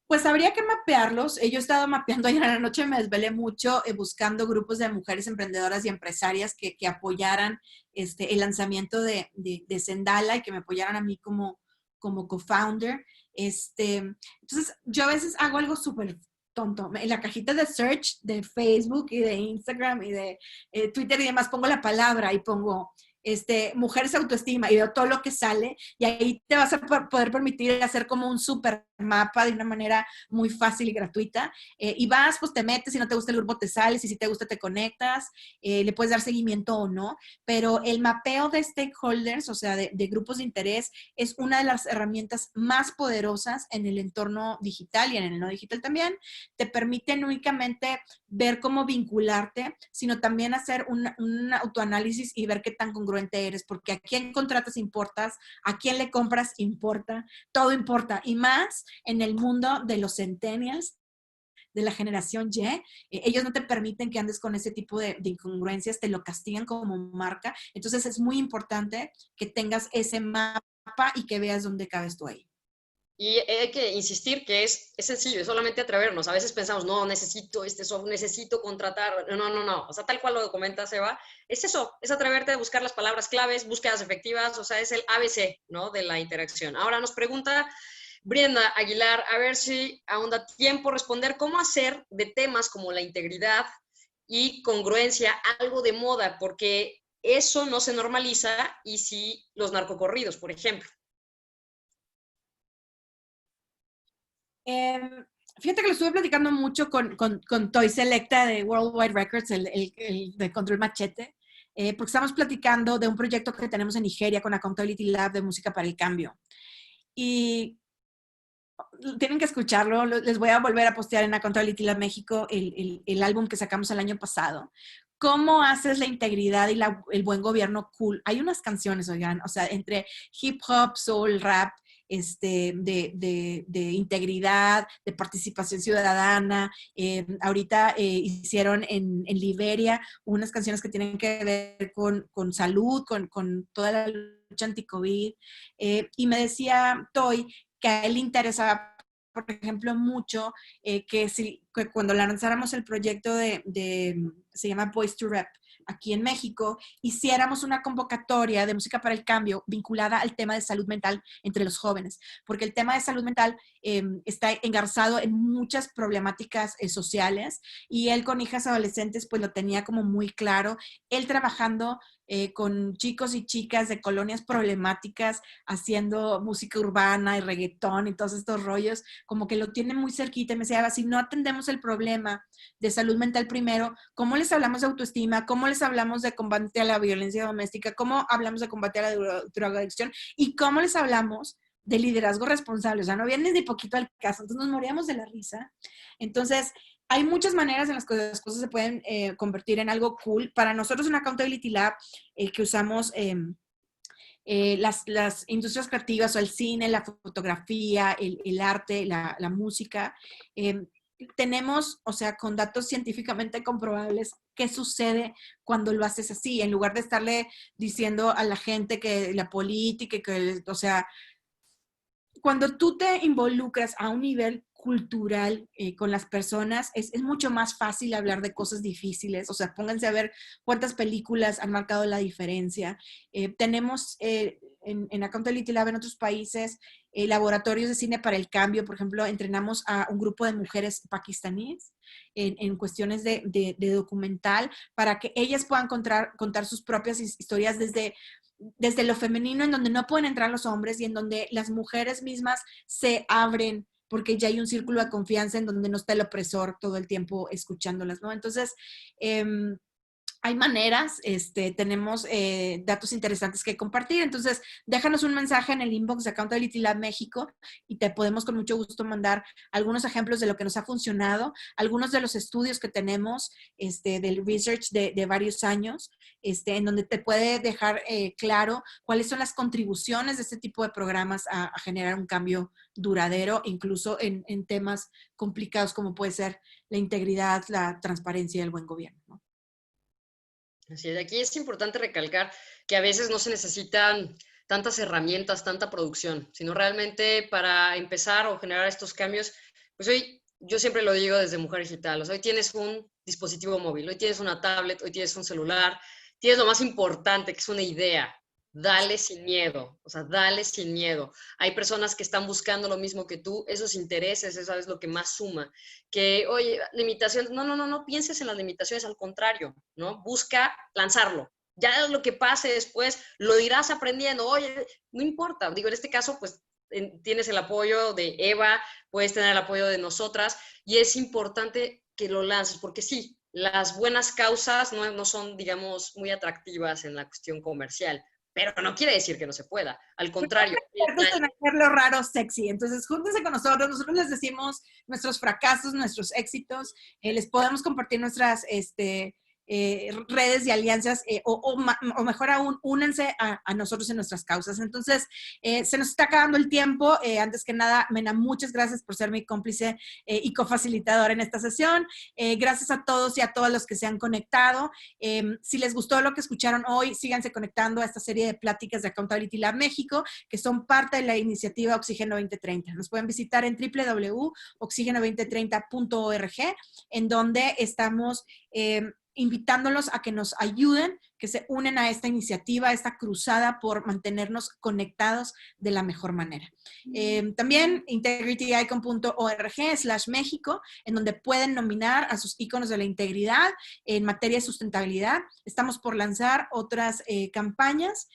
Pues habría que mapearlos. Yo he estado mapeando ayer en la noche, me desvelé mucho buscando grupos de mujeres emprendedoras y empresarias que apoyaran el lanzamiento de Sendala y que me apoyaran a mí como co-founder. Entonces, yo a veces hago algo súper tonto. En la cajita de search de Facebook y de Instagram y de Twitter y demás pongo la palabra y pongo mujeres autoestima y veo todo lo que sale y ahí te vas a poder permitir hacer como un super mapa de una manera muy fácil y gratuita y vas, pues te metes, si no te gusta el grupo te sales y si te gusta te conectas, le puedes dar seguimiento o no, pero el mapeo de stakeholders, o sea, de grupos de interés es una de las herramientas más poderosas en el entorno digital y en el no digital también. Te permite no únicamente ver cómo vincularte, sino también hacer un autoanálisis y ver qué tan congruente eres, porque a quién contratas importas, a quién le compras importa, todo importa, y más en el mundo de los centennials, de la generación Y, ellos no te permiten que andes con ese tipo de incongruencias, te lo castigan como marca, entonces es muy importante que tengas ese mapa y que veas dónde cabes tú ahí. Y hay que insistir que es sencillo, es solamente atrevernos. A veces pensamos, no, necesito este software, necesito contratar. No, no, no. O sea, tal cual lo comenta Seba, es eso, es atreverte a buscar las palabras claves, búsquedas efectivas, o sea, es el ABC, ¿no? De la interacción. Ahora nos pregunta Brenda Aguilar, a ver si aún da tiempo responder cómo hacer de temas como la integridad y congruencia algo de moda, porque eso no se normaliza y si los narcocorridos, por ejemplo. Fíjate que lo estuve platicando mucho con Toy Selecta de Worldwide Records, el de Control Machete, porque estamos platicando de un proyecto que tenemos en Nigeria con Accountability Lab de Música para el Cambio. Y tienen que escucharlo, les voy a volver a postear en Accountability Lab México el álbum que sacamos el año pasado. ¿Cómo haces la integridad y el buen gobierno cool? Hay unas canciones, oigan, o sea, entre hip hop, soul, rap, de integridad, de participación ciudadana. Ahorita hicieron en Liberia unas canciones que tienen que ver con salud, con toda la lucha anti-COVID. Y me decía Toy que a él le interesaba, por ejemplo, mucho que cuando lanzáramos el proyecto se llama Voice to Rep, aquí en México, hiciéramos una convocatoria de música para el cambio vinculada al tema de salud mental entre los jóvenes, porque el tema de salud mental está engarzado en muchas problemáticas sociales y él con hijas adolescentes pues lo tenía como muy claro, él trabajando con chicos y chicas de colonias problemáticas, haciendo música urbana y reggaetón y todos estos rollos, como que lo tiene muy cerquita y me decía, si no atendemos el problema de salud mental primero, ¿cómo les hablamos de autoestima? ¿Cómo les hablamos de combate a la violencia doméstica? ¿Cómo hablamos de combate a la drogadicción? ¿Y cómo les hablamos de liderazgo responsable? O sea, no vienes ni poquito al caso, entonces nos moríamos de la risa. Entonces, hay muchas maneras en las que las cosas se pueden convertir en algo cool. Para nosotros en Accountability Lab, que usamos las industrias creativas o el cine, la fotografía, el arte, la música, tenemos, o sea, con datos científicamente comprobables, qué sucede cuando lo haces así, en lugar de estarle diciendo a la gente que la política, que, o sea, cuando tú te involucras a un nivel cultural con las personas, es mucho más fácil hablar de cosas difíciles. O sea, pónganse a ver cuántas películas han marcado la diferencia. Tenemos en Accountability Lab en otros países laboratorios de cine para el cambio. Por ejemplo, entrenamos a un grupo de mujeres pakistaníes en cuestiones de documental para que ellas puedan contar sus propias historias desde lo femenino, en donde no pueden entrar los hombres y en donde las mujeres mismas se abren porque ya hay un círculo de confianza en donde no está el opresor todo el tiempo escuchándolas, ¿no? Entonces, hay maneras, tenemos datos interesantes que compartir. Entonces, déjanos un mensaje en el inbox de Accountability Lab México y te podemos con mucho gusto mandar algunos ejemplos de lo que nos ha funcionado, algunos de los estudios que tenemos del research de varios años, en donde te puede dejar claro cuáles son las contribuciones de este tipo de programas a generar un cambio duradero, incluso en temas complicados como puede ser la integridad, la transparencia y el buen gobierno, ¿no? Así es, aquí es importante recalcar que a veces no se necesitan tantas herramientas, tanta producción, sino realmente para empezar o generar estos cambios, pues hoy, yo siempre lo digo desde Mujer Digital, o sea, hoy tienes un dispositivo móvil, hoy tienes una tablet, hoy tienes un celular, tienes lo más importante, que es una idea. Dale sin miedo, o sea, dale sin miedo. Hay personas que están buscando lo mismo que tú, esos intereses, eso es lo que más suma. Que, oye, limitaciones, no pienses en las limitaciones, al contrario, ¿no? Busca lanzarlo. Ya lo que pase después, lo irás aprendiendo. Oye, no importa. Digo, en este caso, pues tienes el apoyo de Eva, puedes tener el apoyo de nosotras, y es importante que lo lances, porque sí, las buenas causas no son, digamos, muy atractivas en la cuestión comercial, pero no quiere decir que no se pueda. Al contrario. En hacerlo raro sexy. Entonces, júntense con nosotros. Nosotros les decimos nuestros fracasos, nuestros éxitos. Les podemos compartir nuestras redes y alianzas, o mejor aún, únanse a nosotros en nuestras causas. Entonces, se nos está acabando el tiempo. Antes que nada, Mena, muchas gracias por ser mi cómplice y cofacilitador en esta sesión. Gracias a todos y a todas los que se han conectado. Si les gustó lo que escucharon hoy, síganse conectando a esta serie de pláticas de Accountability Lab México, que son parte de la iniciativa Oxígeno 2030. Nos pueden visitar en www.oxigeno2030.org, en donde estamos invitándolos a que nos ayuden, que se unen a esta iniciativa, a esta cruzada por mantenernos conectados de la mejor manera. También integrityicon.org/México, en donde pueden nominar a sus íconos de la integridad en materia de sustentabilidad. Estamos por lanzar otras campañas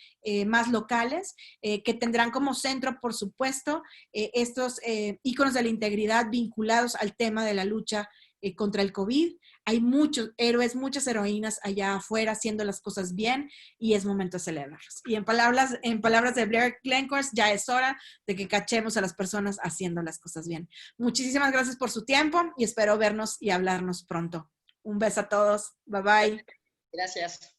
más locales que tendrán como centro, por supuesto, estos íconos de la integridad vinculados al tema de la lucha contra el COVID. Hay muchos héroes, muchas heroínas allá afuera haciendo las cosas bien y es momento de celebrarlos. Y en palabras de Blair Glencourt, ya es hora de que cachemos a las personas haciendo las cosas bien. Muchísimas gracias por su tiempo y espero vernos y hablarnos pronto. Un beso a todos. Bye bye. Gracias.